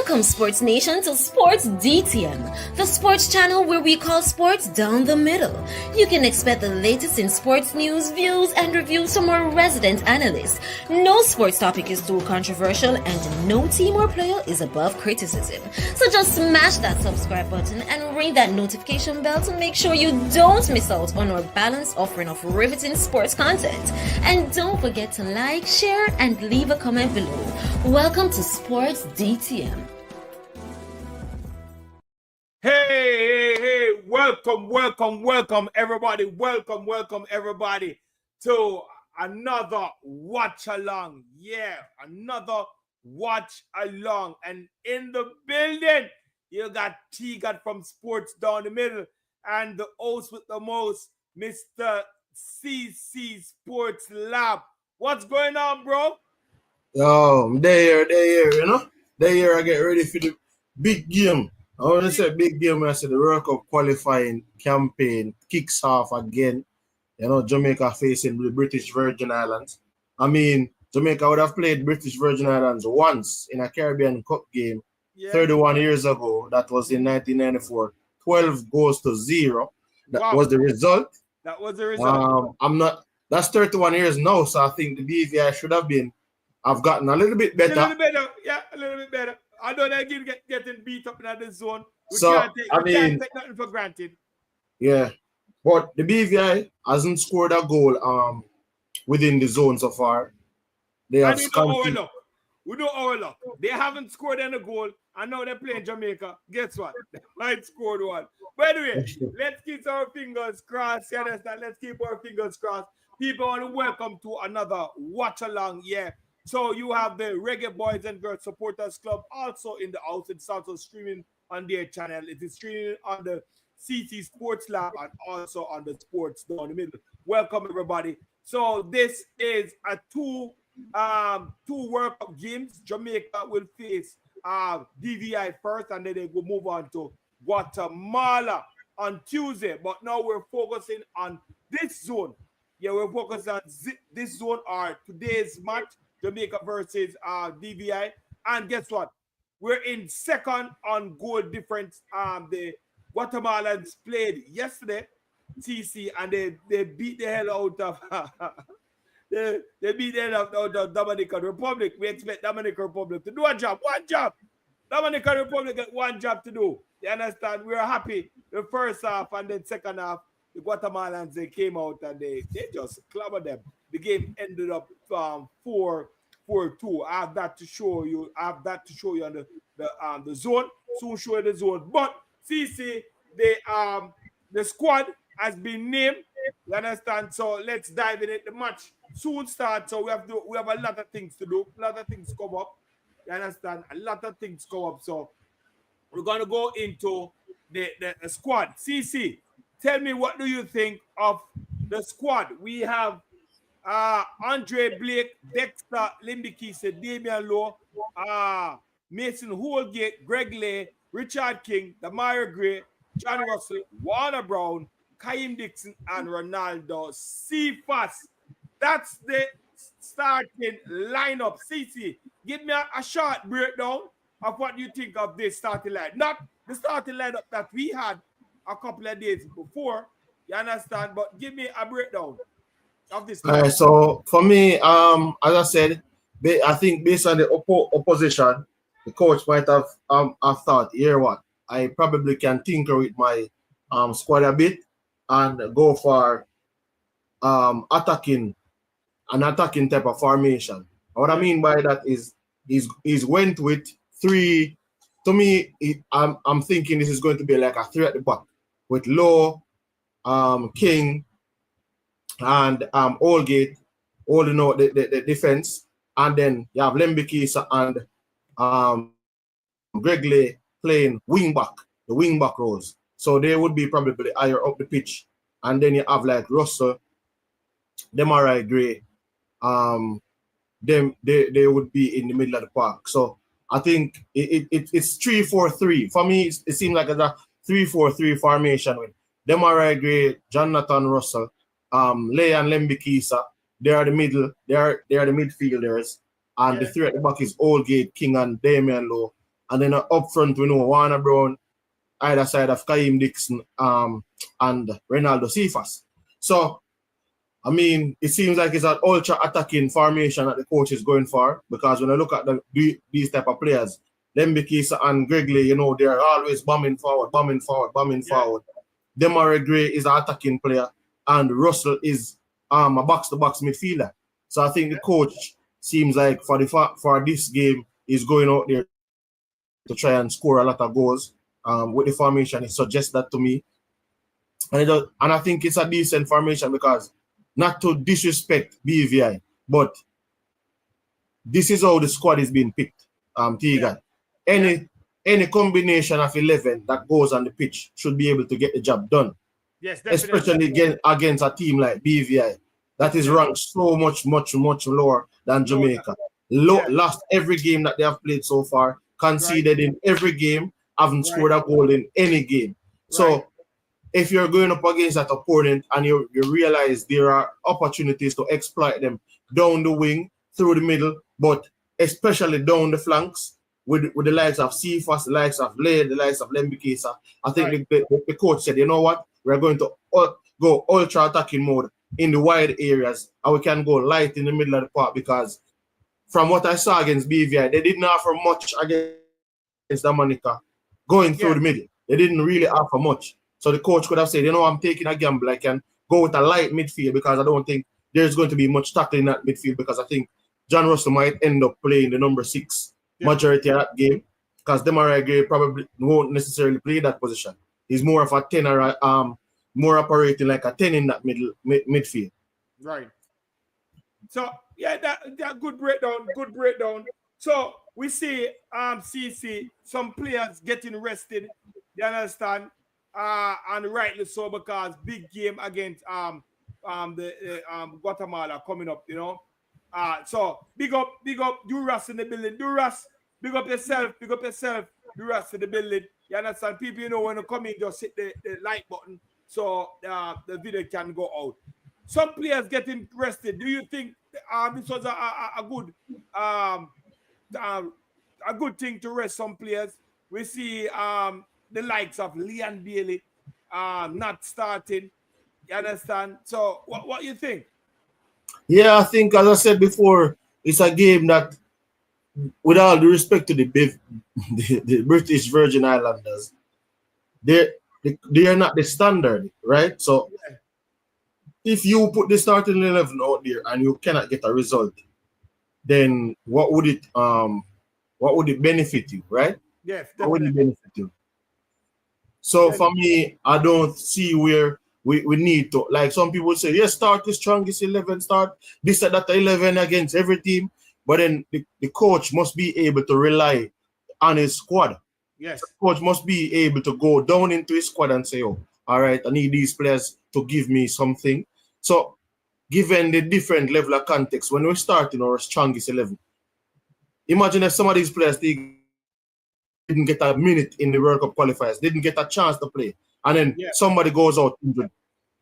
Welcome, Sports Nation, to Sports DTM, the sports channel where we call sports down the middle. You can expect the latest in sports news, views, and reviews from our resident analysts. No sports topic is too controversial, and no team or player is above criticism. So just smash that subscribe button and ring that notification bell to make sure you don't miss out on our balanced offering of riveting sports content. And don't forget to like, share, and leave a comment below. Welcome to Sports DTM. Hey, welcome everybody, welcome everybody to another watch along. Another watch along. And in the building, you got T-Got from Sports Down the Middle and the host with the most, Mr. CC Sports Lab. What's going on, bro? Yo, I'm there, you know? There I get ready for the big game. I want to say big game, I said the World Cup qualifying campaign kicks off again. You know, Jamaica facing the British Virgin Islands. I mean, Jamaica would have played British Virgin Islands once in a Caribbean Cup game 31 years ago. That was in 1994. 12 goals to 0. That was the result. That was the result. That's 31 years now, so I think the BVI should have been. I've gotten a little bit better. A little bit better. I don't like getting beat up in the zone. We can't take nothing for granted. Yeah. But the BVI hasn't scored a goal within the zone so far. We know our luck. They haven't scored any goal, and now they're playing Jamaica. Guess what? They might score one. By the way, let's keep our fingers crossed. You understand? Let's keep our fingers crossed. People want to welcome to another watch along. So you have the Reggae Boys and Girls Supporters Club also in the house. It's also streaming on their channel. It is streaming on the CC Sports Lab and also on the Sports Down the Middle. Welcome everybody. So this is a two World Cup games. Jamaica will face DVI first, and then they will move on to Guatemala on Tuesday. But now we're focusing on this zone. We're focused on this zone or today's match. Jamaica versus DVI. And guess what? We're in second on goal difference. The Guatemalans played yesterday, TC, and they beat the hell out of they beat the hell out of Dominican Republic. We expect Dominican Republic to do a job. One job. Dominican Republic got one job to do. You understand? We're happy the first half, and then second half, the Guatemalans, they came out and they just clobbered them. The game ended up 4-2. I have that to show you. On the zone. Soon show you the zone. But CC, the squad has been named. You understand? So let's dive in it. The match soon starts. So we have a lot of things to do. A lot of things come up. You understand? A lot of things come up. So we're gonna go into the squad. CC, tell me, what do you think of the squad? We have Andre Blake, Dexter Limbikise, Damian Lowe, Mason Holgate, Greg Lay, Richard King, Damari Gray, John Russell, Warner Brown, Kaim Dixon, and Ronaldo Cephas. That's the starting lineup. CC, give me a short breakdown of what you think of this starting lineup. Not the starting lineup that we had a couple of days before, you understand? But give me a breakdown of this. So for me, as I said, I think based on the opposition, the coach might have thought, here what, I probably can tinker with my squad a bit and go for an attacking type of formation. What I mean by that is he's went with three. To me, I'm thinking this is going to be like a three at the back with Lowe, King, and Holgate holding out the defense, and then you have Lembikisa and Greg Lay playing wing back, the wing back roles. So they would be probably higher up the pitch, and then you have like Russell, Demarai Gray, they would be in the middle of the park. So I think it's 3-4-3. For me, it seems like a 3-4-3 formation with Demarai Gray, Jonathan Russell, Lay and Lembikisa. They are the middle. They are the midfielders, and the three at the back is Holgate, King, and Damian Lowe, And then up front, we know Warner Brown, either side of Kaim Dixon and Ronaldo Cephas. So, I mean, it seems like it's an ultra-attacking formation that the coach is going for, because when I look at these type of players, Lembikisa and Gregley, you know, they're always bombing forward. Demare Gray is an attacking player, and Russell is a box-to-box midfielder. So I think the coach seems like for this game is going out there to try and score a lot of goals. With the formation, it suggests that to me. And I think it's a decent formation because, not to disrespect BVI, but this is how the squad is being picked. Tegan. Any combination of 11 that goes on the pitch should be able to get the job done. Yes, definitely. Especially against a team like BVI that is ranked so much lower than Jamaica. Lost every game that they have played so far, conceded in every game, haven't scored a goal in any game. So if you're going up against that opponent and you realize there are opportunities to exploit them down the wing, through the middle, but especially down the flanks, with the likes of Cephas, the likes of Lay, the likes of Lembikisa, I think the coach said, you know what, we're going to go ultra-attacking mode in the wide areas, and we can go light in the middle of the park, because from what I saw against BVI, they didn't offer much against Dominica going through the middle. They didn't really offer much. So the coach could have said, you know, I'm taking a gamble. I can go with a light midfield because I don't think there's going to be much tackling in that midfield, because I think John Russell might end up playing the number 6 majority of that game, because Demare Gray probably won't necessarily play that position. He's more of a 10 or more operating like a 10 in that midfield. Right. So that good breakdown. So we see CC, some players getting rested, you understand? And rightly so, because big game against Guatemala coming up, you know. So big up Duras in the building. Duras, big up yourself, Duras in the building. You understand? People, you know, when you come in, just hit the like button so the video can go out. Some players getting rested. Do you think this was a good thing to rest some players? We see the likes of Leon Bailey not starting. You understand? So what you think? Yeah, I think, as I said before, it's a game that, with all due respect to the British Virgin Islanders, they are not the standard, right? So if you put the starting 11 out there and you cannot get a result, then what would it benefit you, right? Yes, definitely. What would it benefit you? So for me, I don't see where we need to, like some people say, yes, start the strongest 11, start this and that 11 against every team, but then the coach must be able to rely on his squad. Yes. The coach must be able to go down into his squad and say, oh, all right, I need these players to give me something. So given the different level of context, when we're starting our strongest 11, imagine if some of these players didn't get a minute in the World Cup qualifiers, didn't get a chance to play, and then somebody goes out injured,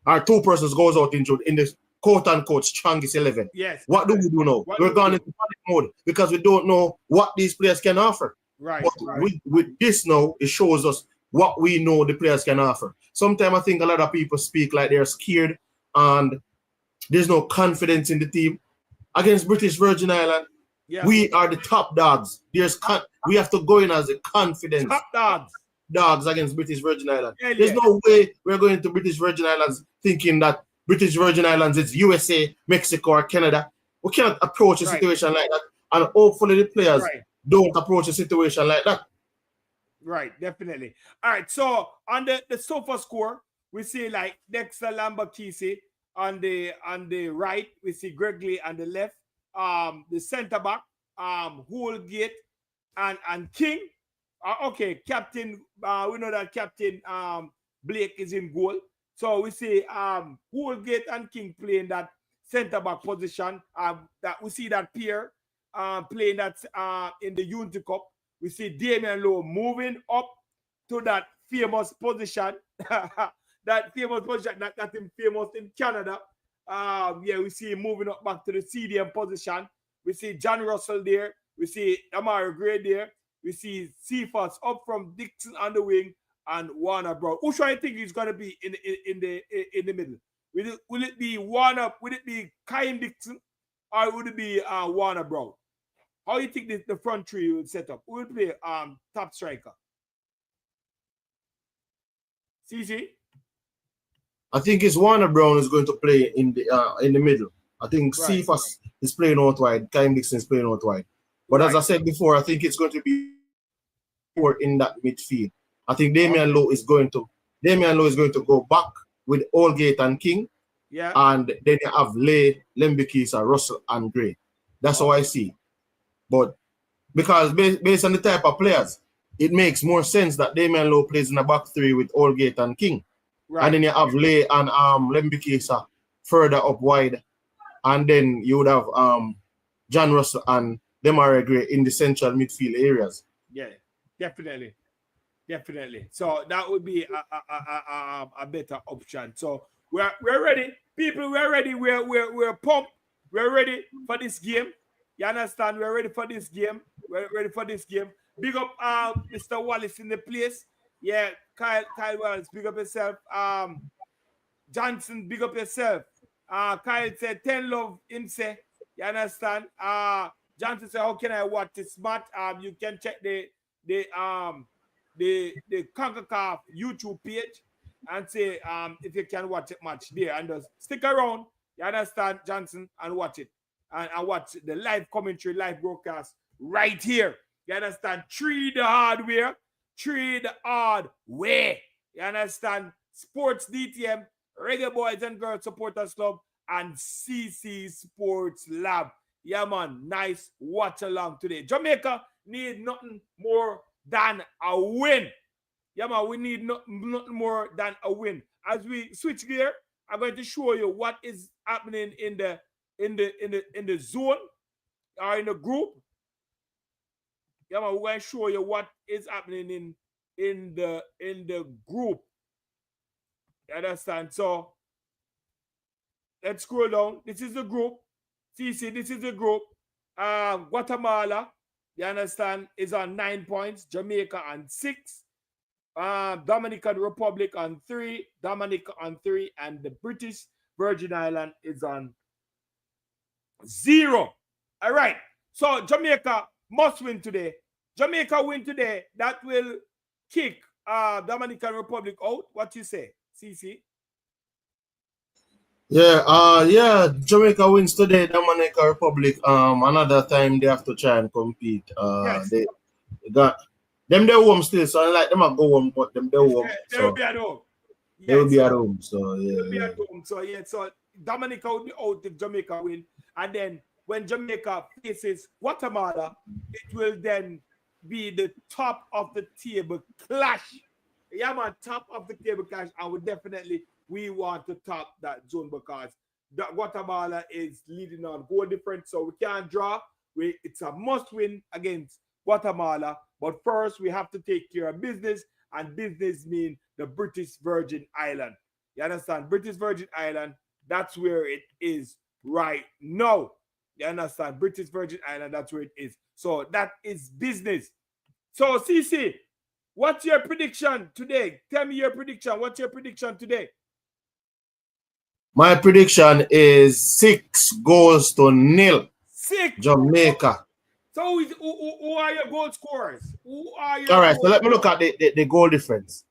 or two persons goes out injured in the quote-unquote strongest 11. Yes. What do we do now? We're going into panic mode because we don't know what these players can offer. Right. But with this now, it shows us what we know the players can offer. Sometimes I think a lot of people speak like they're scared and there's no confidence in the team. Against British Virgin Island, we are the top dogs. We have to go in as a confidence. Top dogs against British Virgin Islands. There's no way we're going to British Virgin Islands thinking that British Virgin Islands is USA, Mexico, or Canada. We cannot approach a situation like that. And hopefully the players don't approach a situation like that. Right, definitely. All right, so on the sofa score, we see like Dexter Lambakisi on the right, we see Gregley on the left, the center back, Holgate and King. Okay, Captain, we know that Captain Blake is in goal. So we see Holgate and King playing that center back position. That we see that Pierre playing that in the Unity Cup. We see Damian Lowe moving up to that famous position. That famous position that got him famous in Canada. We see him moving up back to the CDM position. We see John Russell there. We see Amari Gray there. we see Cephas up from Dixon on the wing and Warner Brown. Who should I think is going to be in the middle? Will it be Warner? Will it be Kyle Dixon, or would it be Warner Brown? How do you think the front three will set up? Who will play top striker? CC? I think it's Warner Brown is going to play in the middle. I think Right. Cephas is playing out wide. Kyle Dixon is playing out wide. But as I said before, I think it's going to be more in that midfield. I think Damian Lowe is going to go back with Allgate and King. Yeah. And then you have Lay, Lembikisa, Russell, and Gray. That's how I see. But because based on the type of players, it makes more sense that Damian Lowe plays in the back three with Allgate and King. Right. And then you have Lay and Lembikisa further up wide. And then you would have John Russell and Demarai Gray in the central midfield areas. Yeah, definitely. So that would be a better option. So we're ready. People, we're ready. We're pumped. We're ready for this game. You understand? We're ready for this game. Big up Mr. Wallace in the place. Yeah, Kyle Wallace, big up yourself. Johnson, big up yourself. Kyle said 10 love him say. You understand? Johnson said, how can I watch this match? You can check the CONCACAF YouTube page and say if you can watch it match there, and just stick around. You understand, Johnson, and watch it. And watch the live commentary, live broadcast right here. You understand? Tree the hard way. You understand? Sports DTM, Reggae Boys and Girls Supporters Club, and CC Sports Lab. Yeah, man. Nice watch along today. Jamaica need nothing more than a win. Yeah, man. We need nothing more than a win. As we switch gear, I'm going to show you what is happening in the zone or in the group. Yeah, man. We're going to show you what is happening in the group. You understand? So let's scroll down. This is the group. CC, this is the group. Guatemala, you understand, is on 9 points. Jamaica on 6. Dominican Republic on 3. Dominica on 3. And the British Virgin Island is on 0. All right. So Jamaica must win today. Jamaica win today. That will kick Dominican Republic out. What you say, CC? Yeah, Jamaica wins today, Dominican Republic. Another time they have to try and compete. Yes. They got them they're home still, so I like them to go home, but them they're home. They will be at home. Yes. They will be at home. So yeah. They'll be at home. So yeah, so Dominica will be out if Jamaica win. And then when Jamaica faces Guatemala, it will then be the top of the table clash. Yeah, man, top of the table clash. And we want to top that zone because Guatemala is leading on goal difference, so we can't draw. It's a must win against Guatemala. But first, we have to take care of business, and business means the British Virgin Island. You understand? British Virgin Island, that's where it is right now. You understand? British Virgin Island, that's where it is. So that is business. So, CC, what's your prediction today? Tell me your prediction. What's your prediction today? My prediction is 6-0. 6. Jamaica. So who are your goal scorers? All right, so let me look at the goal difference.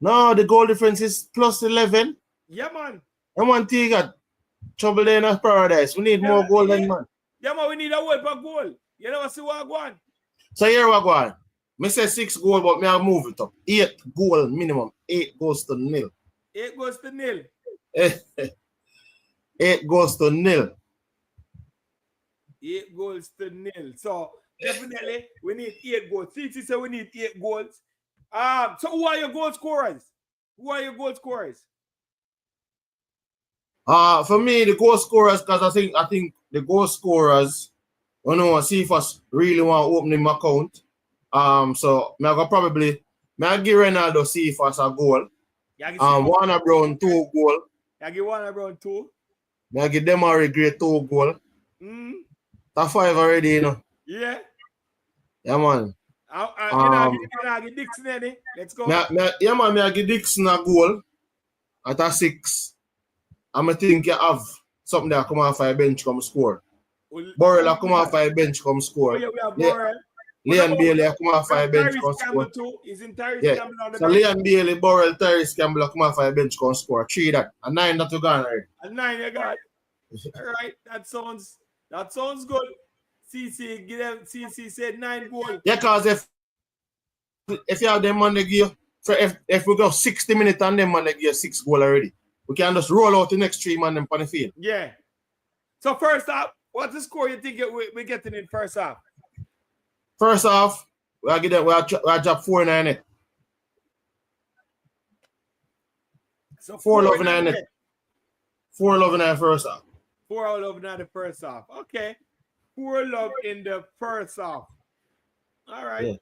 No, the goal difference is +11. Yeah, man. And one thing got trouble there in paradise. We need more goal than man. Yeah, man, we need a goal per goal. You know what I want? So here we go on. I say 6 goals, but I'll move it up. 8 goal minimum. 8-0. 8-0. 8-0. 8-0. So definitely we need 8 goals. CC said we need 8 goals. So who are your goal scorers? For me, the goal scorers, because I think the goal scorers, see if us really want to open him account. So I'll give Ronaldo see if us a goal. Warner Brown 2 goal. I give Warner Brown 2. I give Demarai Gray 2 goal. Top 5 already, you know. Yeah. Yeah, man. And get Dixon any. Let's go. Yeah, man, I give Dixon a goal at a 6. I think you have something that come off a bench come score. Burrell come off a bench come score. Oh, yeah, we have Burrell. Leon Bailey come off a bench come score. Too. Is in Tyrese Campbell on the bench. So Leon Bailey, Burrell, Tyrese Campbell come off a bench come score. 3 that. A 9 that you got already. A 9 you got. All right, that sounds good. CC said 9 goals. Yeah, because if you have them on the gear, if we go 60 minutes and them on the gear 6 goals already, we can just roll out the next 3 man on the field. Yeah. So first half, what's the score you think we're getting in first half? First half, we'll drop 4-9 it. So 4-11 it. 4-11 first half. 4-11 the first half. Okay. 4-love in the first half. All right. Yeah.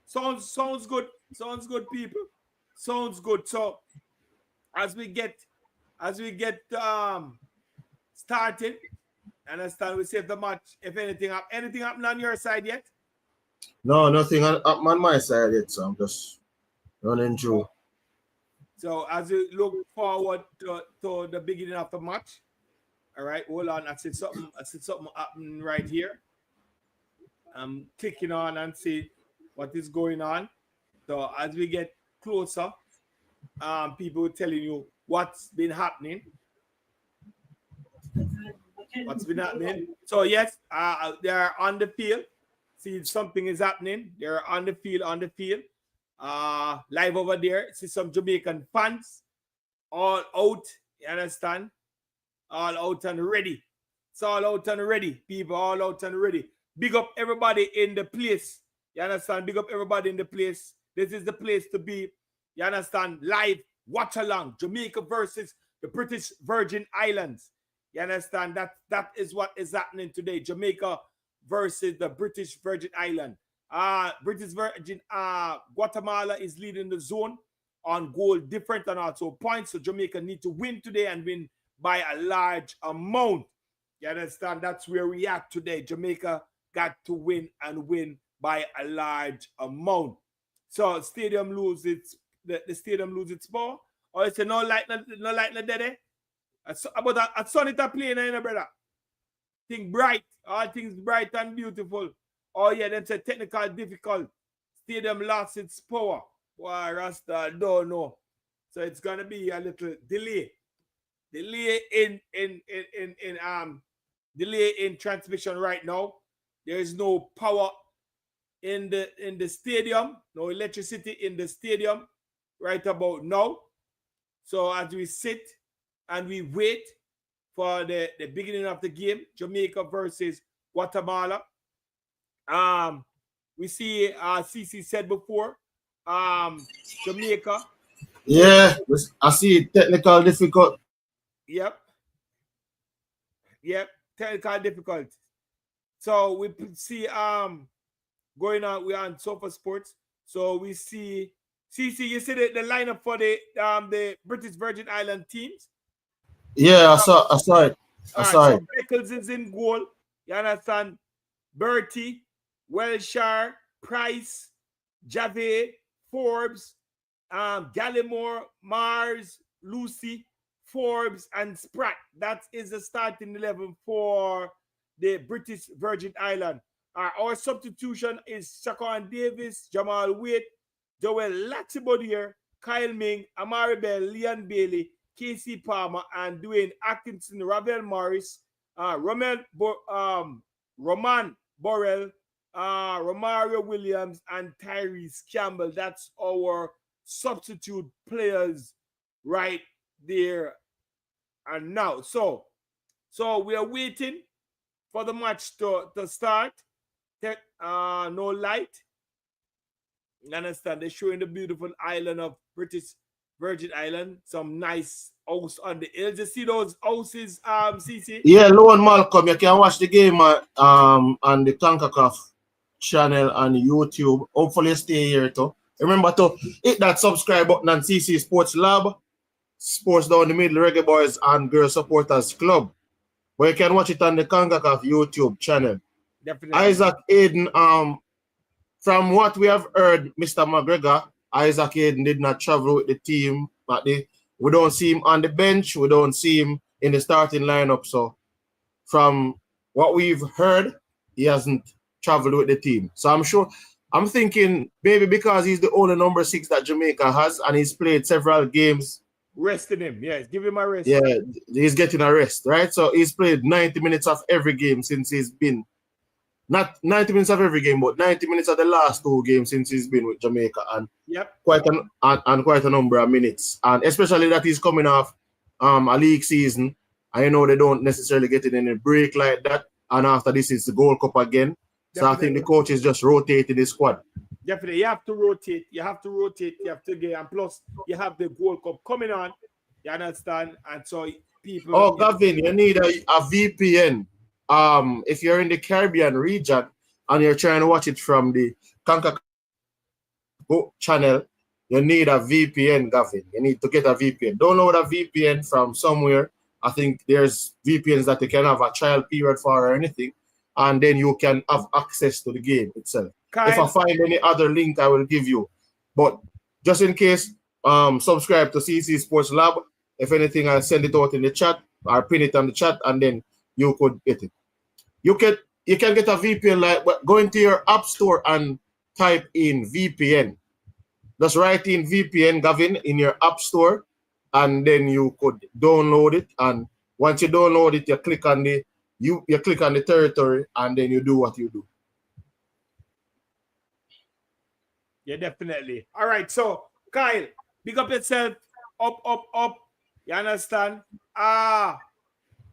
Sounds good. Sounds good, people. Sounds good. So as we get started, understand we save the match. If anything happened on your side yet? No, nothing on my side yet. So I'm just running through. So as we look forward to the beginning of the match. All right, hold on. I said something happening right here. I'm clicking on and see what is going on. So as we get closer, people telling you what's been happening. What's been happening. So yes, they're on the field. See, something is happening. They're on the field. Live over there. See some Jamaican fans all out. You understand? All out and ready. It's all out and ready. People all out and ready. Big up everybody in the place. You understand? Big up everybody in the place. This is the place to be. You understand? Live, watch along. Jamaica versus the British Virgin Islands. You understand? That is what is happening today. Jamaica versus the British Virgin Island. British Virgin Guatemala is leading the zone on goal different and also points. So Jamaica need to win today and win by a large amount. You understand? That's where we at today. Jamaica got to win and win by a large amount. So stadium lose its the stadium lose its power. Or it's no light no dead. But a sun it a playing, brother. Thing bright, all things bright and beautiful. Oh yeah, then say technical difficult. Stadium lost its power. Why Rasta don't know. So it's gonna be a little delay. Delay in transmission right now. There is no power in the stadium, no electricity in the stadium right about now. So as we sit and we wait for the beginning of the game, Jamaica versus Guatemala. We see CC said before, Jamaica. Yeah, I see technical difficult. Yep, technical difficult. So we see going on, we're on Sofa Sports. So we see CC, you see the lineup for the British Virgin Island teams? Yeah, I saw it. So Beckles is in goal. You understand? Bertie, Welshire, Price, Jave, Forbes, Gallimore, Mars, Lucy, Forbes, and Spratt. That is the starting 11 for the British Virgin Island. Our substitution is Shaquan Davis, Jamal Wade, Joel Latibodier, Kyle Ming, Amari Bell, Leon Bailey, Casey Palmer, and Dwayne Atkinson, Ravel Morris, Roman Borrell, Romario Williams, and Tyrese Campbell. That's our substitute players right there and now. So we are waiting for the match to start. No light. You understand? They're showing the beautiful island of British Virgin Island. Some nice house on the hills. You see those houses, CC? Yeah, Lone Malcolm. You can watch the game on the kickoff channel on YouTube. Hopefully you stay here too. Remember to hit that subscribe button on CC Sports Lab, Sports Down the Middle, Reggae Boys and Girl Supporters Club. But you can watch it on the kickoff YouTube channel. Definitely. Isaac Aiden from what we have heard, Mr. McGregor, Isaac Hayden did not travel with the team. But we don't see him on the bench. We don't see him in the starting lineup. So from what we've heard, he hasn't traveled with the team. So I'm thinking maybe because he's the only number 6 that Jamaica has and he's played several games. Resting him, yes. Give him a rest. Yeah, he's getting a rest, right? So he's played 90 minutes of every game since he's been, not 90 minutes of every game, but 90 minutes of the last 2 games since he's been with Jamaica, and quite a number of minutes. And especially that he's coming off a league season. I know they don't necessarily get in any break like that. And after this, it's the Gold Cup again. Definitely. So I think the coach is just rotating the squad. Definitely. You have to rotate. You have to get, and plus you have the Gold Cup coming on. You understand? And so people. Oh, Gavin, you need a VPN. If you're in the Caribbean region and you're trying to watch it from the Conca channel, you need a VPN, Gavin. You need to get a VPN. Download a VPN from somewhere. I think there's VPNs that you can have a trial period for or anything, and then you can have access to the game itself. If I find any other link, I will give you. But just in case, subscribe to CC Sports Lab. If anything, I'll send it out in the chat or pin it on the chat, and then you could get it. You can get a VPN, like go into your app store and type in VPN. Just write in VPN, Gavin, in your app store, and then you could download it. And once you download it, you click on the territory, and then you do what you do. Yeah, definitely. All right, so Kyle, big up yourself. Up. You understand?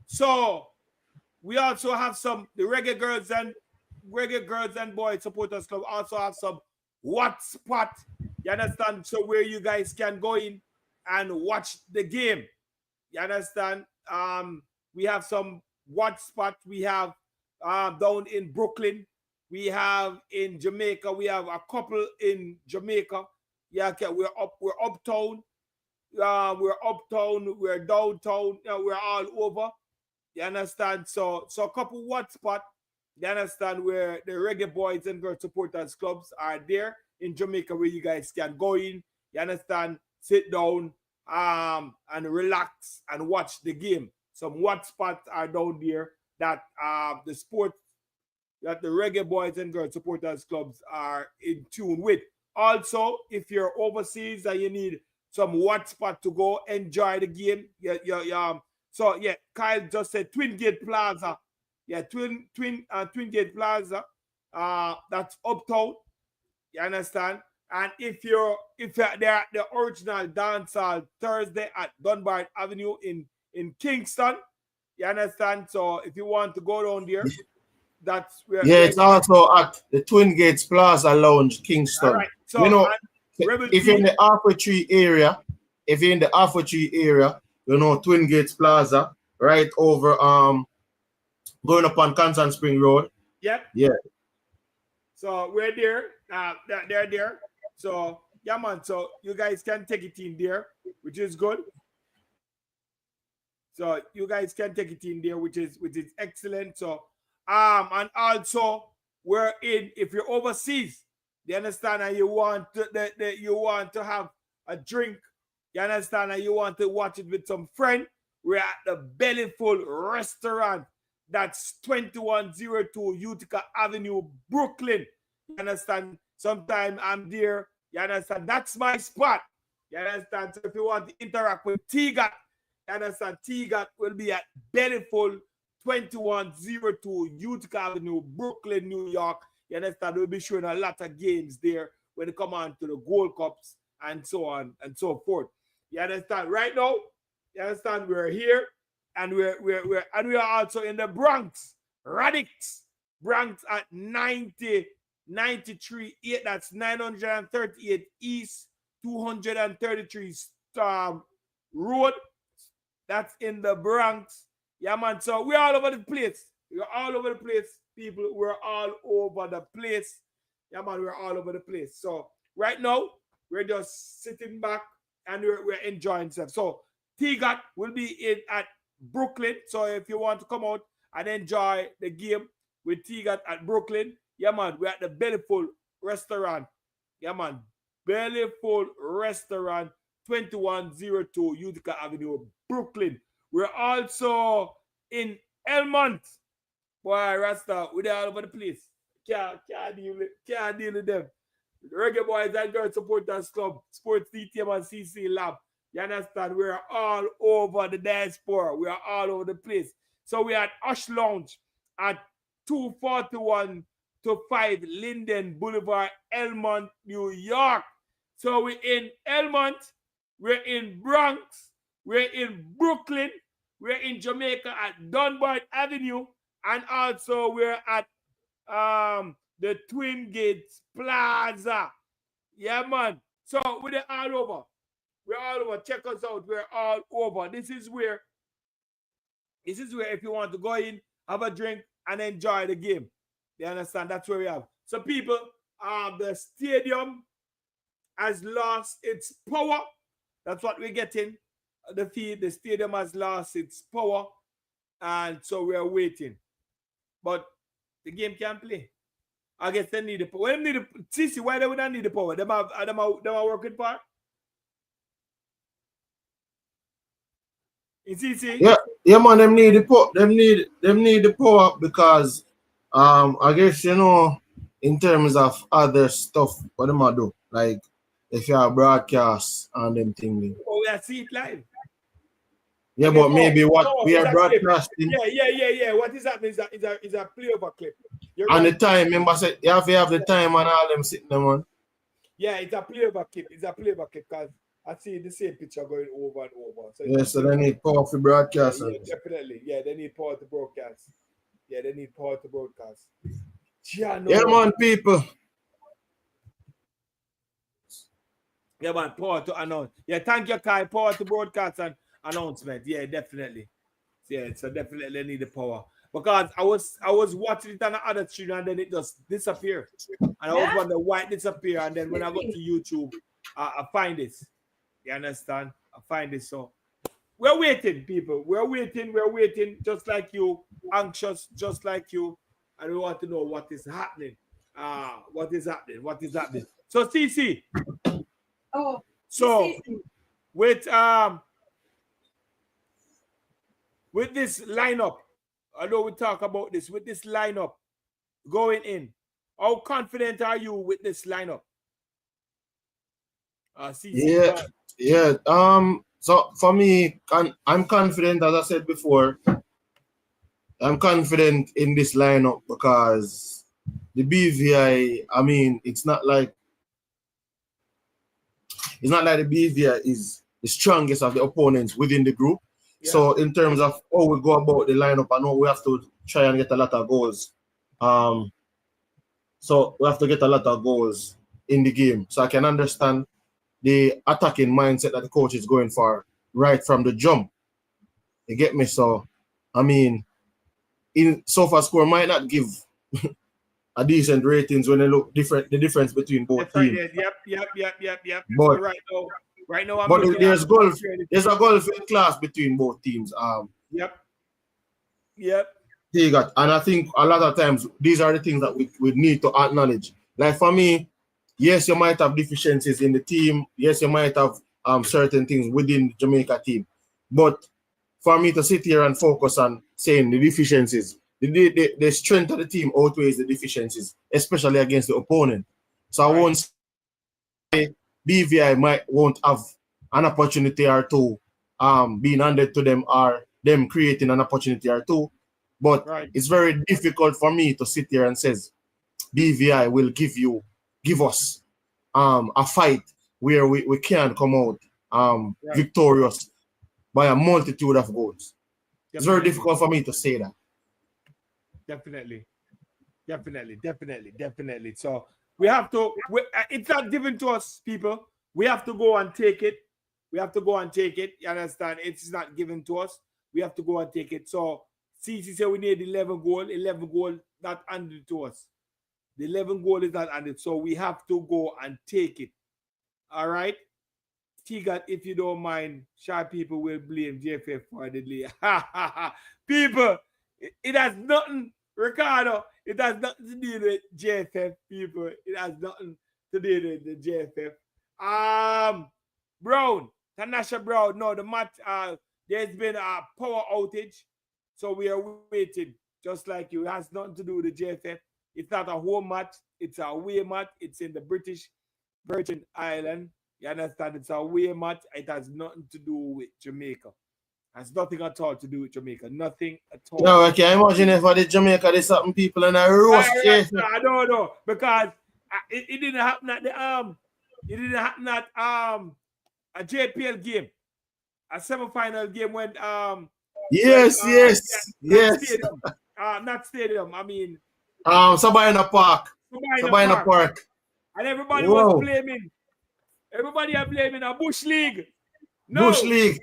So we also have the Reggae Girls and Boys Supporters Club also have some what spot. You understand? So where you guys can go in and watch the game. You understand? We have some what spot. We have down in Brooklyn. We have in Jamaica. We have a couple in Jamaica. Yeah, okay, we're uptown. We're uptown. We're downtown. We're all over. You understand? So a couple what spot. You understand where the Reggae Boys and Girls Supporters Clubs are there in Jamaica, where you guys can go in. You understand? Sit down and relax and watch the game. Some what spots are down there that the sport that the Reggae Boys and Girls Supporters Clubs are in tune with. Also, if you're overseas and you need some what spot to go enjoy the game, so yeah, Kyle just said Twin Gate Plaza. Yeah, Twin Gate Plaza. That's uptown. You understand? And if they're at the original dance hall Thursday at Dunbar Avenue in Kingston, you understand? So if you want to go down there, that's where. Yeah, it's also at the Twin Gates Plaza Lounge, Kingston. All right. So if you're in the Halfway Tree area, Twin Gates Plaza, right over going up on Constant Spring Road. Yep. Yeah. So we're there. They're there. So yeah, man. So you guys can take it in there, which is good. So you guys can take it in there, which is excellent. So and also we're in, if you're overseas, you understand, and you want to have a drink, you understand, and you want to watch it with some friend, we're at the Bellyful Restaurant. That's 2102 Utica Avenue, Brooklyn. You understand? Sometime I'm there. You understand? That's my spot. You understand? So if you want to interact with T-Gat, you understand? T-Gat will be at Bellyful 2102 Utica Avenue, Brooklyn, New York. You understand? We'll be showing a lot of games there when they come on to the Gold Cups and so on and so forth. You understand? Right now, you understand? We're here and we're also in the Bronx, Radix, Bronx at 93 8. That's 938 East 233 Road. That's in the Bronx. Yeah, man. So we're all over the place. We're all over the place, people. We're all over the place. Yeah, man. We're all over the place. So right now, we're just sitting back and we're enjoying stuff. So T-Gat will be in at Brooklyn. So if you want to come out and enjoy the game with T-Gat at Brooklyn, yeah, man. We're at the Bellyful Restaurant. Yeah, man. Belly Full Restaurant, 2102 Utica Avenue, Brooklyn. We're also in Elmont. Boy, Rasta, we're all over the place. Can't deal with them. Reggae Boys and Girls Supporters Club, Sports DTM and CC Lab. You understand? We're all over the diaspora. We are all over the place. So we're at Ush Lounge at 241 to 5 Linden Boulevard, Elmont, New York. So we're in Elmont, we're in Bronx, we're in Brooklyn, we're in Jamaica at Dunbar Avenue, and also we're at the Twin Gates Plaza. Yeah, man. So we're all over. We're all over. Check us out. We're all over. This is where if you want to go in, have a drink, and enjoy the game. You understand? That's where we have. So people, the stadium has lost its power. That's what we're getting. The feed, the stadium has lost its power. And so we're waiting. But the game can't play. I guess they need the power. Well, they need the CC, why they would not need the power? Them are working part? In CC? Yeah, man, them need the power. Them need the power because I guess in terms of other stuff, what them I do? Like if you have broadcast and them things. Oh, we are see it live. Yeah, but maybe what we are broadcasting. Yeah. What is happening is a playover clip. And the time, remember, say you have to have the time and all them sitting them on. Yeah, it's a playover clip. It's a playover clip because I see the same picture going over and over. So yeah, so they need power for broadcast. Yeah, definitely. Yeah, they need power to broadcast. Yeah, man, people. Yeah, man, power to announce. Yeah, thank you, Kai. Power to broadcast and announcement. Yeah, definitely. Yeah, so definitely need the power. Because I was watching it on the other stream and then it just disappeared. And I was wondering why it disappeared. And then when I go to YouTube, I find this. You understand? I find this. So we're waiting, people. We're waiting, just like you, anxious, just like you. And we want to know what is happening. What is happening? So CC. Oh. So with this lineup, I know we talk about this, with this lineup going in, how confident are you with this lineup? Yeah. So for me, I'm confident, as I said before. I'm confident in this lineup because the BVI, I mean, it's not like the BVI is the strongest of the opponents within the group. Yeah. So in terms of how we go about the lineup, I know we have to try and get a lot of goals. So we have to get a lot of goals in the game. So I can understand the attacking mindset that the coach is going for right from the jump. You get me? So, I mean, in SofaScore might not give a decent ratings when they look different, the difference between both teams. Yep. But so right now, there's a golf class between both teams. Yep. And I think a lot of times these are the things that we need to acknowledge. Like for me, yes, you might have deficiencies in the team. Yes, you might have certain things within the Jamaica team. But for me to sit here and focus on saying the deficiencies, the strength of the team outweighs the deficiencies, especially against the opponent. So I won't say BVI won't have an opportunity or two being handed to them or them creating an opportunity or two. But it's very difficult for me to sit here and says BVI will give us a fight where we can come out victorious by a multitude of goals. Definitely. It's very difficult for me to say that. Definitely. So we have to, it's not given to us, people. We have to go and take it. You understand? It's not given to us. We have to go and take it. So CC said we need 11 goal, not handed to us. The 11 goal is not handed. So we have to go and take it. All right? Tigat, if you don't mind, shy people will blame JFF for the delay. People, it has nothing Ricardo, it has nothing to do with JFF, people. It has nothing to do with the JFF. Brown, Tanasha Brown, no, the match, there's been a power outage, so we are waiting, just like you. It has nothing to do with the JFF. It's not a home match, it's a away match. It's in the British Virgin Island. You understand? It's a away match. It has nothing to do with Jamaica. Has nothing at all to do with Jamaica. Nothing at all. No, I can imagine if I did Jamaica, there's something people in a roast. I don't know, because it didn't happen at the it didn't happen at a JPL game, a semi-final game when yes. stadium, not stadium. I mean Sabina Park. Sabina Park. And everybody was blaming. Everybody are blaming a Bush League. No. Bush League.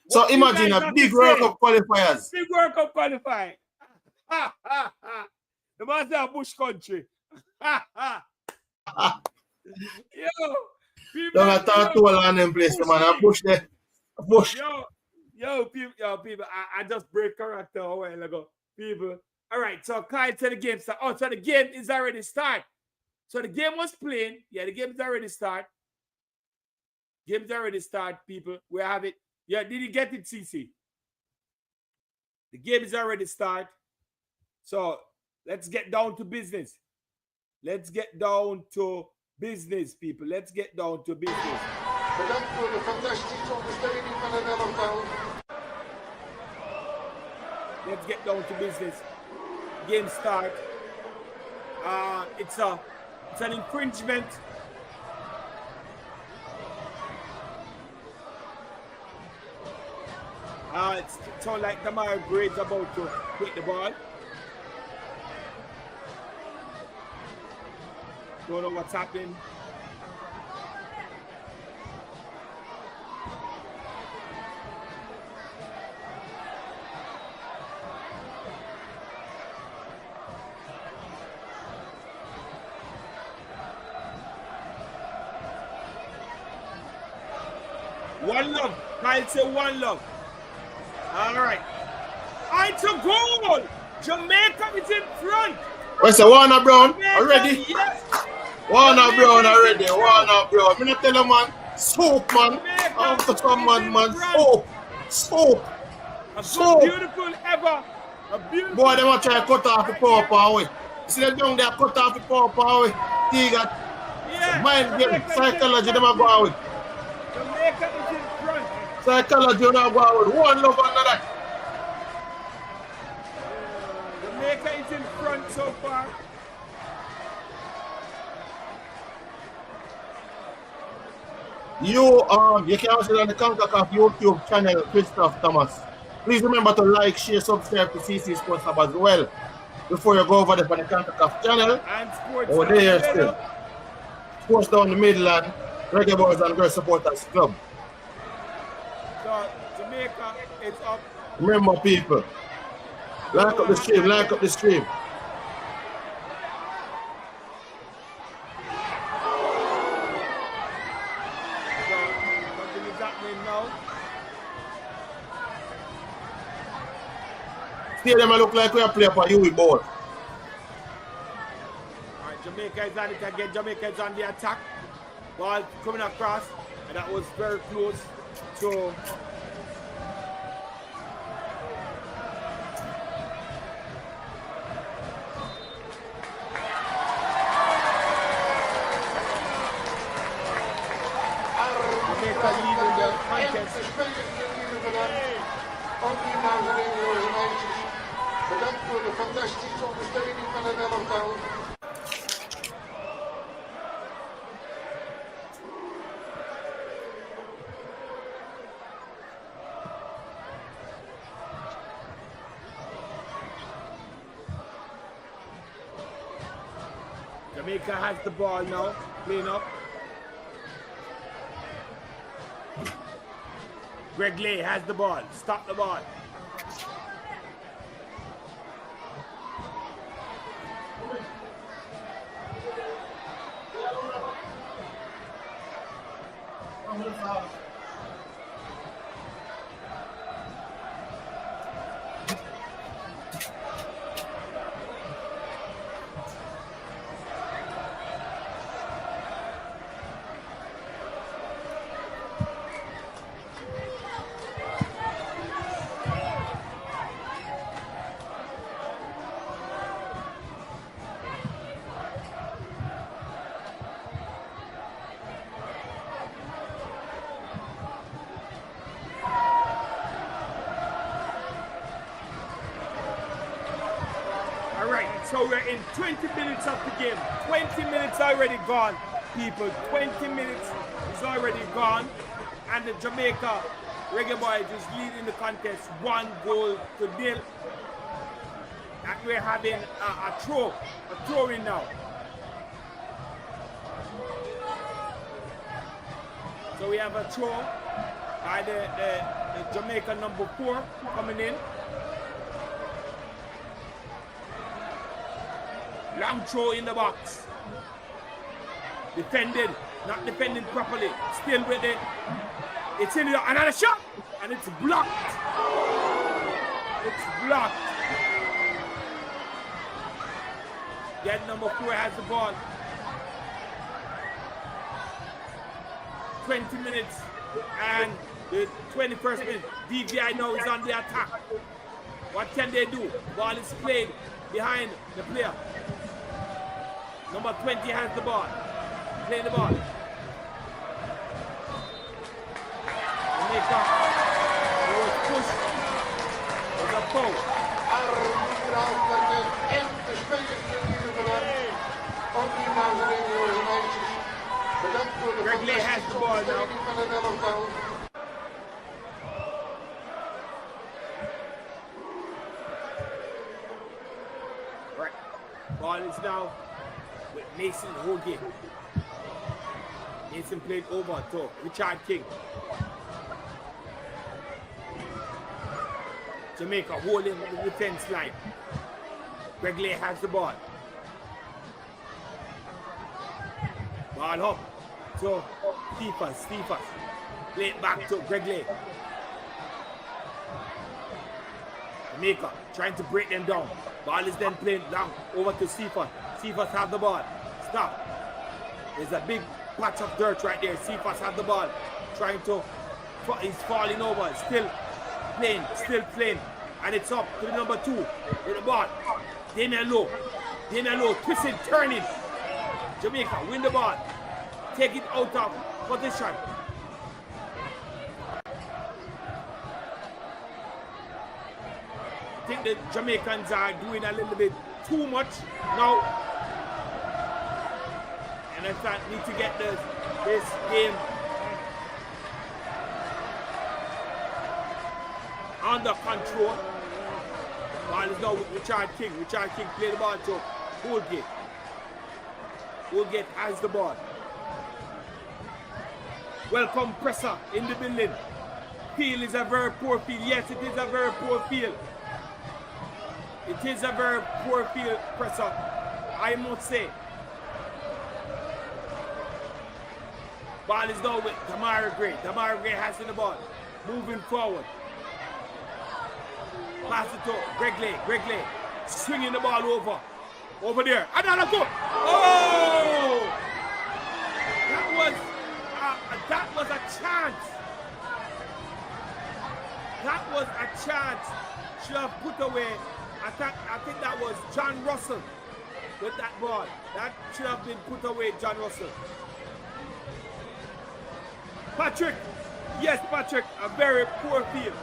So imagine a big World Cup qualifiers. Big World Cup qualifying. The man say a Bush country. Yo, people. Don't talk to all on them place, man. A Bush there. A Bush. Yo, people. I just break character a while ago. People. All right, so Kyle said the game start. Oh, so the game is already start. So the game was playing. Yeah, the game is already start. Game's already start, people. We have it. Yeah, did you get it, CC? The game is already start. So let's get down to business. Let's get down to business, people. Let's get down to business. Let's get down to business. Game start. It's an infringement. It's so like Tamara Grade's about to hit the ball. Don't know what's happening. One love. Kyle say one love. All right. It's a goal. Jamaica is in front. What's the Warner Brown already? Yes. Warner Brown already. Warner Brown. I'm not tell you, man. Soap, man. After some man. Soap. So beautiful ever. A beautiful. Boy, they want to try to cut off the power away. See the young they cut off the power away. They got mind game, psychology, they might go away. Jamaica is in front. Psychology, they might go away. One love another. Jamaica is in front so far. You can also on the kickoff YouTube channel, Christoph Thomas. Please remember to like, share, subscribe to CC Sports Hub as well. Before you go over there for the kickoff channel. And Sports over there still. Sports down the Midland, Reggae Boys and Girls Supporters Club. So Jamaica is up. Remember, people, like up the stream, like up the stream. See them look like we are playing for Huey ball. Alright, Jamaica is on it again. Jamaica is on the attack. Ball coming across, and that was very close to Jamaica leading the contest. Bedankt voor de fantastische ondersteuning van het elftal. Jamaica has the ball now, playing up. Greg Lay has the ball. Stop the ball. So we're in 20 minutes of the game. 20 minutes already gone, people. 20 minutes is already gone. And the Jamaica Reggae Boys is leading the contest 1-0. And we're having a throw-in now. So we have a throw by the Jamaica number 4 coming in. Long throw in the box. Defended, not defending properly. Still with it. It's in the, another shot, and it's blocked. It's blocked. Yet number 4 has the ball. 20 minutes, and the 21st minute. DVI now is on the attack. What can they do? Ball is played behind the player. Number 20 has the ball. Play the ball. Jamaica. He was pushed. With a foul. Gregley has the ball now. Right. Ball is now with Mason Hogan. Mason played over to Richard King. Jamaica holding the defense line. Gregley has the ball. Ball up to Stephens. Play it back to Gregley. Jamaica trying to break them down. Ball is then played down over to Stephens. Stephens have the ball. Stop. There's a big patch of dirt right there. Stephens have the ball. Trying to, he's falling over. Still playing. And it's up to the number 2 with the ball. Damien Lowe, twisting, turning. Jamaica win the ball. Take it out of position. I think the Jamaicans are doing a little bit too much now. And I thought need to get this game under control. Ball is now with Richard King. Richard King play the ball to Woodgate. Woodgate has the ball. Welcome pressure in the building. Field is a very poor field. Yes, it is a very poor field. It is a very poor field, pressure, I must say. Ball is now with Damari Gray. Damari Gray has the ball. Moving forward. Pass it to Gregley. Swinging the ball over there. Another goal. Oh! That was a chance. That was a chance. Should have put away. I think that was John Russell with that ball. That should have been put away, John Russell. Patrick. Yes, Patrick. A very poor field.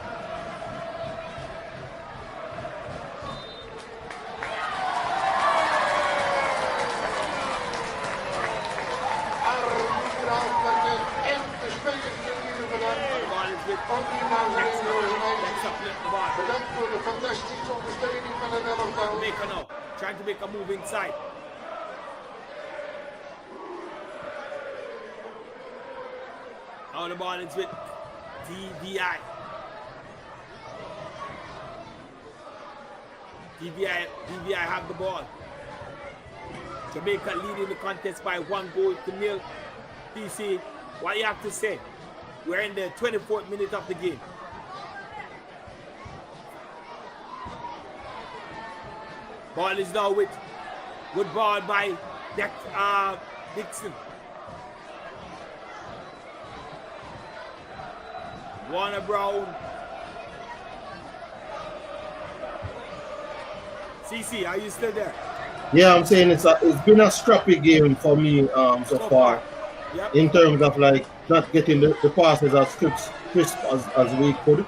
Jamaica now, trying to make a move inside. Now the ball is with DVI. DVI have the ball. Jamaica leading the contest by 1-0. DC, what you have to say? We're in the 24th minute of the game. Ball is now with good ball by Dixon. Warner Brown. CC, are you still there? Yeah, I'm saying it's been a scrappy game for me so far. Yep. In terms of like not getting the passes as crisp as we could.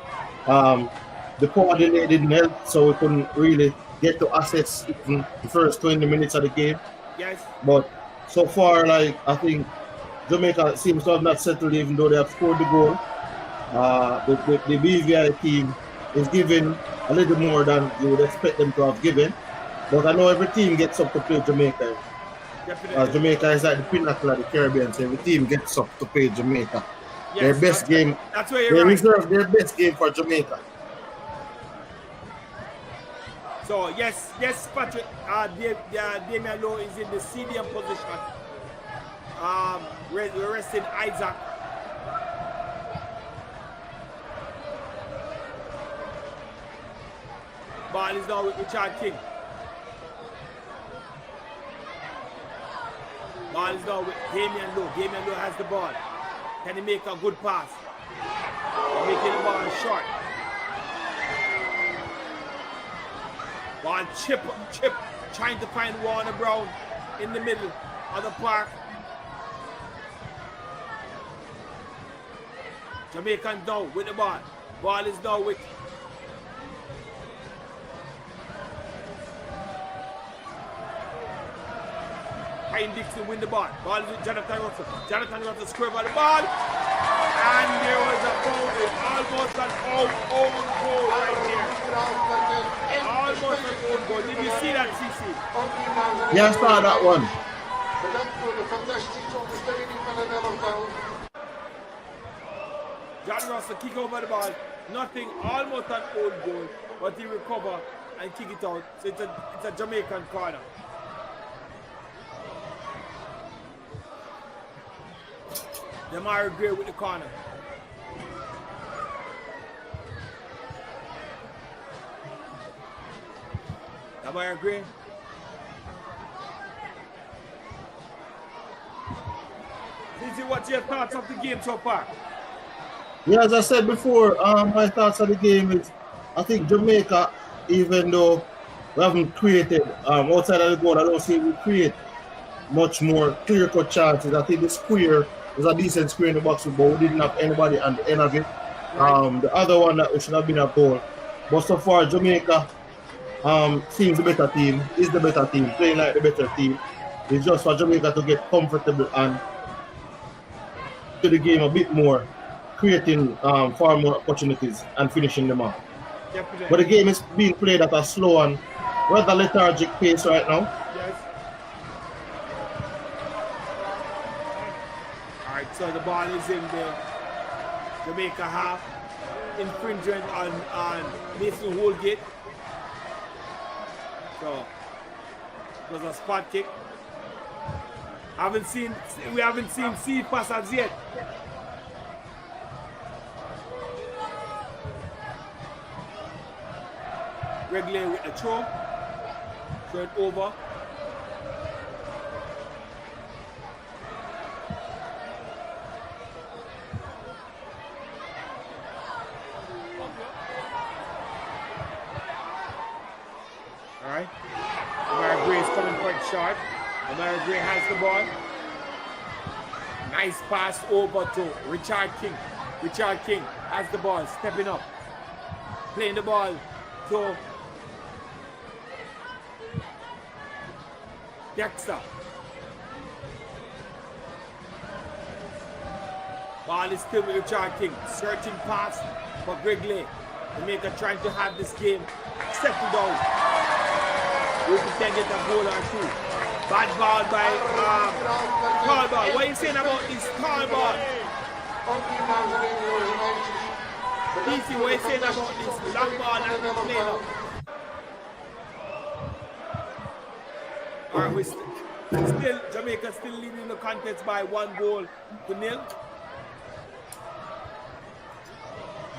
The power delay didn't help, so we couldn't really get to assess even the first 20 minutes of the game. Yes. But so far, like I think Jamaica seems to have not settled, even though they have scored the goal. The BVI team is giving a little more than you would expect them to have given. But I know every team gets up to play Jamaica. Jamaica is at the pinnacle of the Caribbean, so every team gets up to play Jamaica. Yes, their best game. That's where you're they right. reserve their best game for Jamaica. So yes, Patrick. Damian Lowe is in the CDM position. We're resting Isaac. Ball is now with Richard King. Ball is now with Damian Lowe. Damian Lowe has the ball. Can he make a good pass? Making the ball short. Ball chip, trying to find Warner Brown in the middle of the park. Jamaican down with the ball. Ball is now with Ryan Dixon win the ball. Ball is with Jonathan Russell. Jonathan Russell square by the ball. And there was a foul. Almost an own goal right here. Almost an own goal. Did you see that, CC? Yeah, I saw that one. John Russell kick over the ball. Nothing. Almost an own goal. But he recover and kick it out. So it's a Jamaican corner. Demar Gray with the corner. Demar Gray. Lizzie, what's your thoughts of the game so far? Yeah, as I said before, my thoughts of the game is, I think Jamaica, even though we haven't created outside of the goal, I don't see we create much more clear-cut chances. I think the square was a decent square in the box, but we didn't have anybody on the end of it. The other one that should have been a goal. But so far, Jamaica seems the better team, is the better team, playing like the better team. It's just for Jamaica to get comfortable and to the game a bit more, creating far more opportunities and finishing them off. Definitely. But the game is being played at a slow and rather lethargic pace right now. Yes. All right, so the ball is in the Jamaica half. Infringement on Mason Holgate. So it was a spot kick. We haven't seen C pass as yet. Regular with the throw. Throw it over. Alright. Amara Gray is coming for it short. Amara Gray has the ball. Nice pass over to Richard King. Richard King has the ball, stepping up. Playing the ball to Dexter. Ball is still with Richard King. Searching pass for Greg Lay. Jamaica trying to have this game settled down. We can get a goal or two. Bad ball by tall ball. What are you saying about this tall ball? Easy, what are you saying about this long ball and the play now? Alright, we still Jamaica still leading the contest by 1-0.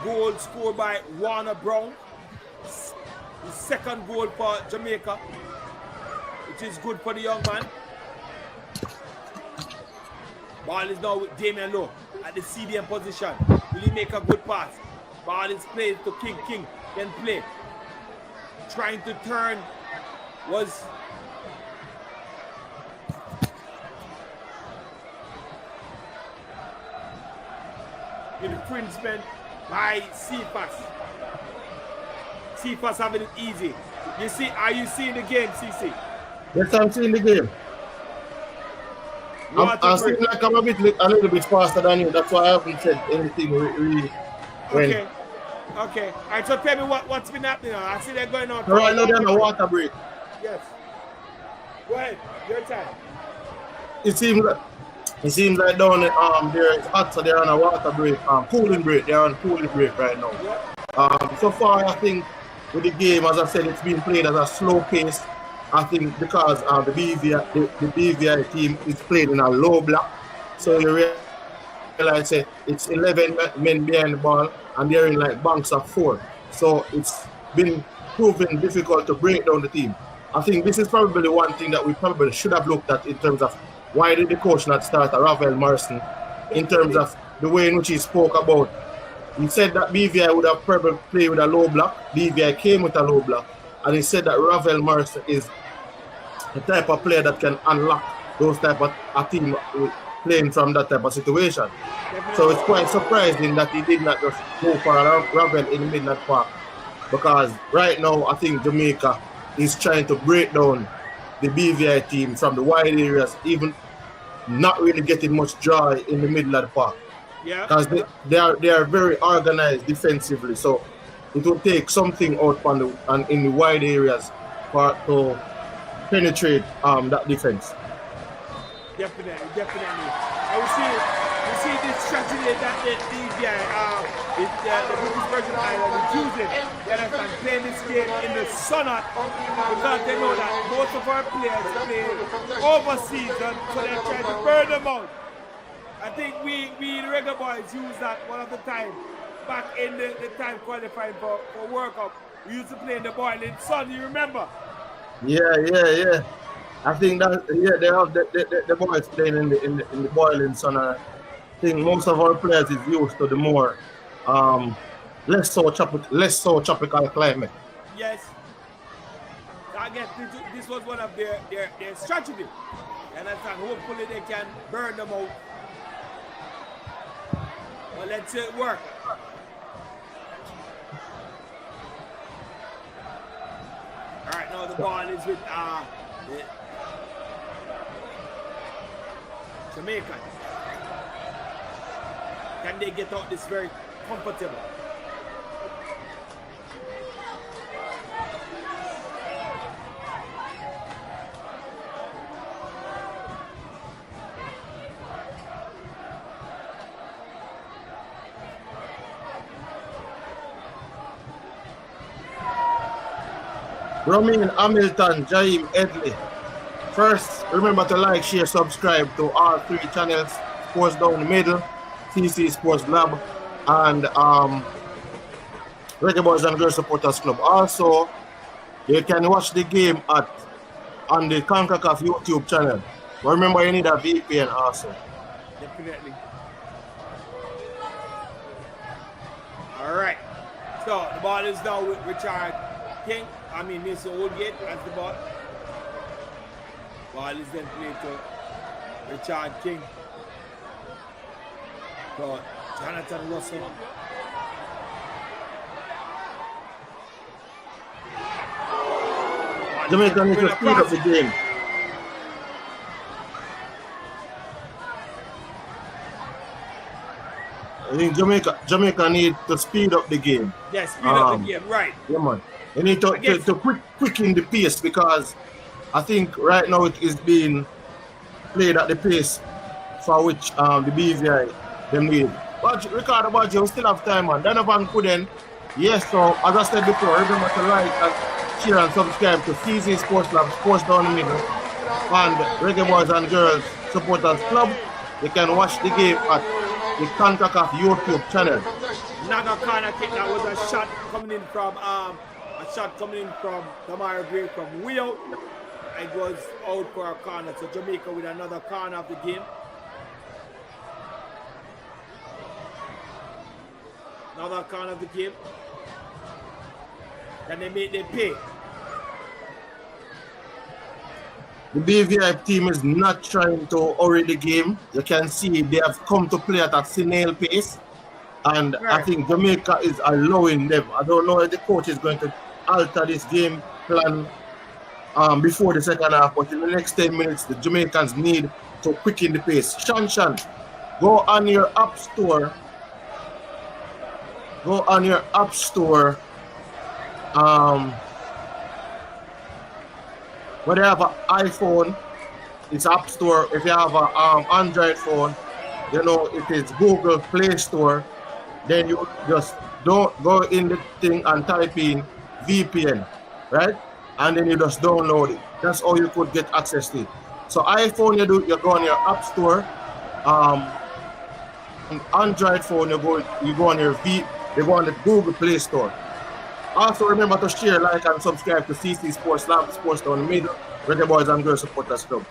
Goal scored by Warner Brown. The second goal for Jamaica, which is good for the young man. Ball is now with Damian Lowe at the CDM position. Will he make a good pass? Ball is played to King. King can play. Trying to turn was infringement by Cephas. Cephas having it easy. Are you seeing the game, CC? Yes, I'm seeing the game. I'm seeing like I'm a little bit faster than you. That's why I haven't said anything really. Okay. Okay. All right, so tell me what's been happening now. I see they're going on. Right now they're on a water break. Yes. Go ahead. Your time. It seems like down there it's hot, so they're on a water break, cooling break. They're on cooling break right now. Yep. So far, I think with the game, as I said, it's been played at a slow pace. I think because the BVI team is played in a low block, so you realize it's 11 men behind the ball, and they're in like banks of 4. So it's been proven difficult to break down the team. I think this is probably one thing that we probably should have looked at in terms of why did the coach not start Ravel Morrison, in terms of the way in which he spoke about. He said that BVI would have probably played with a low block. BVI came with a low block, and he said that Ravel Morrison is the type of player that can unlock those type of a team playing from that type of situation. So it's quite surprising that he did not just go for a Ravel in the Midland Park, because right now I think Jamaica is trying to break down the BVI team from the wide areas, even not really getting much joy in the Midland Park. Yeah. Because they are very organized defensively, so it will take something out in the wide areas to penetrate that defense. Definitely. And we see this strategy that the British Virgin Islands is using. They are playing this game in the sun because they know that most of our players play overseas, so they're trying to burn them out. I think we the regular boys use that one of the time back in the time qualifying for World Cup. We used to play in the boiling sun. You remember? Yeah. I think that they have the boys playing in the boiling sun. I think most of our players is used to the more less so tropical climate. Yes. I guess this was one of their strategy. And I thought hopefully they can burn them out. Well, let's see it work. All right, now the ball is with the Jamaica. Can they get out this very comfortable? Romain Hamilton, Jaim Edley. First, remember to like, share, subscribe to all 3 channels: Sports Down the Middle, CC Sports Lab, and Reggae Boys and Girls Supporters Club. Also, you can watch the game on the kickoff YouTube channel. But remember, you need a VPN also. Definitely. All right. So the ball is now with Richard King. Mr. Oldgate as the ball. Ball is then played to Richard King. So Jonathan Russell. Jamaica needs to speed up the game. I think Jamaica need to speed up the game. Yes, speed up the game, right. Yeah, man. You need to quicken the pace, because I think right now it is being played at the pace for which the BVI them need. But Ricardo Badger, we still have time, man. Donovan Kuden. Yes, so as I said before, remember to like and share and subscribe to CZ Sports Lab, Sports Down the Middle, and Reggae Boys and Girls Supporters Club. You can watch the game at the kickoff YouTube channel. Naga corner kick, that was a shot coming in from Damara Gray from way out. It was out for a corner. So Jamaica with another corner of the game. Another corner of the game. Can they pay? The BVI team is not trying to hurry the game. You can see they have come to play at a snail pace. And right. I think Jamaica is allowing them. I don't know if the coach is going to alter this game plan before the second half, but in the next 10 minutes, the Jamaicans need to quicken the pace. Shan, go on your app store. Go on your app store. Whether you have an iPhone, it's App Store. If you have an Android phone, you know it is Google Play Store. Then you just don't go in the thing and type in VPN, right? And then you just download it. That's how you could get access to it. So iPhone, you go on your App Store. Android phone, you go on you go on the Google Play Store. Also remember to share, like, and subscribe to CC Sports Lab, Sports Down the Middle, Reggae Boys and Girls Supporters Club.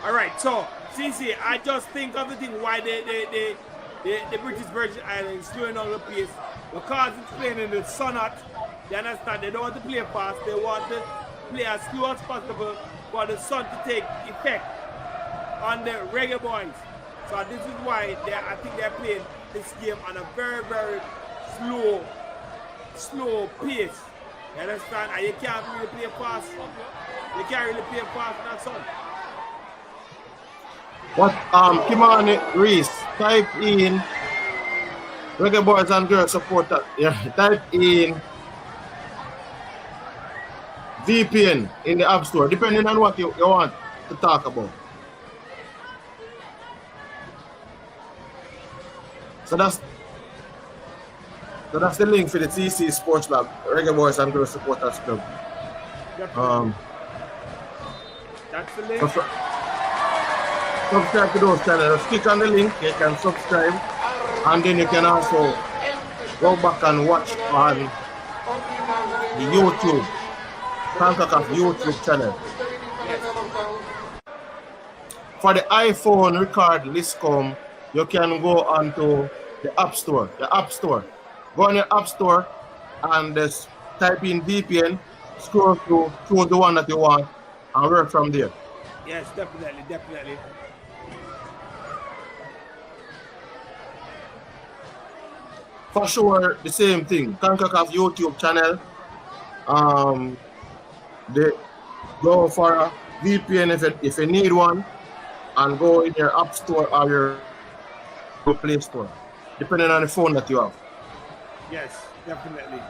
All right, so CC, I just think of the thing why the British Virgin Islands slowing down the pace, because it's playing in the sun hot. They understand they don't want to play fast, they want to play as slow as possible for the sun to take effect on the Reggae Boys. So this is why I think they're playing this game on a very, very slow pace. You understand? And you can't really play fast. You can't really play fast in that sun. What Kimani Reese, type in Reggae Boys and Girls Supporters. Yeah, type in VPN in the App Store, depending on what you want to talk about. So that's the link for the TC Sports Lab, Reggae Boys and Girls Supporters Club. That's the link. Subscribe to those channels. Click on the link, you can subscribe, and then you can also go back and watch on the YouTube, kickoff YouTube channel. For the iPhone record list come, you can go onto the App Store. Go on your App Store and just type in VPN, scroll through, choose the one that you want, and work from there. Yes, definitely. For sure, the same thing. Kickoff YouTube channel. They go for a VPN if you need one, and go in your App Store or your Play Store, depending on the phone that you have. Yes, definitely.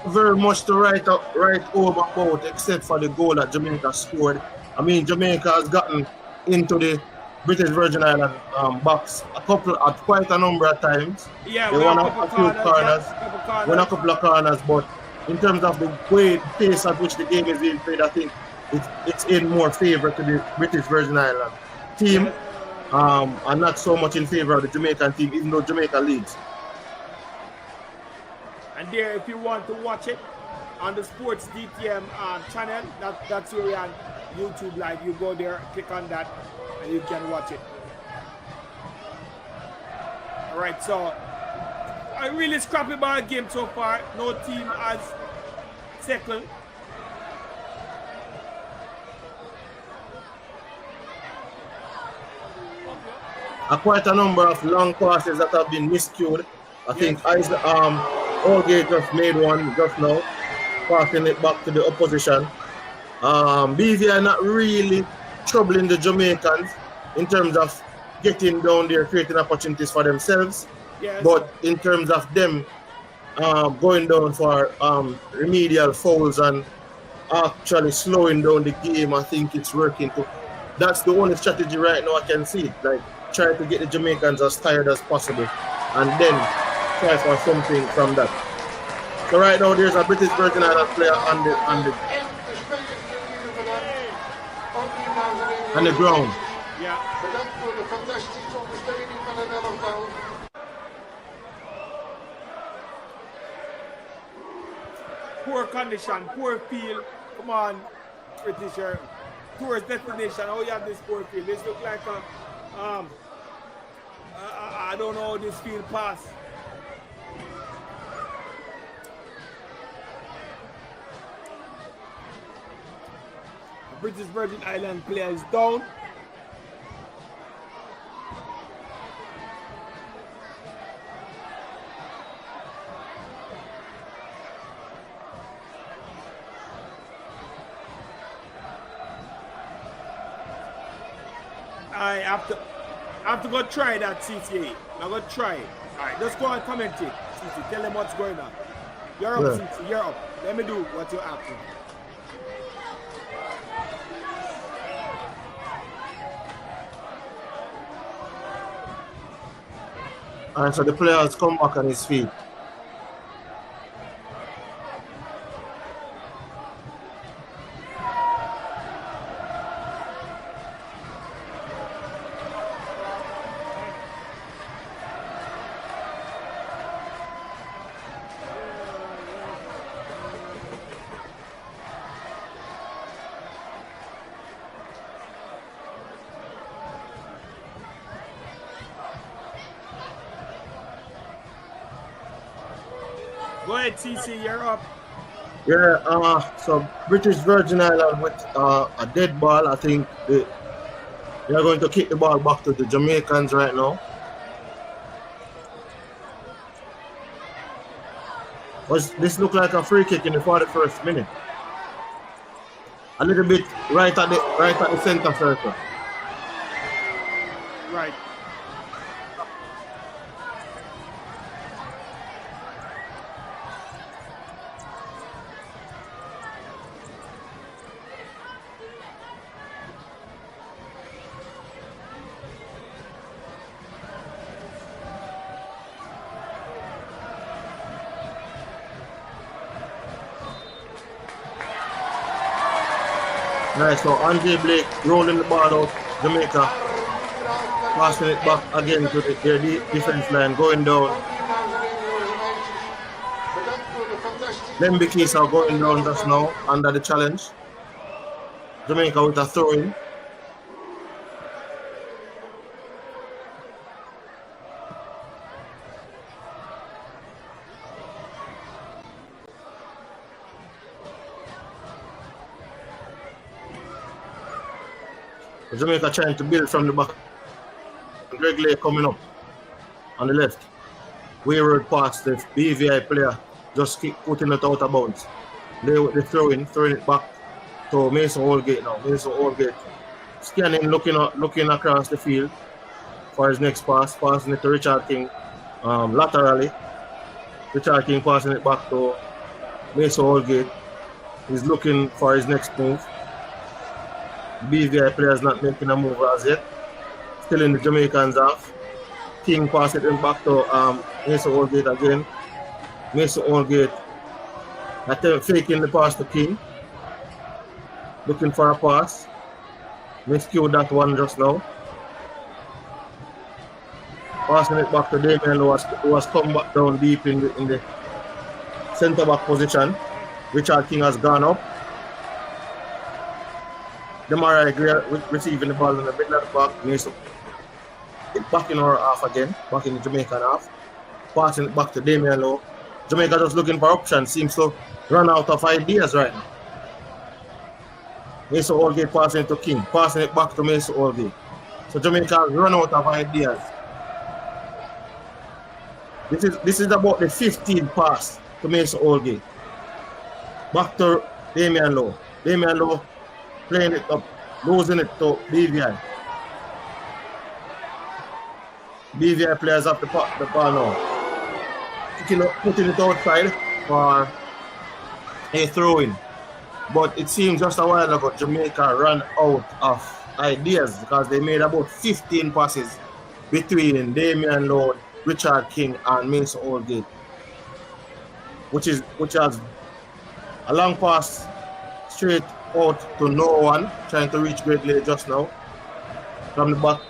Very much to write over about, except for the goal that Jamaica scored. I mean, Jamaica has gotten into the British Virgin Islands box quite a number of times. Yeah, they won a few corners, won a couple of corners, but in terms of the pace at which the game is being played, I think it's in more favor to the British Virgin Islands team, and not so much in favor of the Jamaican team, even though Jamaica leads. And there, if you want to watch it on the Sports DTM channel, that's where we're on YouTube Live. You go there, click on that, and you can watch it. All right, so a really scrappy ball game so far. No team has settled. Quite a number of long passes that have been miscued. I think Allgate just made one just now, passing it back to the opposition. BV are not really troubling the Jamaicans in terms of getting down there, creating opportunities for themselves. Yes. But in terms of them going down for remedial fouls and actually slowing down the game, I think it's working. That's the only strategy right now I can see. Like, try to get the Jamaicans as tired as possible, and then try for something from that. So right now there's a British Virgin Islands player on the ground. Yeah. Poor condition, poor field. Come on, British tourist destination. How you have this poor field? This look like a I don't know how this field pass. British Virgin Island player is down. I have to go try that, CCA. I'm going to try it. All right, just go and comment it, CC. Tell them what's going on. You're up, yeah. CC. You're up. Let me do what you're asking. All right, so the player has come back on his feet. Go ahead, CC, you're up. Yeah, so British Virgin Island with a dead ball. I think they are going to kick the ball back to the Jamaicans right now. This look like a free kick in the 41st minute. A little bit right at the center circle. Right. Nice, so Andre Blake rolling the ball out, Jamaica, passing it back again to their defense line, going down. Lembikis are going down just now under the challenge. Jamaica with a throw-in. Jamaica trying to build from the back. Greg Lay coming up on the left. Wayward pass, the BVI player just keep putting it out of bounds. They throwing it back to Mason Holgate now. Mason Holgate scanning, looking across the field for his next pass, passing it to Richard King laterally. Richard King passing it back to Mason Holgate. He's looking for his next move. BVI players not making a move as yet. Still in the Jamaicans half. King pass it back to Mason Holgate again. Mason Holgate faking the pass to King. Looking for a pass. Miscued that one just now. Passing it back to Damien who has come back down deep in the centre back position. Richard King has gone up. Demarai Gray receiving the ball in the middle of the back. Mason back in our half again, back in the Jamaican half. Passing it back to Damien Lowe. Jamaica just looking for options, seems to run out of ideas right now. Mason Holgate passing it to King, passing it back to Mason Holgate. So Jamaica run out of ideas. This is about the 15th pass to Mason Holgate. Back to Damien Lowe. Damien Lowe playing it up, losing it to BVI. BVI players have the ball now. Putting it outside for a throw-in. But it seems just a while ago Jamaica ran out of ideas because they made about 15 passes between Damien Lowe, Richard King and Mason Holgate. Which has a long pass straight out to no one, trying to reach Greg Lay just now from the back.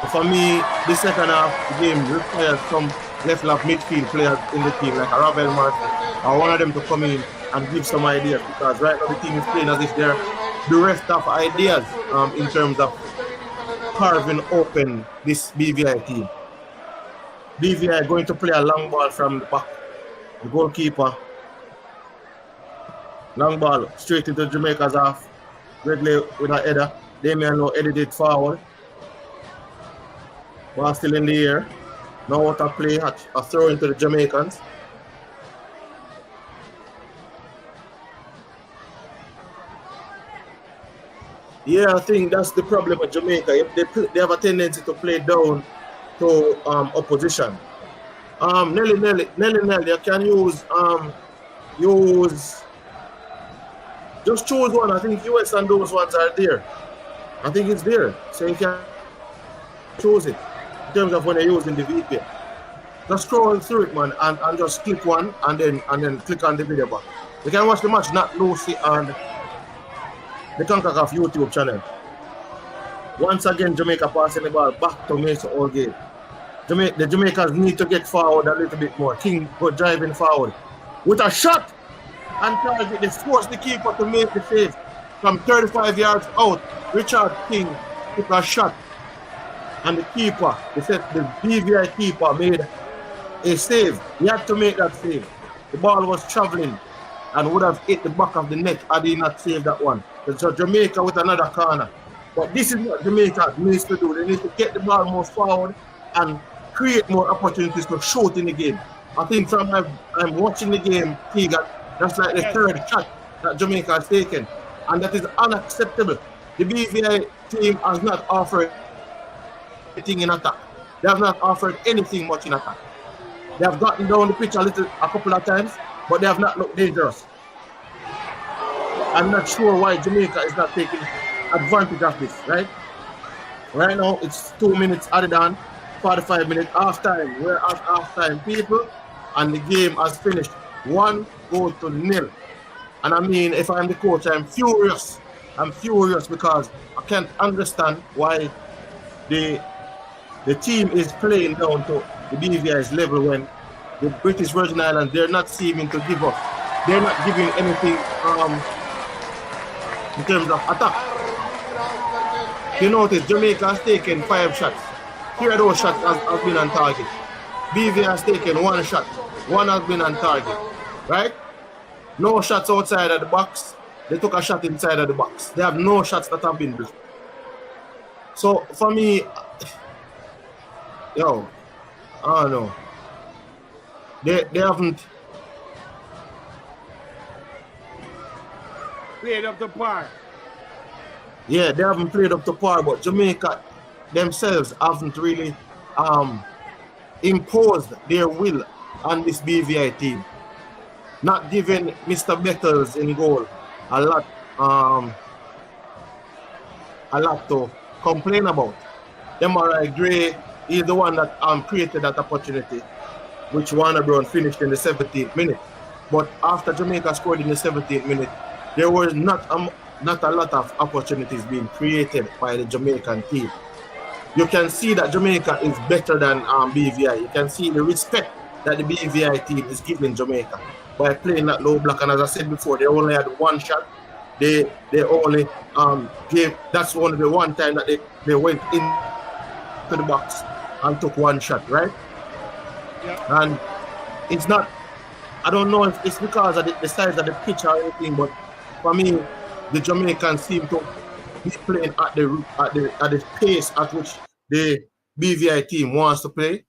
But for me, the second half of the game requires some left midfield players in the team, like a Ravel Martin. I want them to come in and give some ideas because right now the team is playing as if they're bereft of ideas in terms of carving open this BVI team. BVI going to play a long ball from the back. The goalkeeper. Long ball straight into Jamaica's half. Ridley with a header. Damian now headed it forward. Ball still in the air. Now what a play, a throw into the Jamaicans. Yeah, I think that's the problem with Jamaica. They have a tendency to play down to opposition. Nelly, you can use just choose one. I think US and those ones are there. I think it's there. So you can choose it in terms of when you're using the VPN. Just scroll through it, man, and just click one and then click on the video bar. You can watch the match not Lucy on the kickoff YouTube channel. Once again, Jamaica passing the ball back to Mason all game. The Jamaicans need to get forward a little bit more. King go driving forward with a shot and target. They force the keeper to make the save from 35 yards out. Richard King took a shot, and the keeper, the BVI keeper, made a save. He had to make that save. The ball was traveling and would have hit the back of the net had he not saved that one. So Jamaica with another corner. But this is what Jamaica needs to do. They need to get the ball more forward and create more opportunities to shoot in the game. I think from I'm watching the game, that's like the third shot that Jamaica has taken. And that is unacceptable. The BVI team has not offered anything in attack. They have not offered anything much in attack. They have gotten down the pitch a couple of times, but they have not looked dangerous. I'm not sure why Jamaica is not taking advantage of this, right? Right now, it's 2 minutes added on, 45 minutes half time. We're at half time, people, and the game has finished 1-0. And I mean, if I'm the coach, I'm furious. I'm furious because I can't understand why the team is playing down to the BVI's level when the British Virgin Islands, they're not seeming to give up. They're not giving anything in terms of attack. You notice Jamaica has taken 5 shots. 3 of those shots has been on target. BVI has taken 1 shot. 1 has been on target. Right? No shots outside of the box. They took a shot inside of the box. They have no shots that have been blocked. So for me, I don't know. They haven't played up to par. Yeah, they haven't played up to par, but Jamaica themselves haven't really imposed their will on this BVI team. Not giving Mr. Bettles in goal a lot to complain about. MRI Gray is the one that created that opportunity, which Warner Brown finished in the 17th minute. But after Jamaica scored in the 17th minute, there was not a lot of opportunities being created by the Jamaican team. You can see that Jamaica is better than BVI. You can see the respect that the BVI team is giving Jamaica by playing that low block. And as I said before, they only had 1 shot. They only gave, that's only the one time that they went in to the box and took 1 shot, right? Yeah. And it's not, I don't know if it's because of the size of the pitch or anything, but for me, the Jamaicans seem to be playing at the pace at which the BVI team wants to play.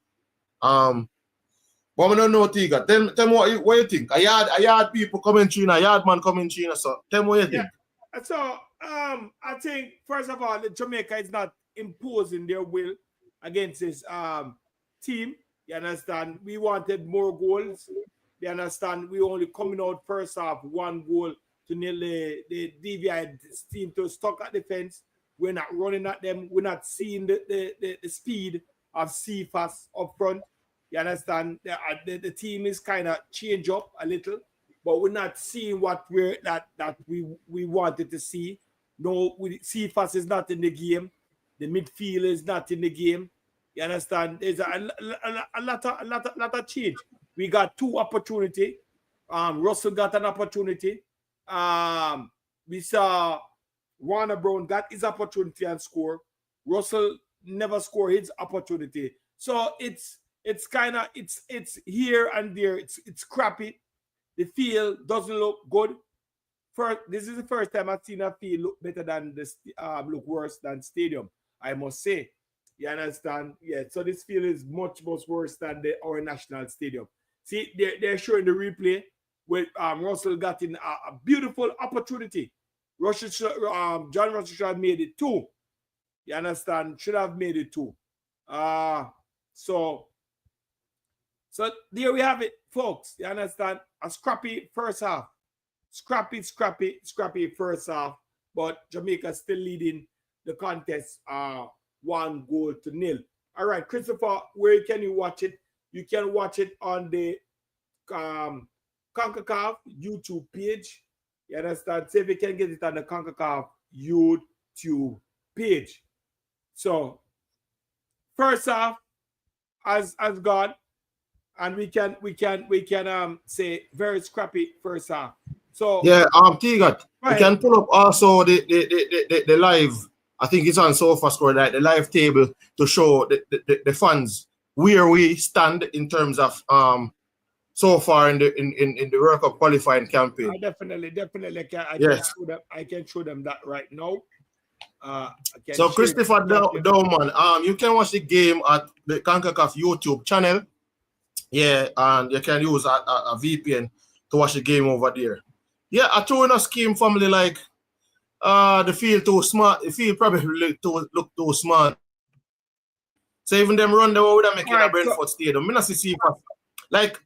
But I don't know, Tiga. Tell me what you think. A yard people coming through, a yard man coming through. So tell me what you think. So I think first of all, Jamaica is not imposing their will against this team. You understand? We wanted more goals. You understand? We only coming out first half 1 goal to nail the BVI team to stuck at the fence. We're not running at them. We're not seeing the speed of CFAS up front. You understand? The team is kind of change up a little, but we're not seeing what we wanted to see. No, CFAS is not in the game. The midfield is not in the game. You understand? There's a lot of change. We got 2 opportunities. Russell got an opportunity. We saw Warner Brown got his opportunity and score. Russell never scored his opportunity. So it's kind of it's here and there. It's crappy. The field doesn't look good this is the first time I've seen a field look better than this, look worse than stadium, I must say. You understand? Yeah, so this field is much worse than our national stadium. See, they're showing the replay where Russell got in a beautiful opportunity. John Russell should have made it 2. You understand? Should have made it 2. So there we have it, folks. You understand? A scrappy first half. Scrappy first half. But Jamaica still leading the contest 1-0. All right, Christopher, where can you watch it? You can watch it on the CONCACAF YouTube page. You understand? See if you can get it on the CONCACAF YouTube page. So, first half has gone, and we can say very scrappy first half. So yeah, Tigat, you can pull up also the live. I think it's on SofaScore, like the live table to show the fans where we stand in terms of so far in the World Cup qualifying campaign. Definitely. I can show them that right now. So Christopher Dowman, you can watch the game at the CONCACAF YouTube channel. Yeah, and you can use a VPN to watch the game over there. Yeah, I throw in a scheme family like the field too smart. The field probably look too smart. So even them run the way with them making a Brentford Stadium. I'm not see like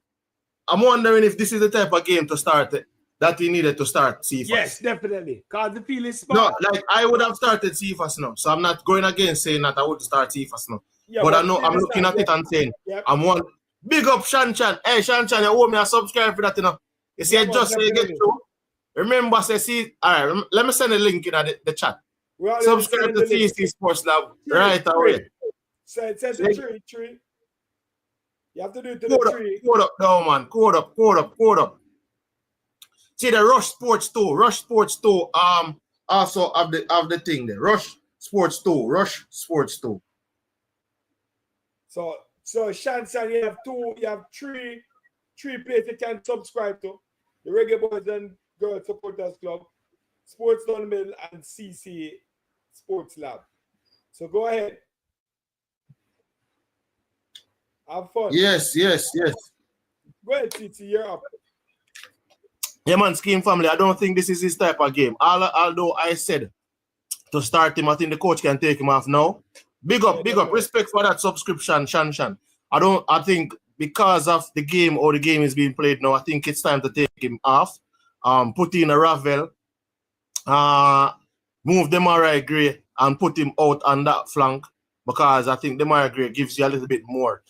I'm wondering if this is the type of game to start that he needed to start CFAS. Yes, definitely. Because the field is smart. No, like I would have started CFAS now. So I'm not going against saying that I would start CFAS now. Yeah, but I know I'm looking at it and saying I'm one big up Shan Chan. Hey Shan Chan, you owe me a subscribe for that, you know. You see, just say you get through. Remember, see, all right, let me send a link in the chat. Subscribe to TC Sports Lab right away. Send the tree. You have to do it to the tree. Code up now, man. Code up. See the Rush Sports 2. Also of the thing there. Rush Sports 2. So Shansan, you have three places you can subscribe to. The Reggae Boys and Girls Supporters Club, Sports Down Middle, and CC Sports Lab. So go ahead. Have fun. Yes. Go ahead, TT, you're up. Yeah, man, Scheme Family, I don't think this is his type of game. Although I said to start him, I think the coach can take him off now. Big up. Respect for that subscription, Shan. I think because of the game or the game is being played now, I think it's time to take him off. Put in a Ravel, move Demarai Gray and put him out on that flank because I think Demarai Gray gives you a little bit more.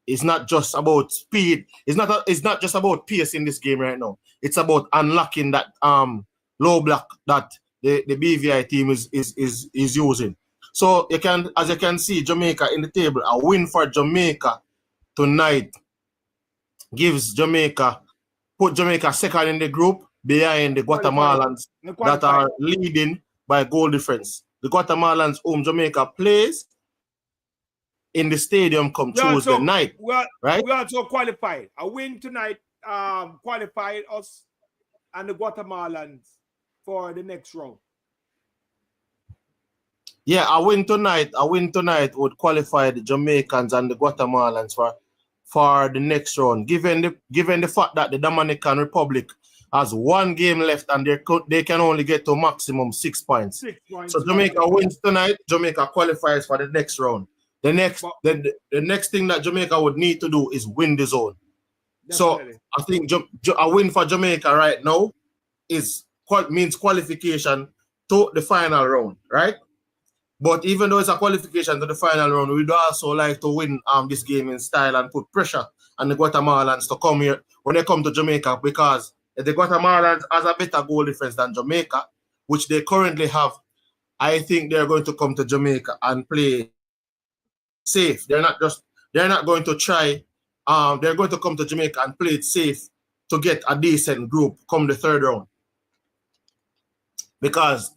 It's not just about speed. It's not just about pace in this game right now. It's about unlocking that low block that the BVI team is using. So as you can see, Jamaica in the table, a win for Jamaica tonight put Jamaica second in the group behind the Guatemalans that are leading by goal difference. The Guatemalans whom Jamaica plays in the stadium come Tuesday night. Right? We also qualified. A win tonight qualified us and the Guatemalans for the next round. Yeah, a win tonight would qualify the Jamaicans and the Guatemalans for the next round. Given the fact that the Dominican Republic has one game left and they can only get to maximum 6 points. 6 points. So Jamaica wins tonight, Jamaica qualifies for the next round. The next thing that Jamaica would need to do is win the zone. Definitely. So I think a win for Jamaica right now means qualification to the final round, right? But even though it's a qualification to the final round, we'd also like to win this game in style and put pressure on the Guatemalans to come here when they come to Jamaica, because if the Guatemalans has a better goal difference than Jamaica, which they currently have, I think they're going to come to Jamaica and play safe. They're not going to try. They're going to come to Jamaica and play it safe to get a decent group come the third round, because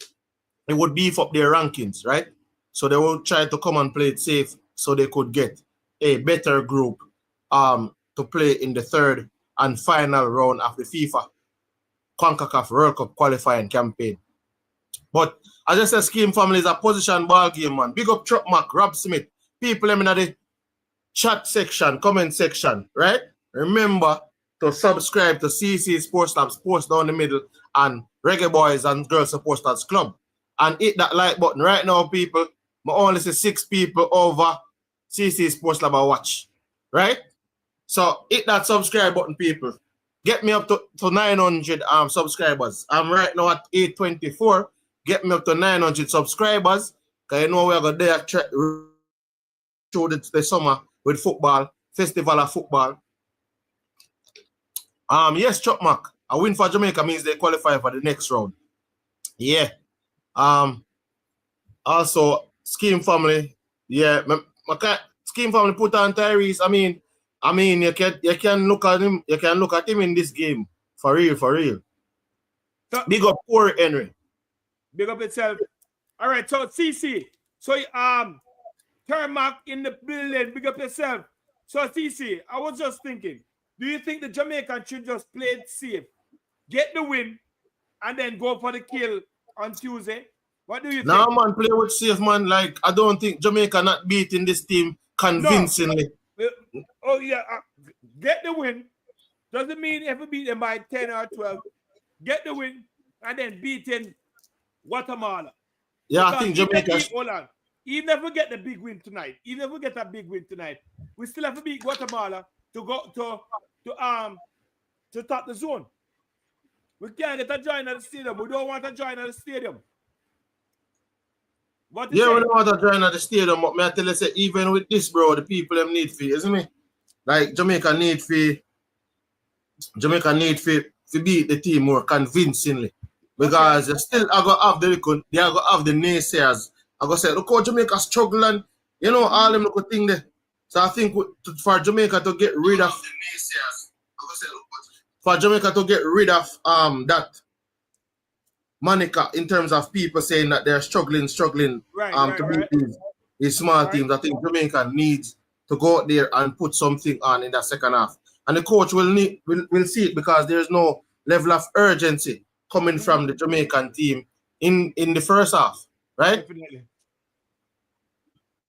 it would beef up their rankings, right? So they will try to come and play it safe so they could get a better group to play in the third and final round of the FIFA CONCACAF World Cup qualifying campaign. But as I said, Scheme Family is a position ball game, man. Big up Truck Mac, Rob Smith, people in the chat section, comment section, right? Remember to subscribe to CC Sports Lab, Sports Down the Middle, and Reggae Boys and Girls Supporters Club. And hit that like button right now, people. I only see 6 people over CC Sports Lab watch, right? So hit that subscribe button, people. Get me up to 900 subscribers. I'm right now at 824. Get me up to 900 subscribers. Because you know we are going there through the summer with football, festival of football. Yes, Chuck Mac. A win for Jamaica means they qualify for the next round. Yeah. Also, Scheme Family. Yeah, Scheme Family put on Tyrese. I mean, you can look at him. You can look at him in this game for real. So, big up poor Henry. Big up itself. All right, so CC. So Termac in the building. Big up yourself. So CC, I was just thinking. Do you think the Jamaican should just play it safe, get the win, and then go for the kill on Tuesday? What do you think? Nah, man, play with safe, man. Like, I don't think Jamaica not beating this team convincingly. No. Oh, yeah. Get the win. Doesn't mean if we beat them by 10 or 12. Get the win and then beating Guatemala. Yeah, because I think Jamaica... Hold on. Even if we get the big win tonight, we still have to beat Guatemala to go to top the zone. We can't get a join at the stadium. We don't want to join at the stadium. We don't want to join at the stadium, but I tell you, say, even with this, bro, the people them need fee, isn't it? Like Jamaica need fee to beat the team more convincingly. Because they still are gonna have the naysayers. I go say, look how Jamaica struggling, you know, all them little thing there. So I think for Jamaica to get rid of that moniker in terms of people saying that they're struggling to beat these small teams, I think Jamaica needs to go out there and put something on in that second half. And the coach will see it because there's no level of urgency coming from the Jamaican team in the first half, right?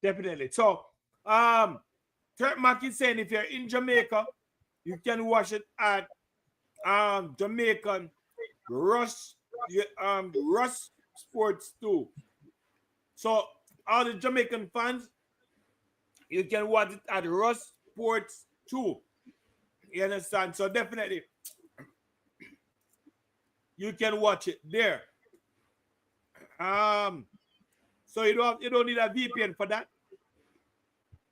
Definitely. So, Mac is saying if you're in Jamaica, you can watch it at Jamaican Rush Sports 2. So, all the Jamaican fans, you can watch it at Rush Sports 2. You understand? So, definitely, you can watch it there. So you don't need a VPN for that.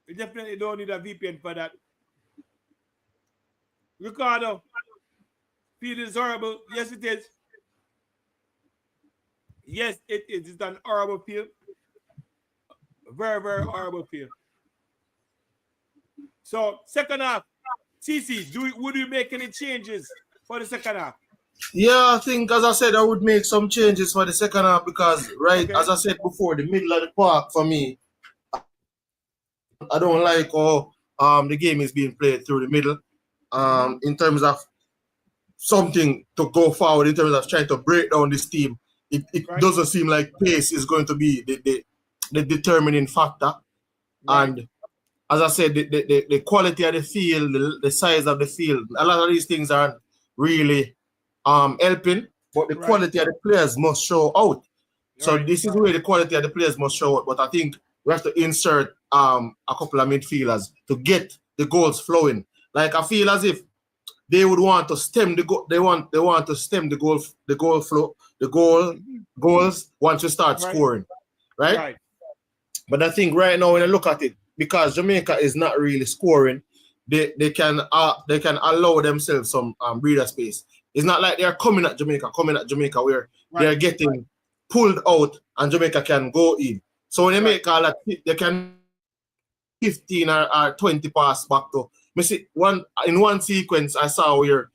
You definitely don't need a VPN for that. Ricardo, field is horrible. Yes, it is. Yes, it is. It's an horrible field. Very, very horrible field. So second half, CC, would you make any changes for the second half? Yeah, I think, as I said, I would make some changes for the second half because, as I said before, the middle of the park for me, I don't like how the game is being played through the middle in terms of something to go forward, in terms of trying to break down this team. It doesn't seem like pace is going to be the determining factor. Right. And as I said, the quality of the field, the size of the field, a lot of these things aren't really helping, but the quality of the players must show out. So this is where the quality of the players must show out. But I think we have to insert a couple of midfielders to get the goals flowing. Like I feel as if they would want to stem the goal. They want to stem the goal flow, goals once you start scoring, right? But I think right now when I look at it, because Jamaica is not really scoring, they can allow themselves some breather space. It's not like they're coming at Jamaica where they're getting pulled out and Jamaica can go in. So when they make all that, they can 15 or 20 pass back to. In one sequence, I saw where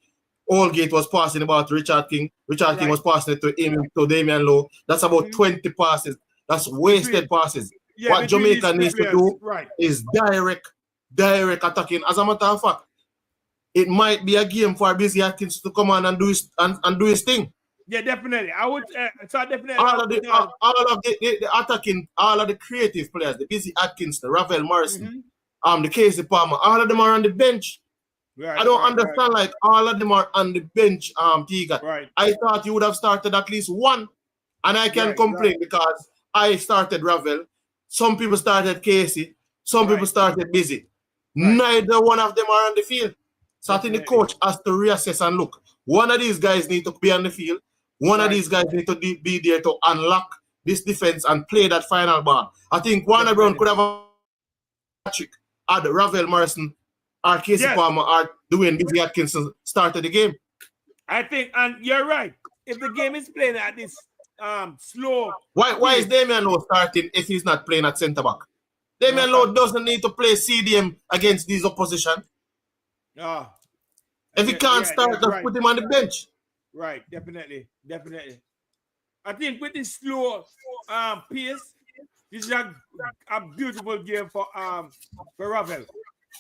Allgate was passing about Richard King. Richard King was passing it to him, to Damian Lowe. That's about 20 passes. That's wasted passes. What Jamaica needs to do is direct attacking. As a matter of fact, it might be a game for Busy Atkins to come on and do his thing. Yeah, definitely. I would. So definitely. All of the attacking, all of the creative players, the Busy Atkins, the Ravel Morrison, the Casey Palmer, all of them are on the bench. Right, I don't understand, like, all of them are on the bench, Tiga. Right. I thought you would have started at least one. And I can complain because I started Ravel. Some people started Casey. Some people started Busy. Neither one of them are on the field. So I think the coach has to reassess and look. One of these guys need to be on the field. One of these guys need to be there to unlock this defense and play that final ball. I think Warner Brown could have a trick at Ravel Morrison or Casey Palmer or Dwayne Busy Atkinson started the game. I think, and you're right. If the game is playing at this slow. Why is Damian Lowe starting if he's not playing at centre back? Damian Lowe doesn't need to play CDM against these opposition. If he can't start, just put him on the bench. Right, definitely. I think with this slow pace, this is a beautiful game for Ravel.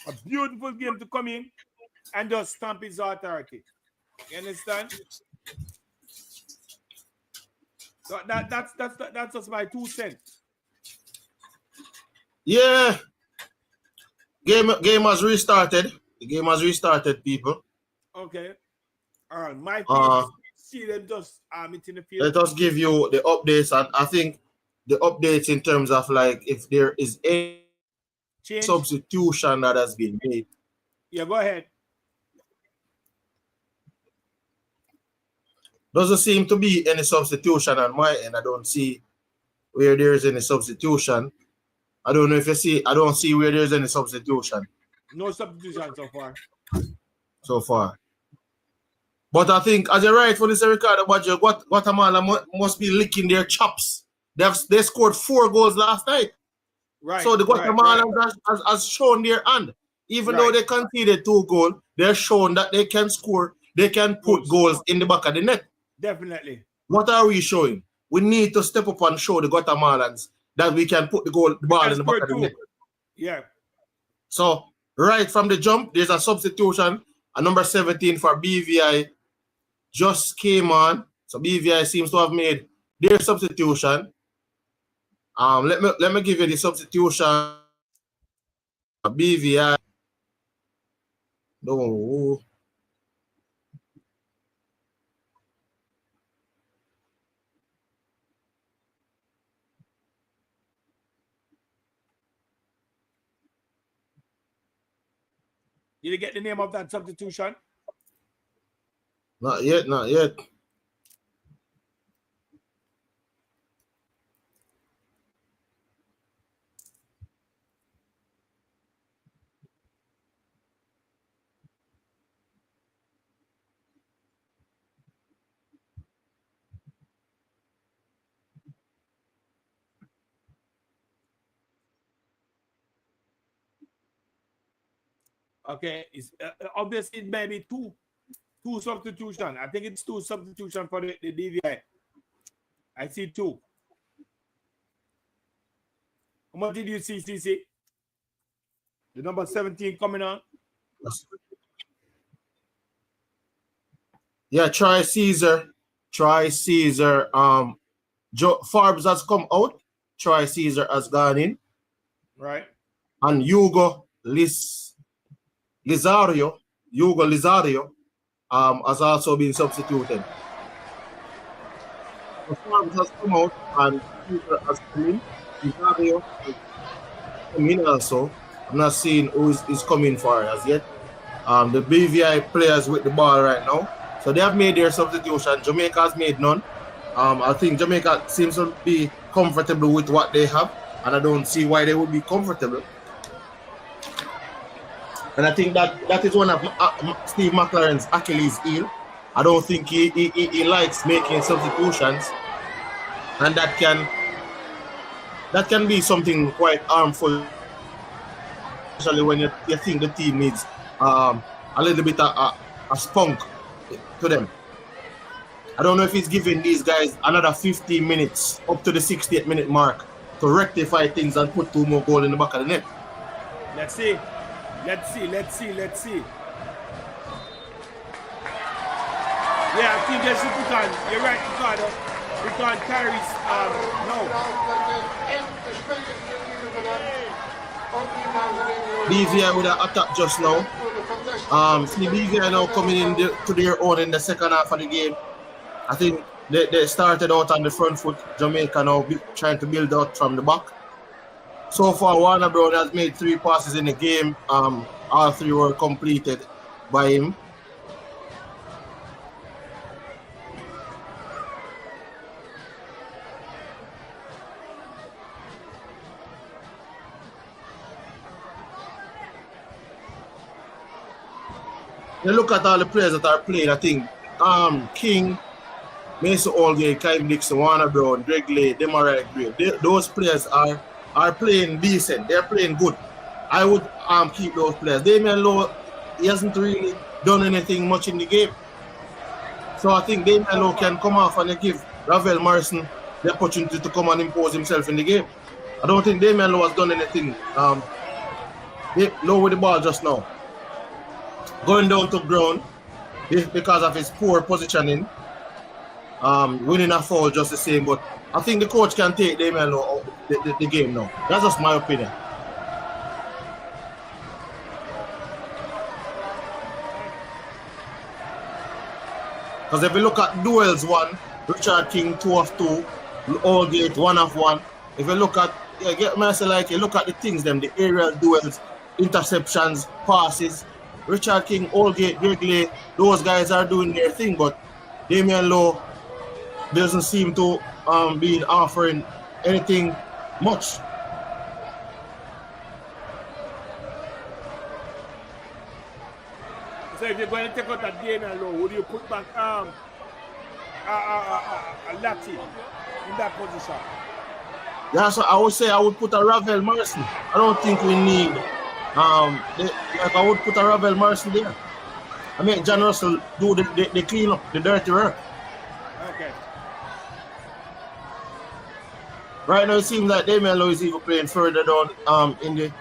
A beautiful game to come in and just stamp his authority. You understand? So that's just my 2 cents. Yeah. Game has restarted. The game has restarted, people. Okay. All right. My see them just in the field. Let us give you the updates, and I think the updates in terms of, like, if there is a substitution that has been made. Yeah, go ahead. Doesn't seem to be any substitution on my end. I don't see where there is any substitution. I don't know if you see. I don't see where there is any substitution. No substitution so far. But I think, as you're rightfully say, Ricardo Baggio, Guatemala must be licking their chops. They scored 4 goals last night. Right. So the Guatemalans has shown their hand. Even though they conceded 2 goals, they're shown that they can score. They can put goals in the back of the net. Definitely. What are we showing? We need to step up and show the Guatemalans that we can put the ball in the back of the net. Yeah. So right from the jump, there's a substitution. A number 17 for BVI just came on. So BVI seems to have made their substitution. Let me give you the substitution. BVI. No. Did you get the name of that substitution? Not yet. Okay, it's obviously maybe two substitution. I think it's 2 substitution for the DVI. I see 2. What did you see, CC? The number 17 coming on. Yeah, Troy Caesar. Forbes has come out. Troy Caesar has gone in. Right. And Hugo Lizario has also been substituted. The Forbes has come out and Caesar has come in. Lizario has come in also. I'm not seeing who is coming for as yet. The BVI players with the ball right now. So they have made their substitution. Jamaica has made none. I think Jamaica seems to be comfortable with what they have, and I don't see why they would be comfortable. And I think that is one of Steve McLaren's Achilles heel. I don't think he likes making substitutions, and that can be something quite harmful, especially when you think the team needs a little bit of a spunk to them. I don't know if he's giving these guys another 15 minutes up to the 68th minute mark to rectify things and put 2 more goals in the back of the net. Let's see. Yeah, I think they should put on. You're right, because Tyrese, no. BVI with an attack just now. See BVI now coming in to their own in the second half of the game. I think they started out on the front foot. Jamaica now trying to build out from the back. So far, Warner Brown has made 3 passes in the game. All 3 were completed by him. You look at all the players that are playing. I think King, Mason Allgate, Kai Dixon, Warner Brown, Greg Lay, Demarai Gray. Those players are playing decent. They're playing good. I would keep those players. Damian Lowe, he hasn't really done anything much in the game. So I think Damian Lowe can come off and give Ravel Morrison the opportunity to come and impose himself in the game. I don't think Damian Lowe has done anything. Low with the ball just now. Going down to ground because of his poor positioning. Winning a foul just the same, but I think the coach can take Damian Lowe out the game now. That's just my opinion. Because if you look at duels 1, Richard King 2 of 2, Allgate 1 of 1. If you look at, you look at the things, the aerial duels, interceptions, passes. Richard King, Allgate, Greg Lay, those guys are doing their thing, but Damian Lowe doesn't seem to be offering anything much. So if you're going to take out that Damian Lowe, would you put back a Lati in that position? Yeah, so I would say I would put a Ravel Morrison. I don't think we need I would put a Ravel Morrison there. I mean, John Russell do the clean up, the dirty work. Okay. Right now it seems like Damian Lowe is even playing further down in the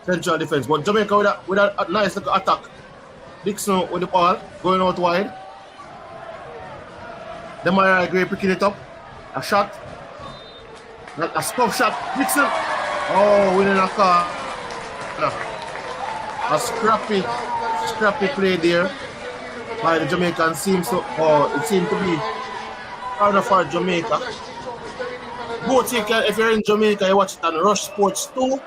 central defense. But Jamaica with a nice little attack. Dixon with the ball, going out wide. Demarai Gray picking it up. A shot. A stop shot. Dixon. Oh, winning a car. A scrappy play there by the Jamaican seems to, it seemed to be harder for Jamaica. Both if you're in Jamaica, you watch it on Rush Sports 2.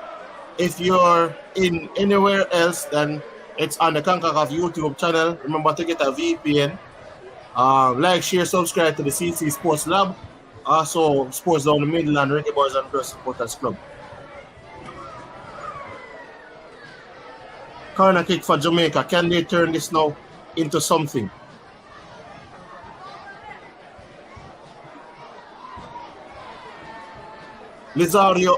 If you're in anywhere else, then it's on the kickoff YouTube channel. Remember to get a VPN. Like, share, subscribe to the CC Sports Lab. Also, Sports Down the Middle and Reggae Boys and Girls Supporters Club. Corner kick for Jamaica. Can they turn this now into something? Lizario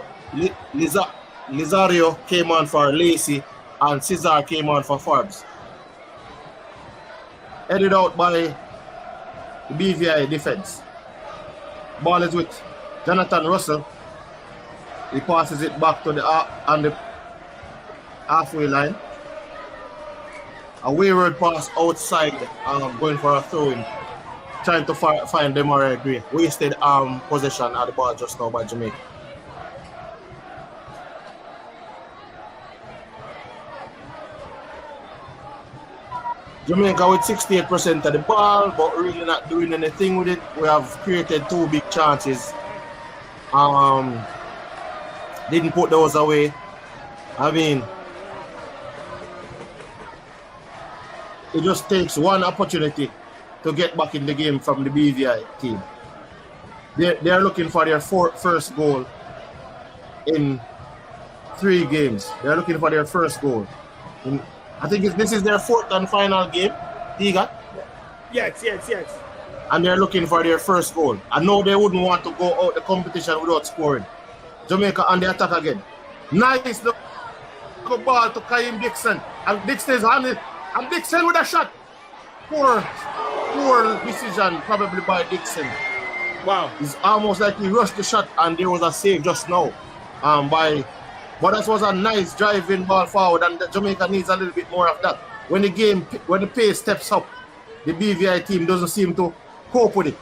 came on for Lacey and Cesar came on for Forbes. Headed out by the BVI defense. Ball is with Jonathan Russell. He passes it back to the on the halfway line. A wayward pass outside, going for a throw-in, trying to find Demarai Gray. Wasted possession at the ball just now by Jamaica. Jamaica with 68% of the ball, but really not doing anything with it. We have created 2 big chances. Didn't put those away. I mean, it just takes one opportunity to get back in the game from the BVI team. They are looking for their first goal in 3 games. They are looking for their first goal. I think this is their 4th and final game, Tiga. Yes. And they're looking for their first goal. I know they wouldn't want to go out the competition without scoring. Jamaica on the attack again. Nice look ball to Kaim Dixon. And Dixon is on it. And Dixon with a shot. Poor decision probably by Dixon. Wow. It's almost like he rushed the shot and there was a save just now but that was a nice driving ball forward, and Jamaica needs a little bit more of that. When the pace steps up, the BVI team doesn't seem to cope with it.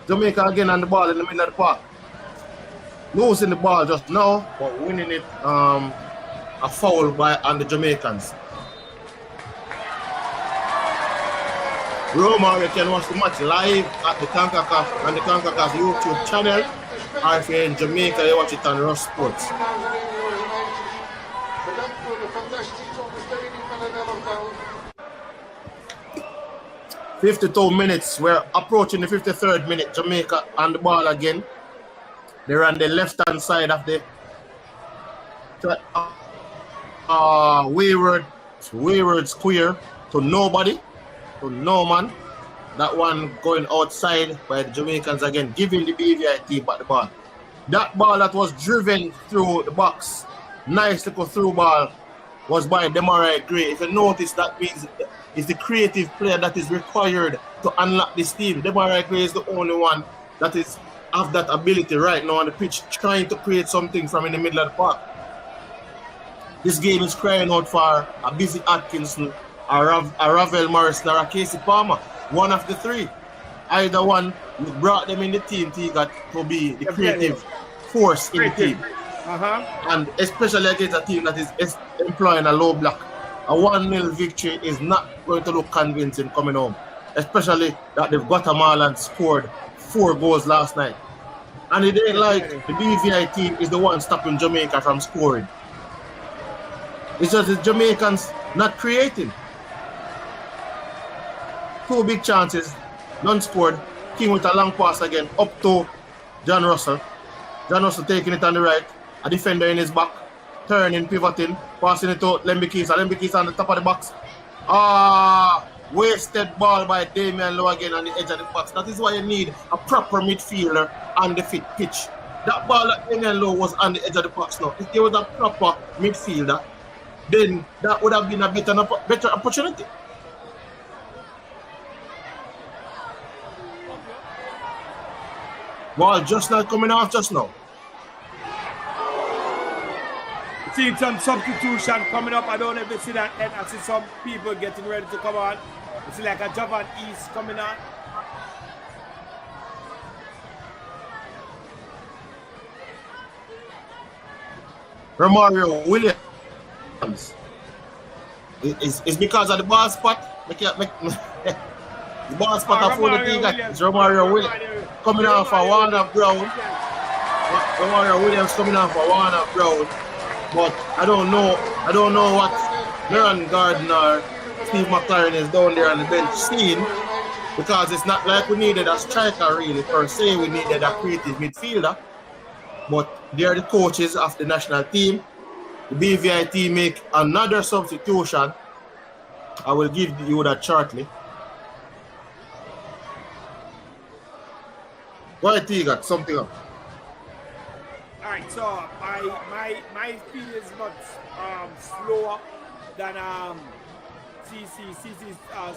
Jamaica again on the ball in the middle of the park. Losing the ball just now, but winning it a foul on the Jamaicans. Roma, you can watch the match live at the CONCACAF and the CONCACAF YouTube channel. Or if you're in Jamaica, you watch it on Rush Sports. 52 minutes. We're approaching the 53rd minute. Jamaica on the ball again. They're on the left-hand side of the wayward square to nobody, to no man. That one going outside by the Jamaicans again, giving the BVI team back the ball. That ball that was driven through the box, nice little through ball, was by Demarai Gray. If you notice, that means it's the creative player that is required to unlock this team. Demarai Gray is the only one that is have that ability right now on the pitch, trying to create something from in the middle of the park. This game is crying out for a Busy Atkinson, a Ravel Morrison, or a Casey Palmer. One of the three. Either one, you brought them in the team got to be the creative force in the team. And especially against a team that is employing a low block. A 1-0 victory is not going to look convincing coming home. Especially that they've got them all and scored 4 goals last night. And it ain't like the BVI team is the one stopping Jamaica from scoring. It's just the Jamaicans not creating. 2 big chances, none scored. King with a long pass again, up to John Russell. John Russell taking it on the right. A defender in his back, turning, pivoting, passing it to Lembikisa. Lembikisa on the top of the box. Wasted ball by Damian Lowe again on the edge of the box. That is why you need a proper midfielder on the fit pitch. That ball that Damian Lowe was on the edge of the box now. If there was a proper midfielder, then that would have been a better opportunity. Ball just not coming off just now. See some substitution coming up. I don't know if you see that. And I see some people getting ready to come on. It's like a Javan East coming on. Romario Williams. It's because of the ball spot. The ball spot of the thing that is Romario Williams coming off for Warner Brown. Romario Williams coming off for Warner Brown. But I don't know what Leron Gardner, Steve McLaren is down there on the bench seeing, because it's not like we needed a striker really per se. We needed a creative midfielder. But they are the coaches of the national team. The BVI team make another substitution. I will give you that shortly. Go ahead, T, got something up. Alright, so my speed is much slower than CC's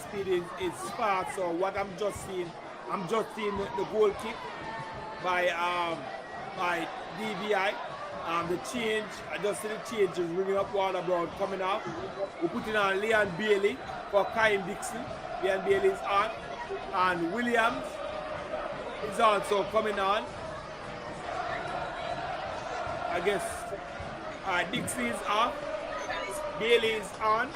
speed is fast. So what I'm just seeing the goal kick by DVI. The change, I just see the change is bringing up Warner Brown coming out. We're putting on Leon Bailey for Kyle Dixon. Leon Bailey is on, and Williams is also coming on. I guess Dixie is off, Bailey is on,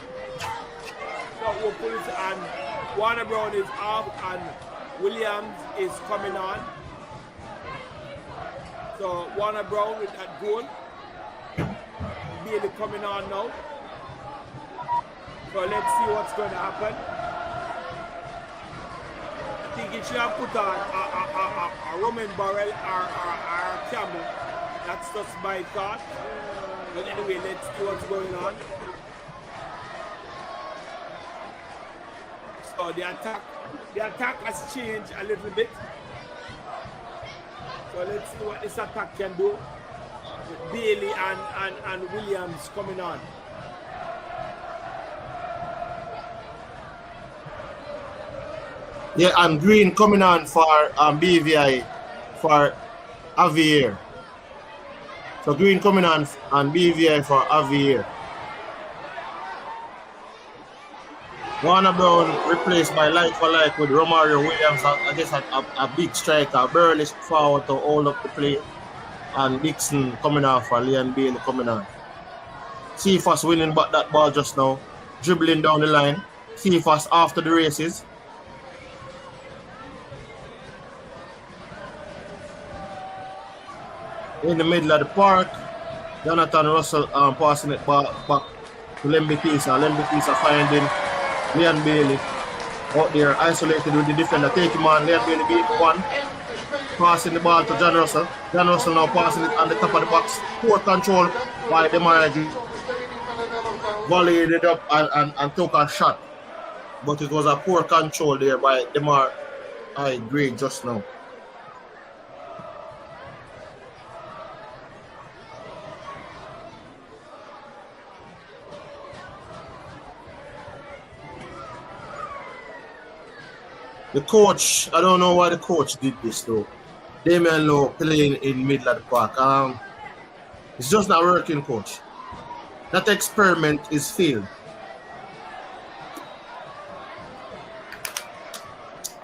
so we'll put it on. Warner Brown is off and Williams is coming on. So Warner Brown with that goal, Bailey coming on now. So let's see what's going to happen. I think it should have put on a Roman Barrel or Campbell. That's just my thought. But anyway, let's see what's going on. So the attack has changed a little bit. So let's see what this attack can do with Bailey and Williams coming on. Yeah, and Green coming on for BVI for Javier. So Green coming on BVI for Javier. Warner Brown replaced by like for like with Romario Williams, I guess a big striker, Burley forward to hold up the play, and Dixon coming off for Leon Bailey coming on. Cephas winning back that ball just now, dribbling down the line. Cephas after the races. In the middle of the park, Jonathan Russell passing it back to Lembikisa. Lembikisa finding Leon Bailey out there, isolated with the defender. Take him on, Leon Bailey beat one. Passing the ball to John Russell. John Russell now passing it on the top of the box. Poor control by Demaragi. Volleyed it up and took a shot. But it was a poor control there by Demar. I agree just now. The coach, I don't know why the coach did this though. Damian Lowe playing in middle of the park. It's just not working, coach. That experiment is failed.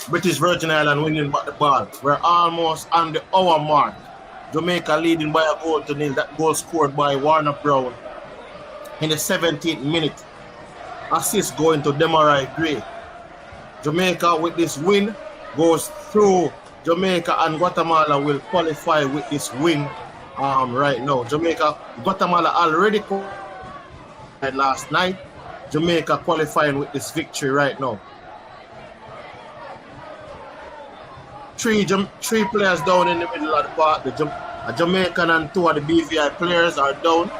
British Virgin Islands winning back the ball. We're almost on the hour mark. Jamaica leading by a goal to nil. That goal scored by Warner Brown in the 17th minute. Assist going to Demarai Gray. Jamaica with this win goes through. Jamaica and Guatemala will qualify with this win right now. Guatemala already qualified last night. Jamaica qualifying with this victory right now. Three players down in the middle of the park. A Jamaican and two of the BVI players are down.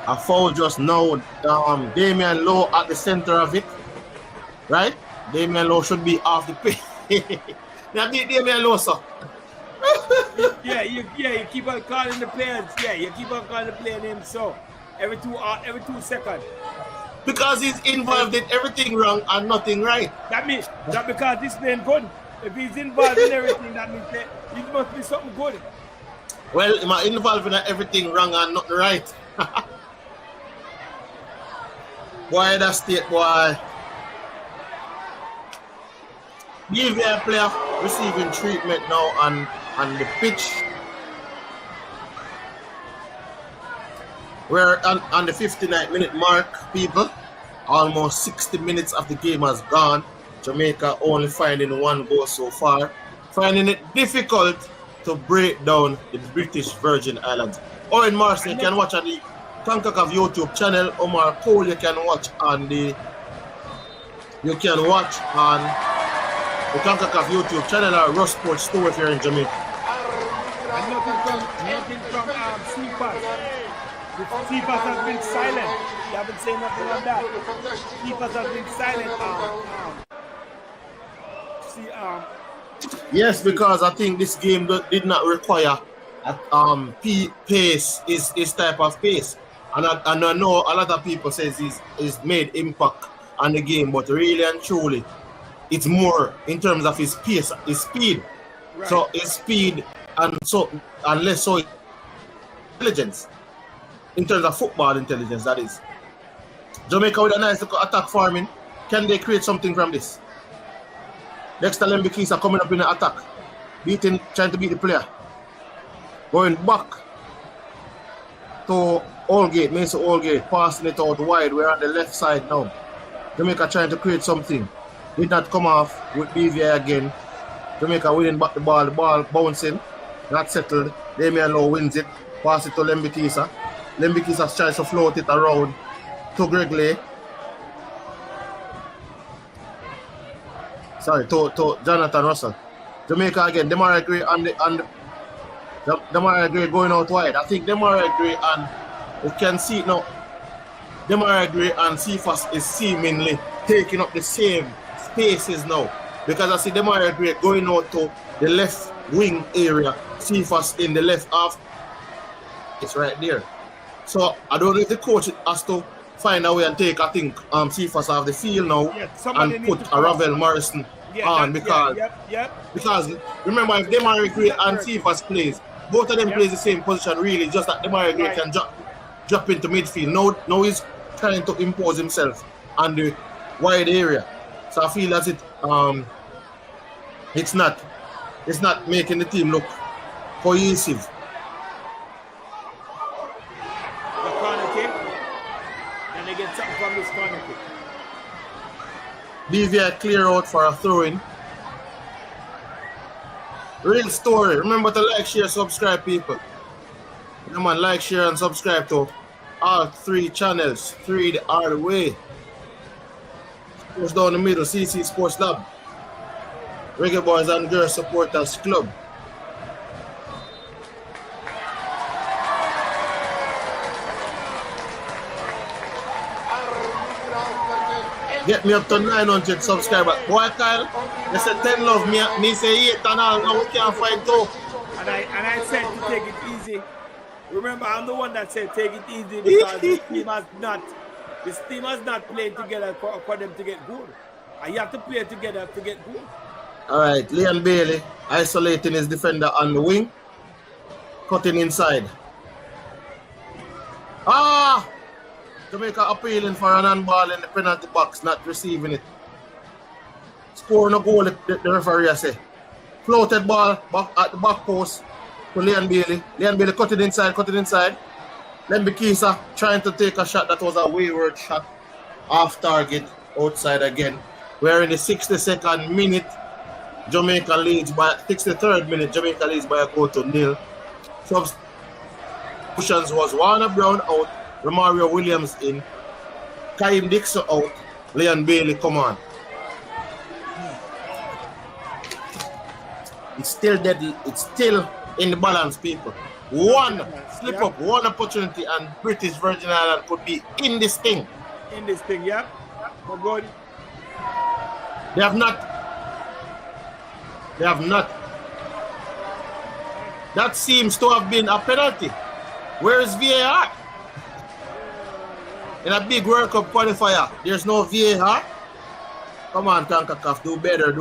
A foul just now. Damian Lowe at the center of it. Right? Damian Lowe should be off the pitch. Now Damian Lowe, sir. you keep on calling the players. Yeah, you keep on calling the player name so every 2 seconds. Because he's involved in everything wrong and nothing right. That means that because he's playing good. If he's involved in everything, that means that it must be something good. Well, he's involved in everything wrong and nothing right. Boy, that state, boy. BVI player receiving treatment now on the pitch. We're on the 59th minute mark, people. Almost 60 minutes of the game has gone. Jamaica only finding one goal so far. Finding it difficult to break down the British Virgin Islands. Owen Marcy, you can watch on the kickoff YouTube channel. Omar Cole, you can watch on the kickoff YouTube channel or Rush Sports Store if you're in Jamaica. And nothing from Cephas. Cephas has been silent. You haven't said nothing on that. Cephas has been silent. Yes, because I think this game did not require pace, is type of pace. And I know a lot of people says he's made impact on the game, but really and truly, it's more in terms of his pace, his speed. Right. So his speed and less so intelligence. In terms of football intelligence, that is. Jamaica with a nice attack farming. Can they create something from this? Dexter Lembikisa coming up in the attack. Trying to beat the player. Going back to Allgate, Mason Allgate, passing it out wide. We're on the left side now. Jamaica trying to create something. Did not come off with BVI again. Jamaica winning back the ball bouncing. Not settled. Damian Lowe wins it. Pass it to Lembikisa. Lembikisa's tries to float it around to Gregley. Sorry, to Jonathan Russell. Jamaica again. Demarai Gray Demarai Gray going out wide. I think Demarai Gray and you can see it now. Demarai Gray and Cephas is seemingly taking up the same spaces now. Because I see Demarai Gray going out to the left wing area. Cephas in the left half. It's right there. So I don't know if the coach has to find a way and take, I think, Cephas off the field now and put a Ravel Morrison on because remember if Demarai Gray and Cephas plays, both of them plays the same position really, just that Demarai Gray can drop into midfield. Now he's trying to impose himself on the wide area. So I feel as it's not making the team look cohesive. The corner kick. And they get something from this corner kick. BVI clear out for a throw-in. Real story. Remember to like, share, subscribe, people. Come on, like, share, and subscribe to all 3 channels. 3 all the way. Sports down the middle, CC Sports Lab. Reggae Boys and Girls Supporters Club. Get me up to 900 subscribers. Boy, Kyle, they said 10 love. Me say 8 and all. Now we can't fight too. And I said to take it easy. Remember, I'm the one that said take it easy because this team has not played together for them to get goal. And you have to play together to get goal. All right, Leon Bailey isolating his defender on the wing. Cutting inside. Jamaica appealing for an handball in the penalty box, not receiving it. Scoring a goal, the referee say. Floated ball back at the back post to Leon Bailey. Leon Bailey cut it inside. Lembe Kisa trying to take a shot that was a wayward shot. Off target, outside again. We're in the 62nd minute. Jamaica leads by 63rd minute. Jamaica leads by a goal to 0. Substitutions was Warner Brown out. Romario Williams in, Kaim Dixon out, Leon Bailey come on. It's still deadly, it's still in the balance, people. One slip up, one opportunity, and British Virgin Island could be in this thing. Yeah. Oh, God. They have not. That seems to have been a penalty. Where is VAR? In a big World Cup qualifier, there's no VAR. Come on, CONCACAF, do better.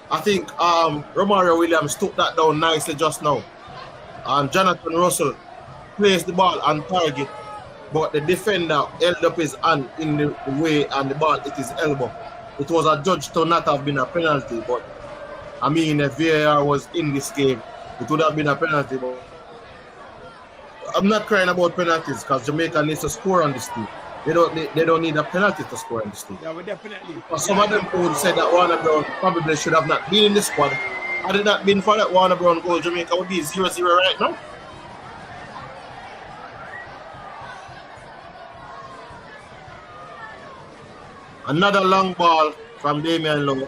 I think Romario Williams took that down nicely just now. And Jonathan Russell placed the ball on target, but the defender held up his hand in the way and the ball hit his elbow. It was adjudged to not have been a penalty, but I mean, if VAR was in this game, it would have been a penalty. But I'm not crying about penalties because Jamaica needs to score on this team. They don't need a penalty to score on this team. Yeah, well, definitely. But some of them would say that Warner Brown probably should have not been in the squad. Had it not been for that Warner Brown goal, Jamaica would be 0-0 right now. Another long ball from Damian Lowe.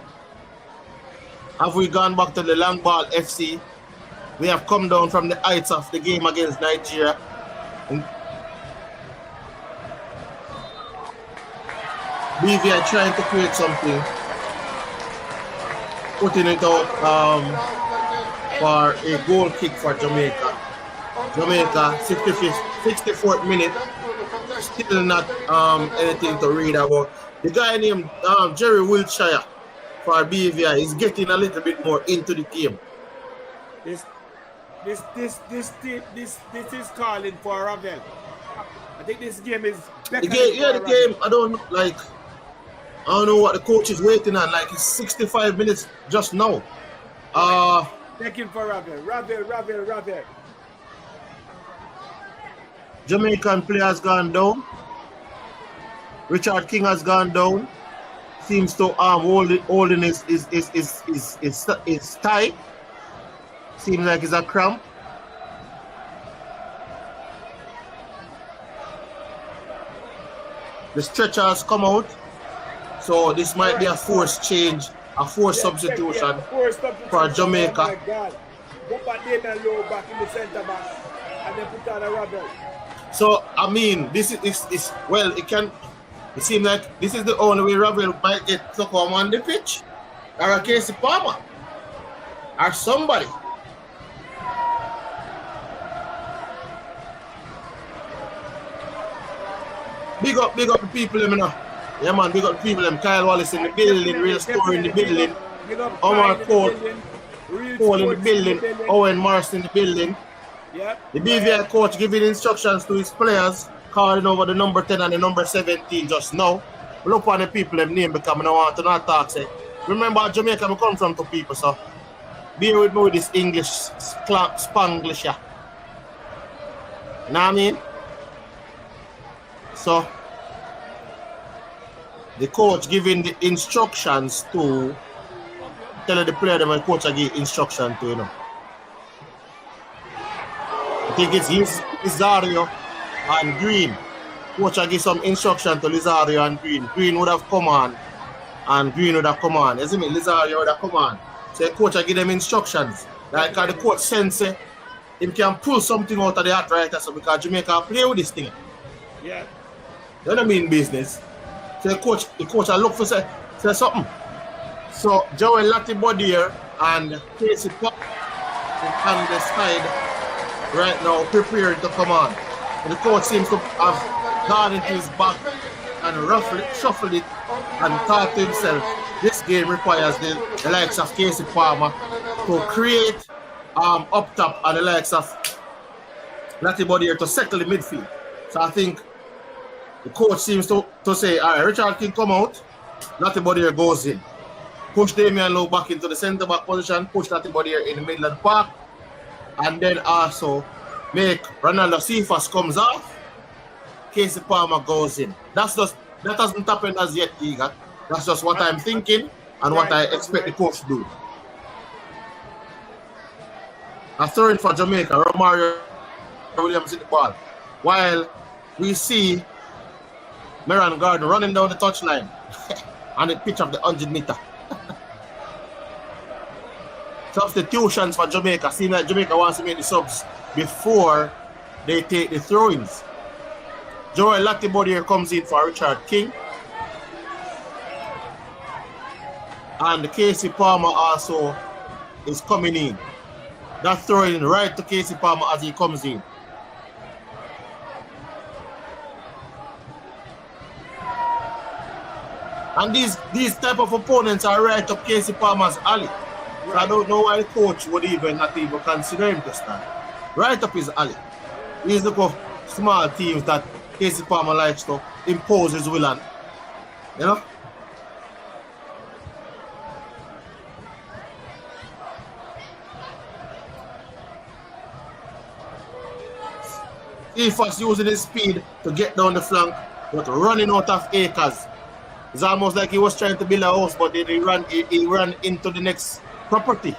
Have we gone back to the long ball FC? We have come down from the heights of the game against Nigeria. BVI trying to create something. Putting it out for a goal kick for Jamaica. Jamaica, 64th minute. Still not anything to read about. The guy named Jerry Wiltshire for BVI is getting a little bit more into the game. This is calling for Ravel. I think this game is the game. I don't know what the coach is waiting on. Like it's 65 minutes just now. Checking for Ravel. Jamaican player has gone down. Richard King has gone down. Seems to holding his tie. Seems like it's a cramp. The stretcher has come out. So this might be a forced change, a forced substitution for Jamaica. Oh my God. Put back Damian Lowe back in the centre back and then put on a Ravel. So I mean, this is well, it seems like this is the only way Ravel might get to come on the pitch, or a Casey Palmer, or somebody. Big up the people, you know. Yeah, man, big up the people. Kyle Wallace in the building, Real Story in the building. Omar Cole in the building. Owen Morris in the building. Yeah. The BVI coach giving instructions to his players, calling over the number 10 and the number 17 just now. Look on the people them name because I don't want to not talk. Say, remember Jamaica I come from to people, so bear with me with this English Spanglish. You know what I mean? So the coach giving the instructions to tell the player that the coach give instruction to, you know. I think it's Lizario and Green. Coach give some instruction to Lizario and Green. Green would have come on and Green would have come on. Isn't it? Lizario would have come on. So the coach give them instructions. Like the coach sense he can pull something out of the hat right so because Jamaica play with this thing. Yeah. You don't mean business. So the coach I look for say something. So Joel Latibodier and Casey Pop on the side right now preparing to come on. And the coach seems to have gone into his back and shuffled it and thought to himself, this game requires the likes of Casey Palmer to create up top and the likes of Latibodier to settle the midfield. So I think the coach seems to say, all right, Richard King come out, Latibodier goes in. Push Damian Lowe back into the centre back position, push Latibodier in the middle of the park, and then also make Ronaldo Cephas comes off, Casey Palmer goes in. That hasn't happened as yet, Egan. That's just what I'm thinking and what I expect the coach to do. A throw in for Jamaica, Romario Williams in the ball. While we see Meran Gordon running down the touchline on the pitch of the 100 meter. Substitutions for Jamaica. Seems like Jamaica wants to make the subs before they take the throw-ins. Joel Latibodier comes in for Richard King. And Casey Palmer also is coming in. That throwing right to Casey Palmer as he comes in. And these type of opponents are right up Casey Palmer's alley. So I don't know why the coach would not even consider him to start. Right up his alley. These look small teams that Casey Palmer likes to impose his will on. You know? Cephas using his speed to get down the flank, but running out of acres. It's almost like he was trying to build a house, but he ran into the next property.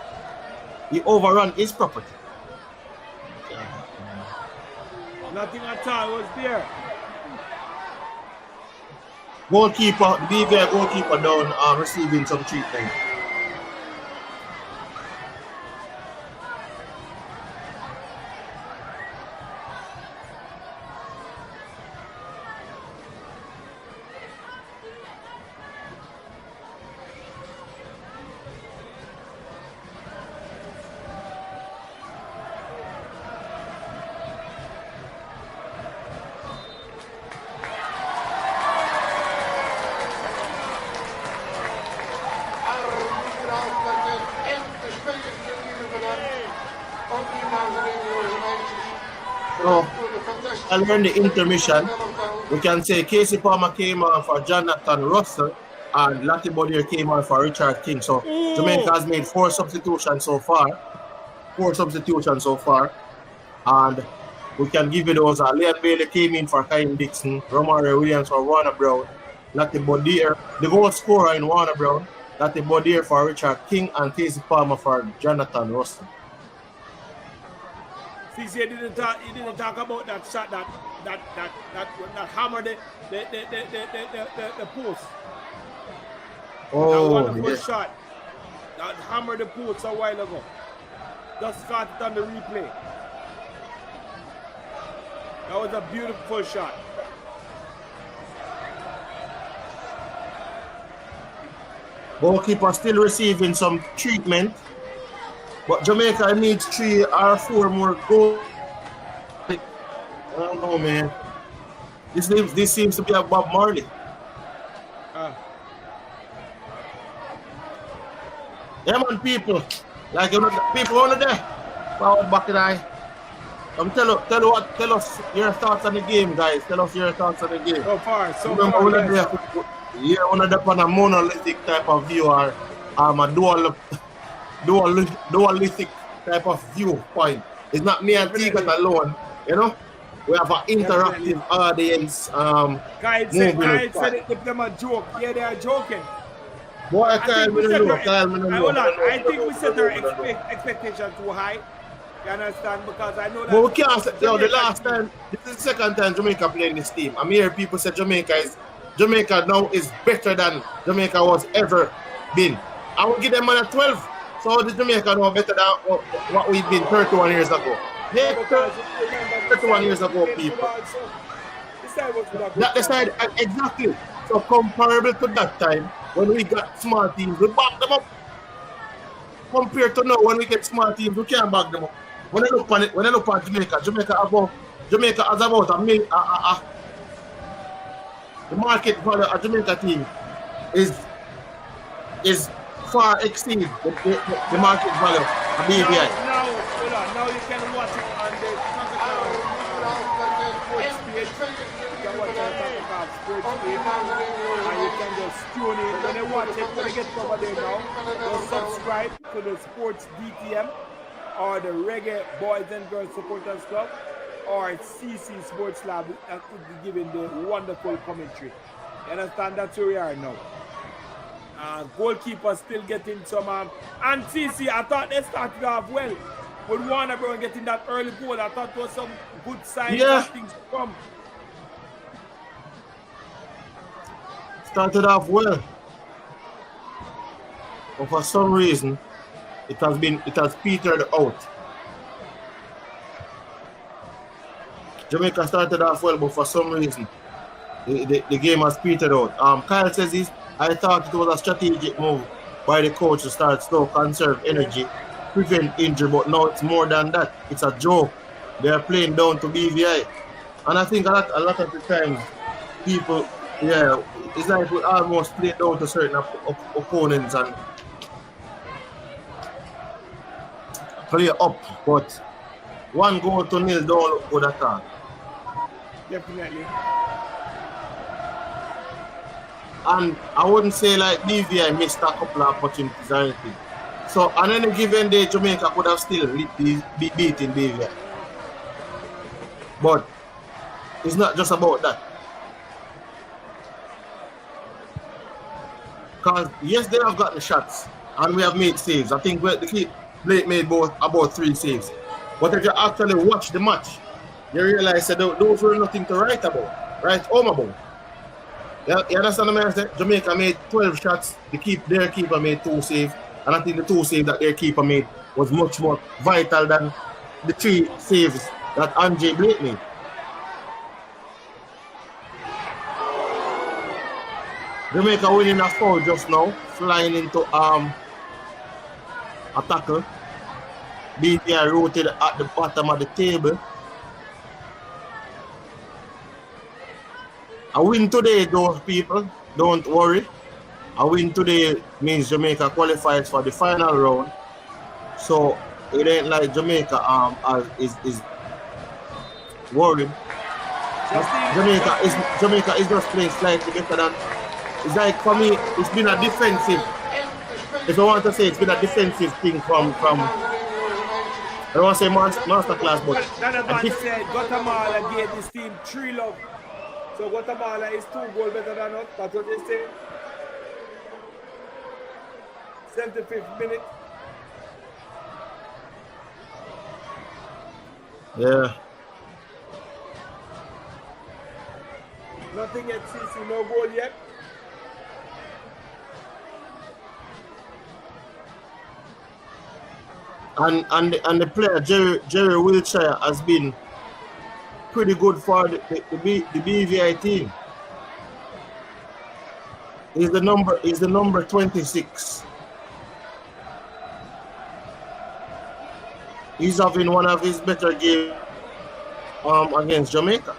He overran his property. Nothing at all was there. Goalkeeper, BVI goalkeeper down receiving some treatment. During the intermission, we can say Casey Palmer came on for Jonathan Russell and Latibodier came on for Richard King. So Jamaica has made 4 substitutions so far. And we can give you those. Leon Bailey came in for Kyle Dixon, Romario Williams for Warner Brown, Latibodier, the goal scorer in Warner Brown, Latibodier for Richard King, and Casey Palmer for Jonathan Russell. CC didn't talk about that shot that hammered the post. Oh, that wonderful shot that hammered the post a while ago. Just got it on the replay. That was a beautiful shot. Goalkeeper still receiving some treatment. But Jamaica needs 3 or 4 more goals. I don't know, man. This seems to be a Bob Marley. Yeah, man, people. Like, you know, people over there. Forward back in eye. Tell us your thoughts on the game, guys. Tell us your thoughts on the game. Remember, one of the on a monolithic type of view or a dualistic type of viewpoint. It's not me and Tigat alone, you know. We have an interactive audience. Guys said if them a joke. Yeah, they are joking. Boy, I think we set our expectation too high. You understand? Because I know that. But we can't say, the last time, this is the second time Jamaica playing this team. I'm hearing people say Jamaica now is better than Jamaica was ever been. I will give them a 12. So the Jamaica now better than what we've been 31 years ago. Yeah, 31 years ago, people. That decide exactly. So comparable to that time when we got small teams, we back them up. Compared to now, when we get small teams, we can't back them up. When I look at Jamaica, Jamaica has about the market value of Jamaica team is far exceed the market value of BVI. Now you can watch it on the sports page. You can watch it on sports page, and you can just tune in. When you watch it, when you get over there now, just subscribe to the Sports DTM or the Reggae Boys and Girls Supporters Club or CC Sports Lab that could be giving the wonderful commentary. You understand? That's where we are now. Goalkeeper still getting some and CC, I thought they started off well. With Warner Brown getting that early goal, I thought it was some good signs that things come. Started off well. But for some reason, it has petered out. Jamaica started off well, but for some reason, the game has petered out. Kyle says I thought it was a strategic move by the coach to start slow, conserve energy, prevent injury, but now it's more than that. It's a joke. They are playing down to BVI. And I think a lot of the times, people, it's like we almost play down to certain opponents and play up, but 1-0 don't look good at all. Definitely. And I wouldn't say like BVI missed a couple of opportunities or anything. So on any given day, Jamaica could have still be beating BVI. But it's not just about that. Because yes, they have gotten shots and we have made saves. I think Blake made about 3 saves. But if you actually watch the match, you realize that those were nothing to write home about. You understand what I'm saying? Jamaica made 12 shots. Their keeper made 2 saves. And I think the 2 saves that their keeper made was much more vital than the 3 saves that Andre Blake made. Jamaica winning a foul just now, flying into a tackle. BVI rooted at the bottom of the table. A win today, those people, don't worry. A win today means Jamaica qualifies for the final round. So it ain't like Jamaica is worried. Jamaica is just playing slightly better than. It's like for me, it's been a defensive. If I want to say it's been a defensive thing from I don't want to say masterclass, but Donovan said Guatemala gave this team 3 love. So Guatemala is 2 goals better than us. That's what they say. 75th minute. Yeah. Nothing at CC, no goal yet. And the player Jerry Wiltshire has been pretty good for the BVI team. He's the number 26. He's having one of his better games against Jamaica.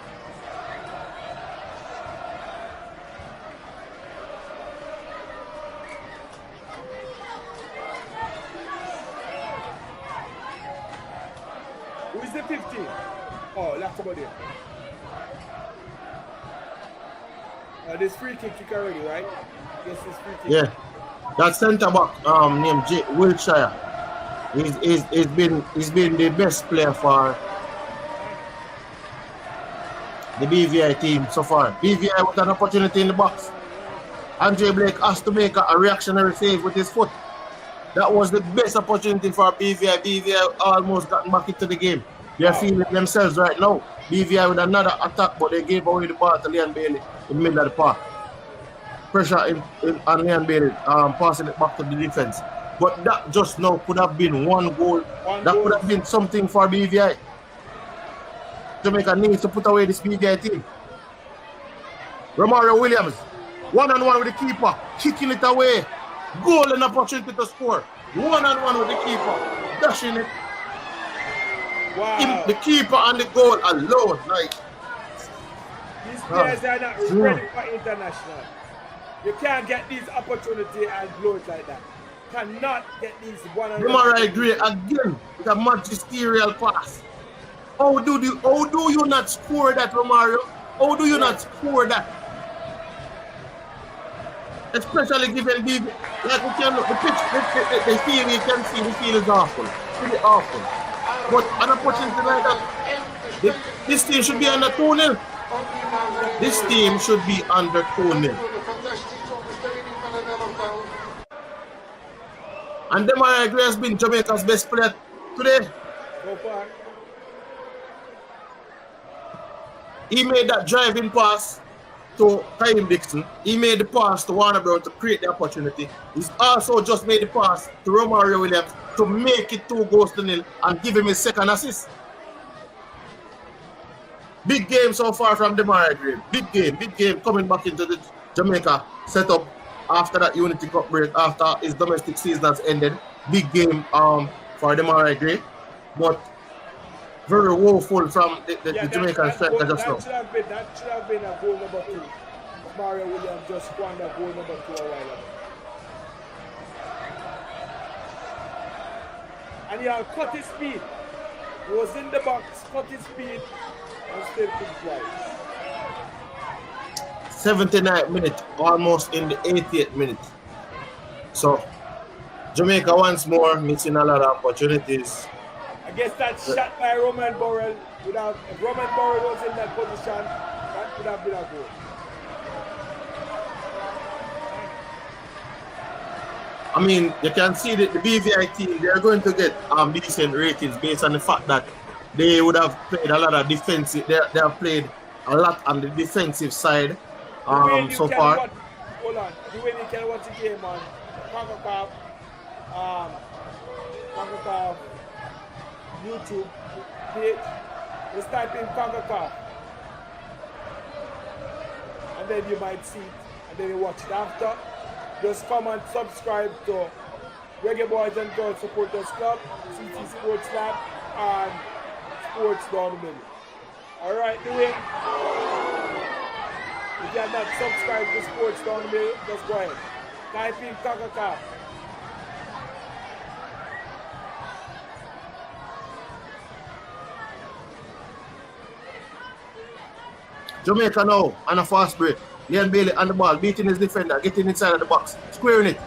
Who is the 15? about it? This free kick already, right? Yes, this free kick. Yeah. That centre back named Wiltshire. He's been the best player for the BVI team so far. BVI with an opportunity in the box. Andre Blake has to make a reactionary save with his foot. That was the best opportunity for BVI. BVI almost got back into the game. They're feeling themselves right now. BVI with another attack, but they gave away the ball to Leon Bailey in the middle of the park. Pressure on Leon Bailey, passing it back to the defense. But that just now could have been one goal. Could have been something for BVI. Jamaica needs to put away this BVI team. Romario Williams, one-on-one with the keeper, kicking it away. Goal and opportunity to score. One-on-one with the keeper, dashing it. Wow. The keeper and the goal alone. Like, these players are not ready for international. You can't get these opportunities and blow it like that. Cannot get these one-on-one. Romario Gray again with a magisterial pass. How do you not score that, Romario? How do you not score that? Especially given the like we can look the pitch, the field you can see the field is awful. Really awful. But an opportunity like that, this team should be under 2-0. This team should be under 2-0. And Romario Gray has been Jamaica's best player today. So far. He made that driving pass to Kyle Dixon. He made the pass to Warner Brown to create the opportunity. He's also just made the pass to Romario Williams to make it 2-0 and give him his second assist. Big game so far from Romario Gray. Big game coming back into the Jamaica setup after that Unity Cup break, after his domestic season has ended. Big game for Romario Gray. But very woeful from the Jamaican striker just now. That should have been a goal number 2. Mario Williams just squandered goal number 2 a while ago. And he had cut his speed. He was in the box, cut his speed, and still couldn't fly. 79th minute, almost in the 80th minute. So, Jamaica once more missing a lot of opportunities. I guess that shot by Roman Burrell, if Roman Burrell was in that position, that could have been a goal. I mean, you can see that the BVI team, they're going to get decent ratings based on the fact that they would have played a lot of defensive, they have played a lot on the defensive side so far. Hold on, the way you can watch the game on Kickoff, YouTube page, just type in Kickoff, and then you might see it, and then you watch it after. Just come and subscribe to Reggae Boys and Girls Supporters Club, CT Sports Lab, and Sports Down the Middle. Alright, Dwayne. If you have not subscribed to Sports Down the Middle, just go ahead. Type in Kickoff. Jamaica now on a fast break. Leon Bailey on the ball, beating his defender, getting inside of the box, squaring it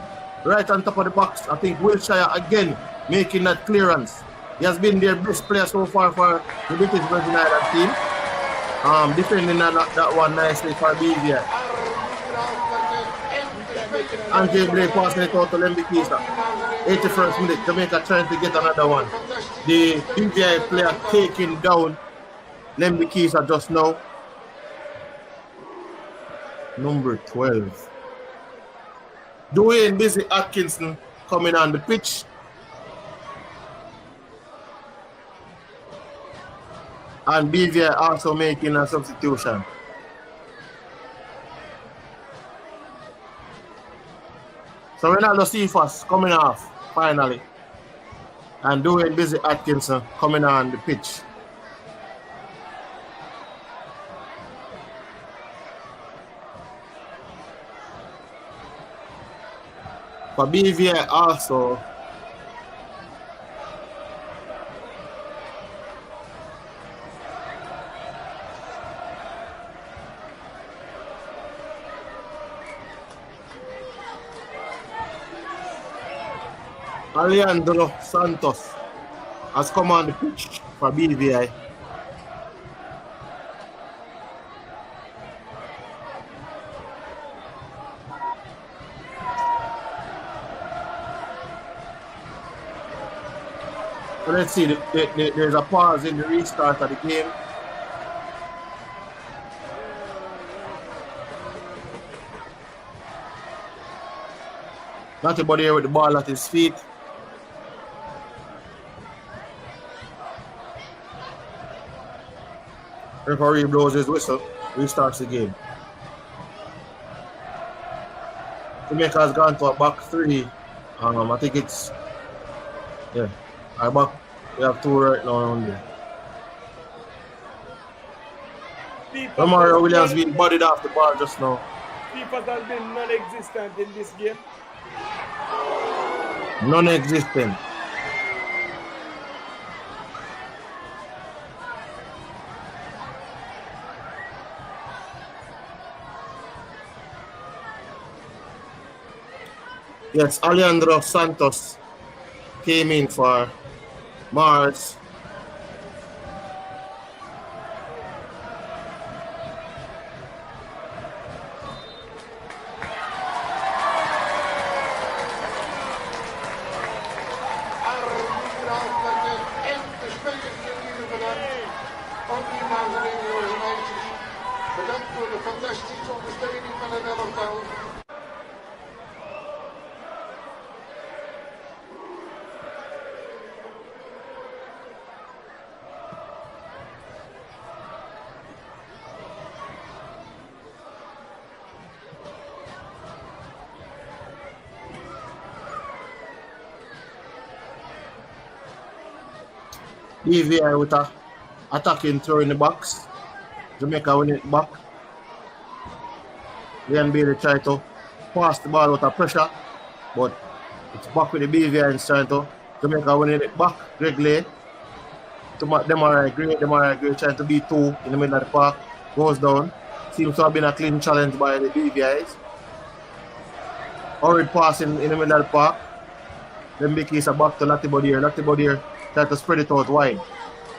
right on top of the box. I think Wiltshire again making that clearance. He has been their best player so far for the British Virgin Islands team. Defending that one nicely for BVI. Andre Blake passing it out to Lembikisa. 81st minute, Jamaica trying to get another one. The BVI player taking down Lembikisa just now. Number 12. Dwayne Busy Atkinson coming on the pitch. And BVI also making a substitution. So Ronaldo Cephas coming off finally. And Dwayne Busy Atkinson coming on the pitch. For BVI also, Alejandro Santos has come on the pitch for BVI. So let's see, there's a pause in the restart of the game. Not everybody here with the ball at his feet. Referee blows his whistle, restarts the game. Jamaica has gone to a back three. I think it's, yeah, our back, we have two right now only. Mario Williams being bodied off the ball just now. Keepers has been non-existent in this game. Non-existent. Yes, Alejandro Santos came in for Mars. Bedankt voor de fantastische ondersteuning van het elftal. BVI with a attacking throw in the box. Jamaica win it back. Leon Bailey try to pass the ball out of pressure, but it's back with the BVI and trying to Jamaica winning it back. Greg Lay to Demarai Gray trying to beat two in the middle of the park. Goes down. Seems to have been a clean challenge by the BVIs. Hurried pass in the middle of the park. Then big case back to Latibodier. Latibodier try to spread it out wide,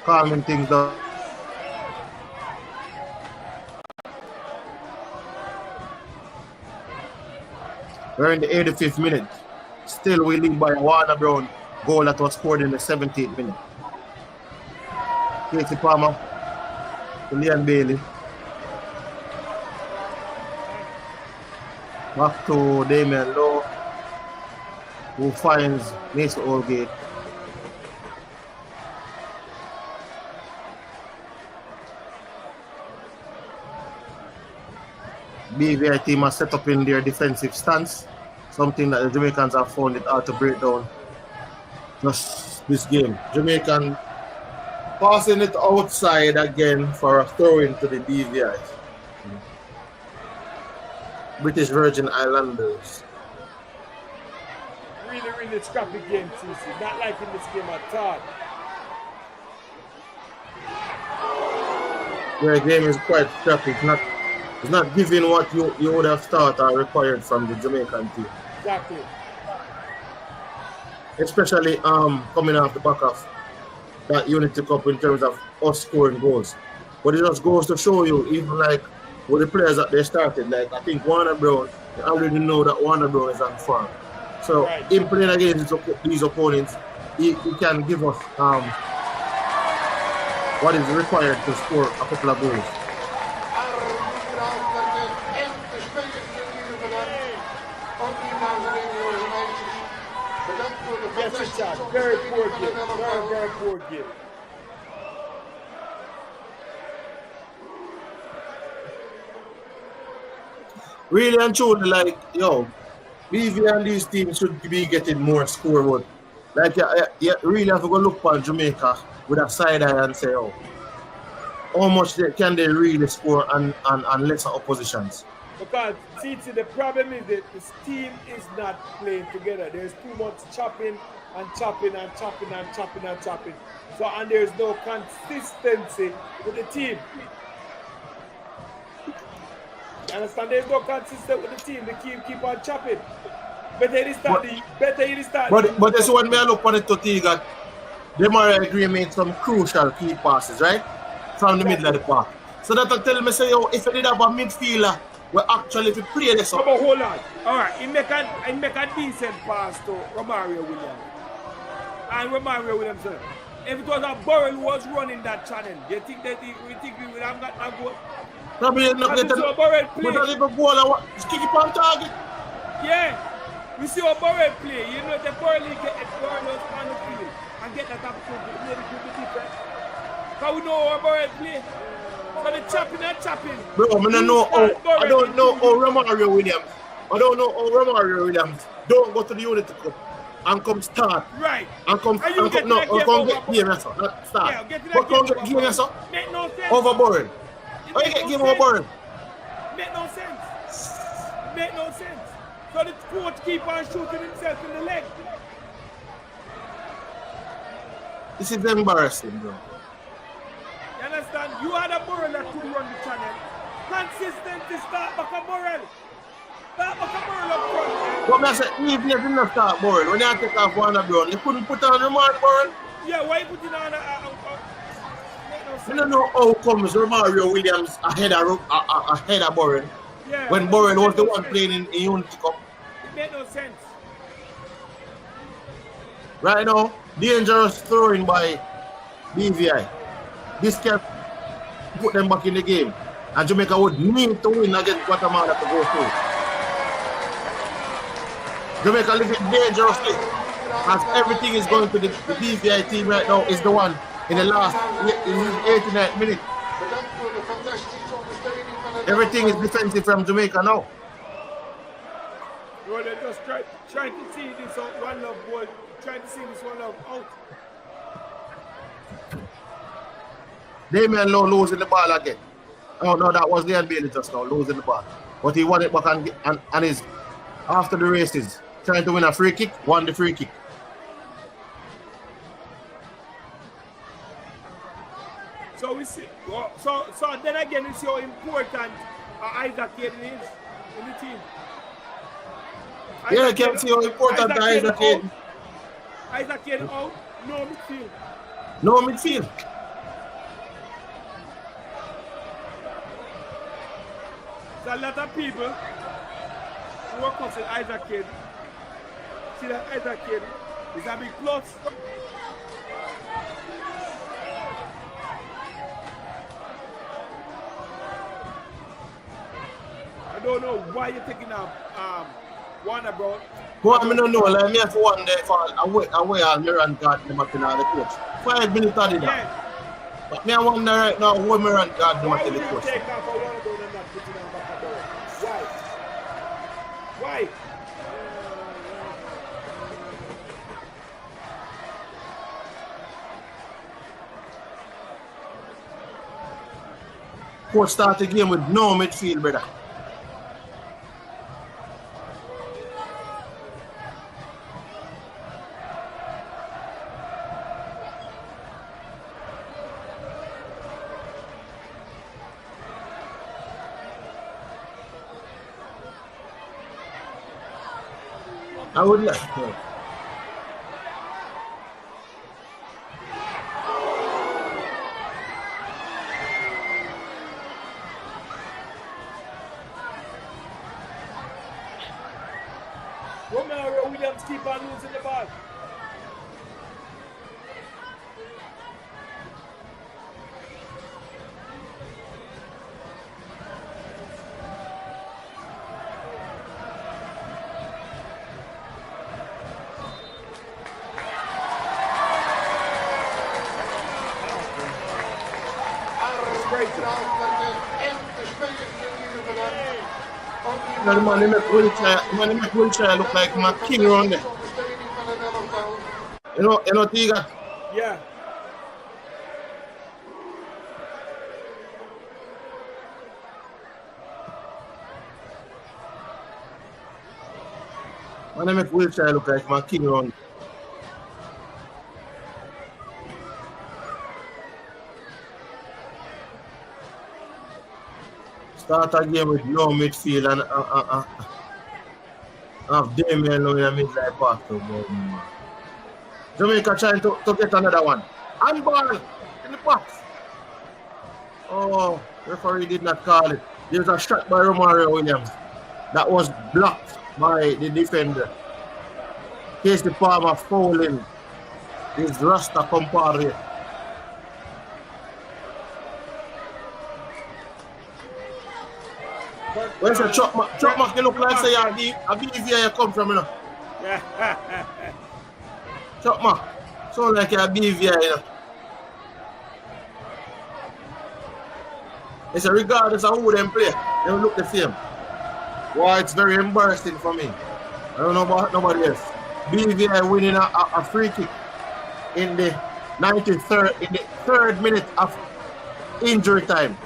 calming things down. We're in the 85th minute. Still we lead by a Warner Brown goal that was scored in the 78th minute. Casey Palmer to Leon Bailey. Back to Damian Lowe, who finds Mason Oldgate. BVI team has set up in their defensive stance, something that the Jamaicans have found it hard to break down just this game. Jamaican passing it outside again for a throw into the BVI. British Virgin Islanders. Really scrappy game, CC. Not liking this game at all. The game is quite scrappy. It's not giving what you would have thought or required from the Jamaican team. Exactly. Especially coming off the back of that Unity Cup in terms of us scoring goals. But it just goes to show you, even like with the players that they started, like I think Warner Brown, you already know that Warner Brown is on form. So in playing against these opponents, he can give us what is required to score a couple of goals. Very poor game. Very poor game. Really and truly, like, BV and these teams should be getting more scoreboard. Like, you really have to go look for Jamaica with a side eye and say, how much can they really score on lesser oppositions? Because, see, the problem is that this team is not playing together. There's too much chopping and chopping and chopping and chopping and chopping. So, and there's no consistency with the team. You understand? There's no consistency with the team. The team keep on chopping. Better you start But this one, me I look on it to Tiga. Them are agree made some crucial key passes, right? From the middle of the park. So that will tell me, say, yo, if you did have a midfielder, we actually, if you play this up. But hold on. All right, he make a decent pass to Romario Williams. And Romario Williams, if it was a Burrell who was running that channel, we think we would have got that goal? Probably not get a Burrell play. But a goal, just kick it on target. Yeah. We see a Burrell play. You know, the Burrell get the Burrell on the field and get that opportunity. Maybe it could be different. Because we know how Burrell play. So the chopping. Bro, I don't know how Romario Williams. I don't know how Romario Williams don't go to the Unity Cup and come start. Right. And come get game, sir. Not start. Yeah, but come get game, sir. Make no sense. Over Burrell. How you get game over Burrell? Make no sense. So the coach keep on shooting himself in the leg. This is embarrassing, bro. You understand? You had a Burrell that could run the channel. Consistency start back a Burrell. Start back a Burrell up front. But I said, even if you didn't start Burrell, when you take off one of Brown, you couldn't put on Romario Burrell? Yeah, why you putting on I don't know how comes Romario Williams ahead of Burrell. Yeah, when Burrell was the one playing in Unity Cup. It made no sense. Right now, dangerous throwing by BVI. This can put them back in the game. And Jamaica would need to win against Guatemala to go through. Jamaica living dangerously. As everything is going to the BVI team right now is the one in the last 89 minutes. Everything is defensive from Jamaica now. Well, they just trying to see this one love ball, trying to see this one love out. Damian Lowe losing the ball again. Oh no, that was Leon Bailey just now losing the ball. But he won it back and is after the races trying to win a free kick, won the free kick. So we see. So then again, we see how important Isaac Caden is in the team. Yeah, I can see how important Isaac Caden. Isaac Caden out, no midfield. No midfield. So a lot of people who are considered Isaac Caden see that Isaac Caden is a big plus. I don't know why you're taking up Warner Brown. What I don't know, like me have one day for away all Miran guard them up in the coach. 5 minutes I did that. Yeah. But me I wonder right now who Miran guard them up in the coach. Take off for Warner Brown and not putting on back at all? Why? Coach start the game with no midfield, brother. I would like to. Romario Williams keep on losing the ball. The man in the wheelchair look like my king around there. You know, Tiga? Yeah. Man in the wheelchair look like my king around there. Start a game with no midfield Of Damien now in the midline pass to Jamaica trying to get another one. Handball in the box. Oh, referee did not call it. There's a shot by Romario Williams that was blocked by the defender. Casey Palmer fouling his Rasta compadre. Where's the Chopmak? You look like say a BVI you come from, you know. Chopmak, sound like a BVI, you know. It's a regardless of who them play, they will look the same. Wow, it's very embarrassing for me. I don't know about nobody else. BVI winning a free kick in the 93rd, in the 3rd minute of injury time.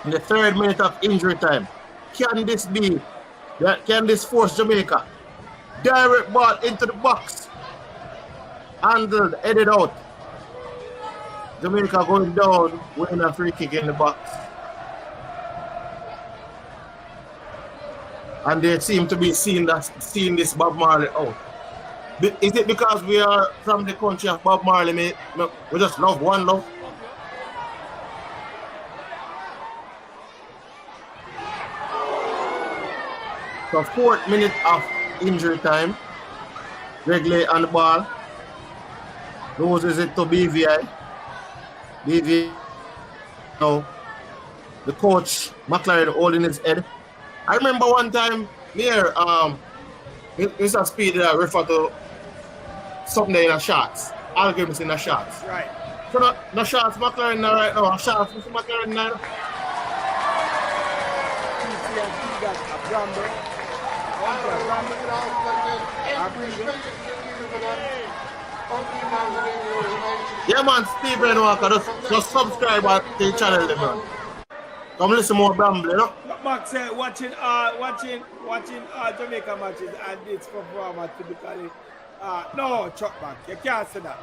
In the 3rd minute of injury time. Can this be? Can this force Jamaica? Direct ball into the box. Handled, headed out. Jamaica going down, winning a free kick in the box. And they seem to be seeing this Bob Marley out. Is it because we are from the country of Bob Marley, mate? We just love one love. So 4th minute of injury time. Wrigley on the ball. Loses it to BVI. BVI. Now, the coach, McLaren, holding his head. I remember one time near Mr. Speed referred to something in the shots. Arguments in the shots. Right. So no shots McLaren right now. Shots Mr. McLaren now. Yeah man, Stephen Walker, just subscribe to the channel, man. Come listen more Bramble, you know? Max said watching Jamaica matches and its performance typically. No, Chuck back. You can't say that.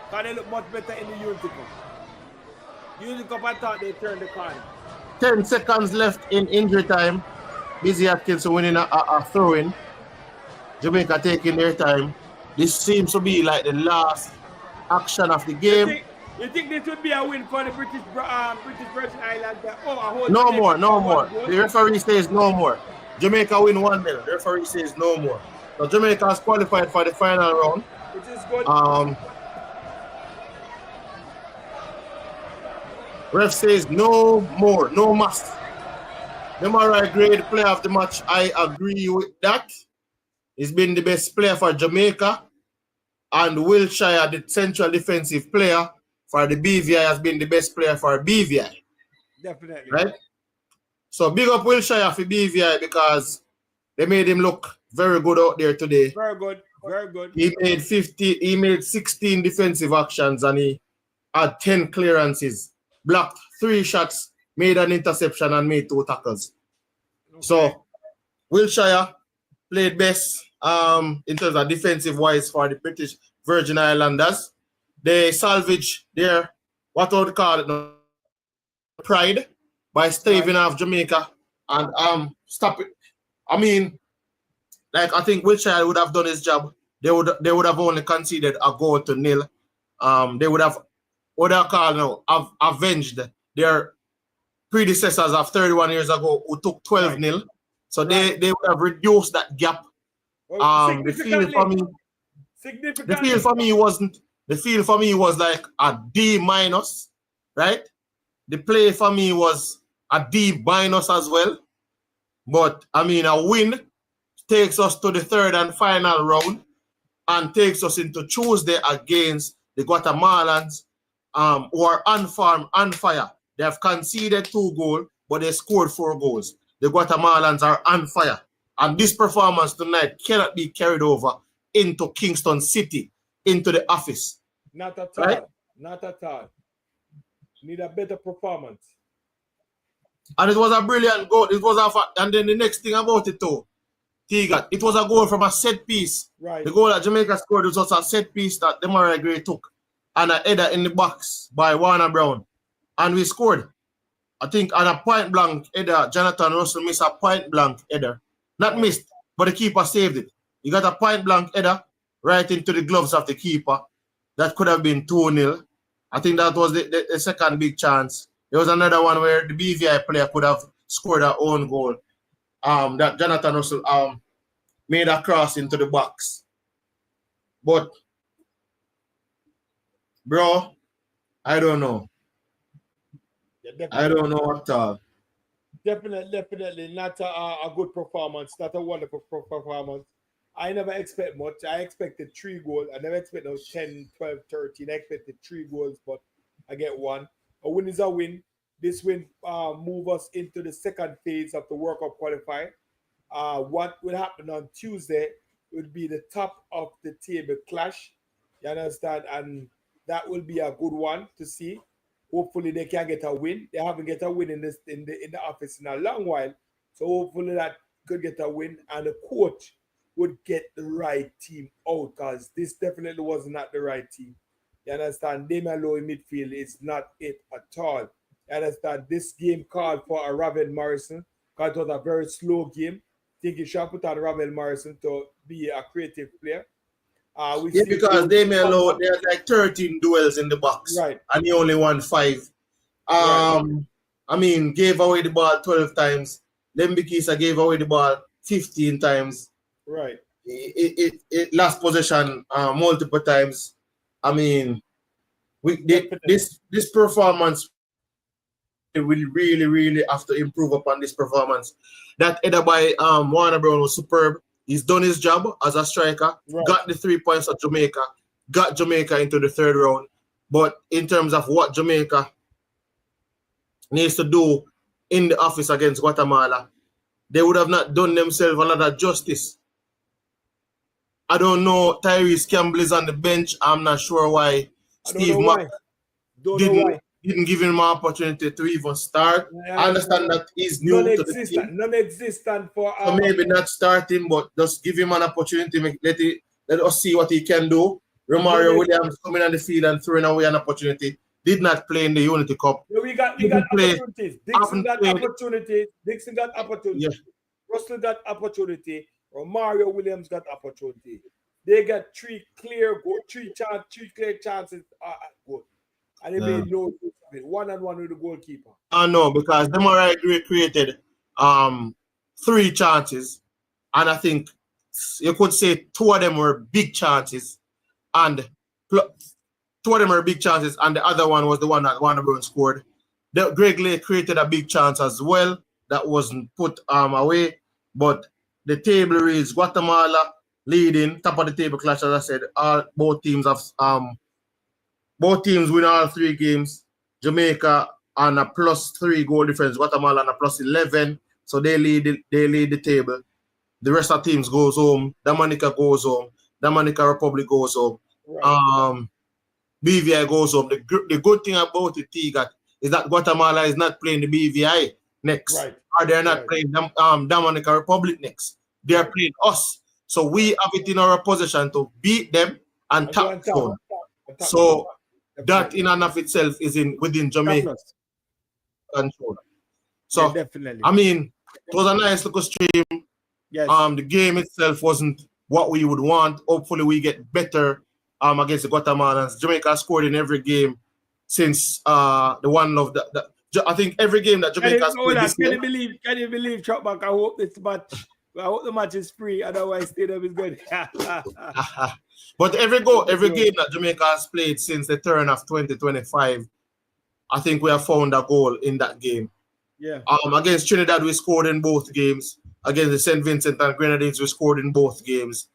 Because they look much better in the Unity Cup. Unity Cup, I thought they turned the corner. 10 seconds left in injury time. Busy Atkins winning a throw-in. Jamaica taking their time. This seems to be like the last action of the game. You think this would be a win for the British Virgin Islands? No more. The referee says no more. Jamaica win 1-0. The referee says no more. So Jamaica has qualified for the final round. Which is good. Ref says no more, no must. Demarai grade player of the match. I agree with that. He's been the best player for Jamaica. And Wilshire, the central defensive player for the BVI, has been the best player for BVI. Definitely. Right? So big up Wilshire for BVI because they made him look very good out there today. Very good. He made 16 defensive actions and he had 10 clearances, blocked 3 shots, made an interception and made 2 tackles. Okay. So Wilshire played best in terms of defensive wise for the British Virgin Islanders. They salvaged their, what I would call it, pride by staving off Jamaica and stop it. I mean, like I think Wilshire would have done his job. They would have only conceded a goal to 0. They would have avenged their predecessors of 31 years ago who took 12-0. So they would have reduced that gap. The feel for me was like a D-, right? The play for me was a D- as well. But I mean, a win takes us to the 3rd and final round and takes us into Tuesday against the Guatemalans who are on fire. They have conceded 2 goals, but they scored 4 goals. The Guatemalans are on fire. And this performance tonight cannot be carried over into Kingston City, into the office. Not at all. Right? Not at all. Need a better performance. And it was a brilliant goal. And then the next thing about it too, Tigat, it was a goal from a set piece. Right. The goal that Jamaica scored was also a set piece that Demarai Gray took and a header in the box by Warner Brown. And we scored. I think on a point blank header, Jonathan Russell missed a point blank header. Not missed. but the keeper saved it. He got a point-blank header right into the gloves of the keeper. That could have been 2-0. I think that was the second big chance. There was another one where the BVI player could have scored their own goal. That Jonathan Russell made a cross into the box. But, bro, I don't know. Yeah, I don't know at all. Definitely not a good performance, not a wonderful performance. I never expect much. I expected 3 goals. I never expected 10, 12, 13. I expected 3 goals, but I get 1. A win is a win. This win move us into the second phase of the World Cup qualifying. What will happen on Tuesday would be the top of the table clash. You understand? And that will be a good one to see. Hopefully they can get a win. They haven't get a win in the office in a long while. So hopefully that could get a win and the coach would get the right team out, because this definitely was not the right team. You understand? Damian Lowe in midfield is not it at all. You understand? This game called for a Ravel Morrison, because it was a very slow game. I think you should put on Ravel Morrison to be a creative player. Because Damian Lowe, there's like 13 duels in the box. Right. And he only won 5. Right. I mean, gave away the ball 12 times. Lembikisa gave away the ball 15 times. Right. It lost possession multiple times. I mean, this performance, we really have to improve upon this performance. That header by Warner Brown was superb. He's done his job as a striker, right. Got the 3 points of Jamaica, got Jamaica into the 3rd round. But in terms of what Jamaica needs to do in the office against Guatemala, they would have not done themselves a lot of justice. I don't know. Tyrese Campbell is on the bench. I'm not sure why Steve Mack didn't give him an opportunity to even start. I understand that he's new to the team. Non-existent for so maybe not starting, but just give him an opportunity. Let us see what he can do. Romario Williams coming on the field and throwing away an opportunity. Did not play in the Unity Cup. We got opportunities. Dixon got opportunity. Yeah. Russell got opportunity. Romario Williams got opportunity. They got 3 clear chances good. And they made no use of it. 1-on-1 with the goalkeeper. I know, because them already created 3 chances. And I think you could say 2 of them were big chances. And 2 of them were big chances. And the other one was the one that Warner Brown scored. Greg Lake created a big chance as well. That wasn't put away. But the table reads Guatemala leading, top of the table clash, as I said. Both teams win all 3 games. Jamaica on a +3 goal difference, Guatemala on a +11. So they lead the table. The rest of the teams goes home. Dominica goes home. Dominica Republic goes home. Right. BVI goes home. The good thing about it, T-Gat, is that Guatemala is not playing the BVI next. Right. Or they're not playing Dominica Republic next. They're playing us. So we have it in our position to beat them and tap zone. So that in and of itself is within Jamaica control. So definitely. I mean, it was a nice little stream. Yes. The game itself wasn't what we would want. Hopefully we get better against the Guatemalans. Jamaica scored in every game since the one of the I think every game that Jamaica scored this year. Can you believe Chopback? I hope the match is free, otherwise stadium is good. But every game that Jamaica has played since the turn of 2025, I think we have found a goal in that game. Yeah. Against Trinidad, we scored in both games. Against the St. Vincent and Grenadines, we scored in both games.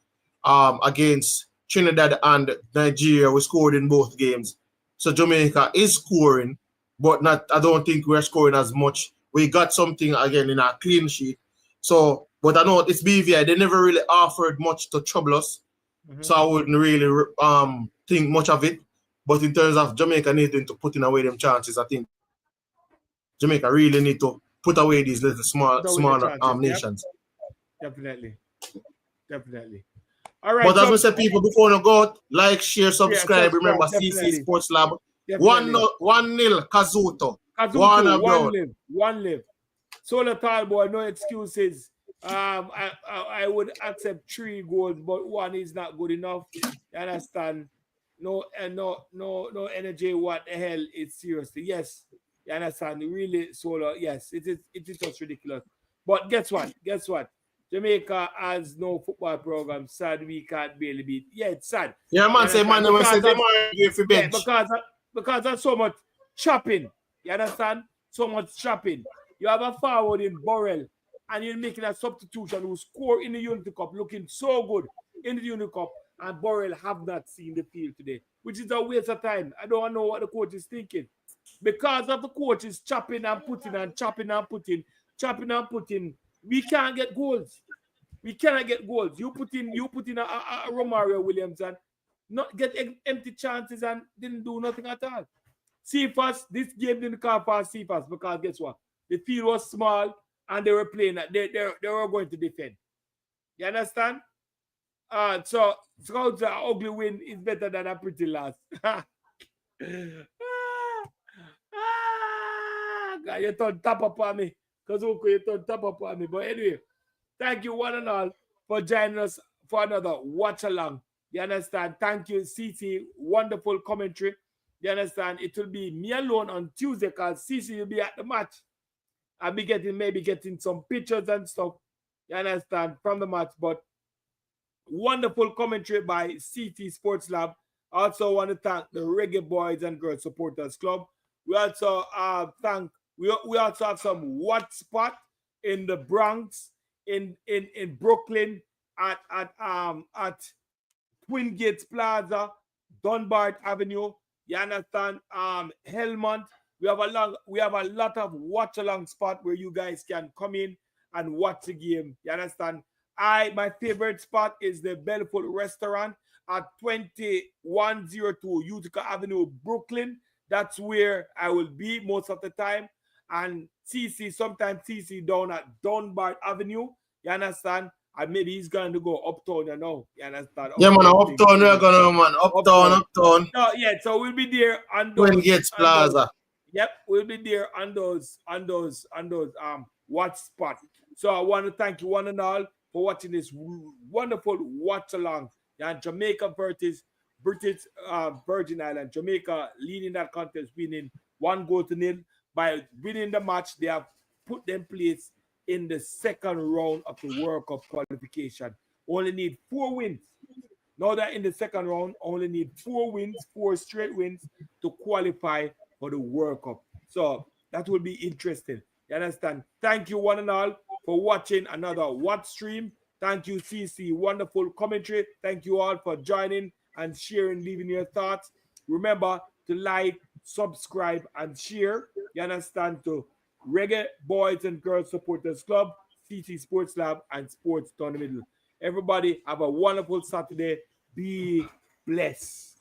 Against Trinidad and Nigeria, we scored in both games. So Jamaica is scoring, but I don't think we're scoring as much. We got something again in our clean sheet. So, but I know it's BVI. They never really offered much to trouble us. Mm-hmm. So I wouldn't really think much of it. But in terms of Jamaica needing to put in away them chances, I think Jamaica really need to put away these little smaller nations. Definitely. All right. But as we said, people, before you go, like, share, subscribe. Remember, CC Sports Lab. 1-0, Kazuto. Warner Brown. One live. Solar Tall boy, no excuses. I would accept 3 goals, but 1 is not good enough. You understand? No, and no energy. What the hell? It's seriously, yes. You understand? Really, solo. Yes, it is just ridiculous. But guess what? Guess what? Jamaica has no football program. Sad we can't barely beat. Yeah, it's sad. Yeah, man, say man, they say they might give you bench. Because of so much chopping. You understand? So much chopping. You have a forward in Burrell, and you're making a substitution who score in the Unity Cup, looking so good in the Unity Cup, and Burrell have not seen the field today, which is a waste of time. I don't know what the coach is thinking. Because of the coach is chopping and putting and chopping and putting, we can't get goals. We cannot get goals. You put in a Romario Williams and not get empty chances and didn't do nothing at all. Cephas, this game didn't call for Cephas because guess what? The field was small and they were playing that they were going to defend. You understand? So Scouts, an ugly win is better than a pretty loss. God, you turned top up on me. Because you turned top up on me. But anyway, thank you one and all for joining us for another watch along. You understand? Thank you, CC. Wonderful commentary. You understand? It will be me alone on Tuesday because CC will be at the match. I'll be getting some pictures and stuff. You understand? From the match. But wonderful commentary by CT Sports Lab. Also want to thank the Reggae Boys and Girls Supporters Club. We also we also have some What Spot in the Bronx, in Brooklyn, at Twin Gates Plaza, Dunbar Avenue. You understand? Helmont. We have a lot of watch along spot where you guys can come in and watch the game. You understand? My favorite spot is the Bellfoot Restaurant at 2102 Utica Avenue, Brooklyn. That's where I will be most of the time. And sometimes CC down at Dunbar Avenue. You understand? And maybe he's going to go uptown, you know. You understand? Yeah, man, uptown, we're going to, man. Uptown. No, yeah, so we'll be there on those. Twin Gates Plaza. Yep, we'll be there on those watch spot. So I want to thank you one and all for watching this wonderful watch along. And Jamaica versus British Virgin Island. Jamaica leading that contest, winning 1-0. By winning the match, they have put them place in the second round of the World Cup qualification. Only need 4 wins. Now that in the second round, only need 4 wins, 4 straight wins to qualify for the World Cup. So that will be interesting. You understand? Thank you one and all for watching another Watch stream. Thank you, CC. Wonderful commentary. Thank you all for joining and sharing, leaving your thoughts. Remember to like, subscribe, and share. You understand? To Reggae Boys and Girls Supporters Club, CT Sports Lab, and Sports Down the Middle. Everybody have a wonderful Saturday. Be blessed.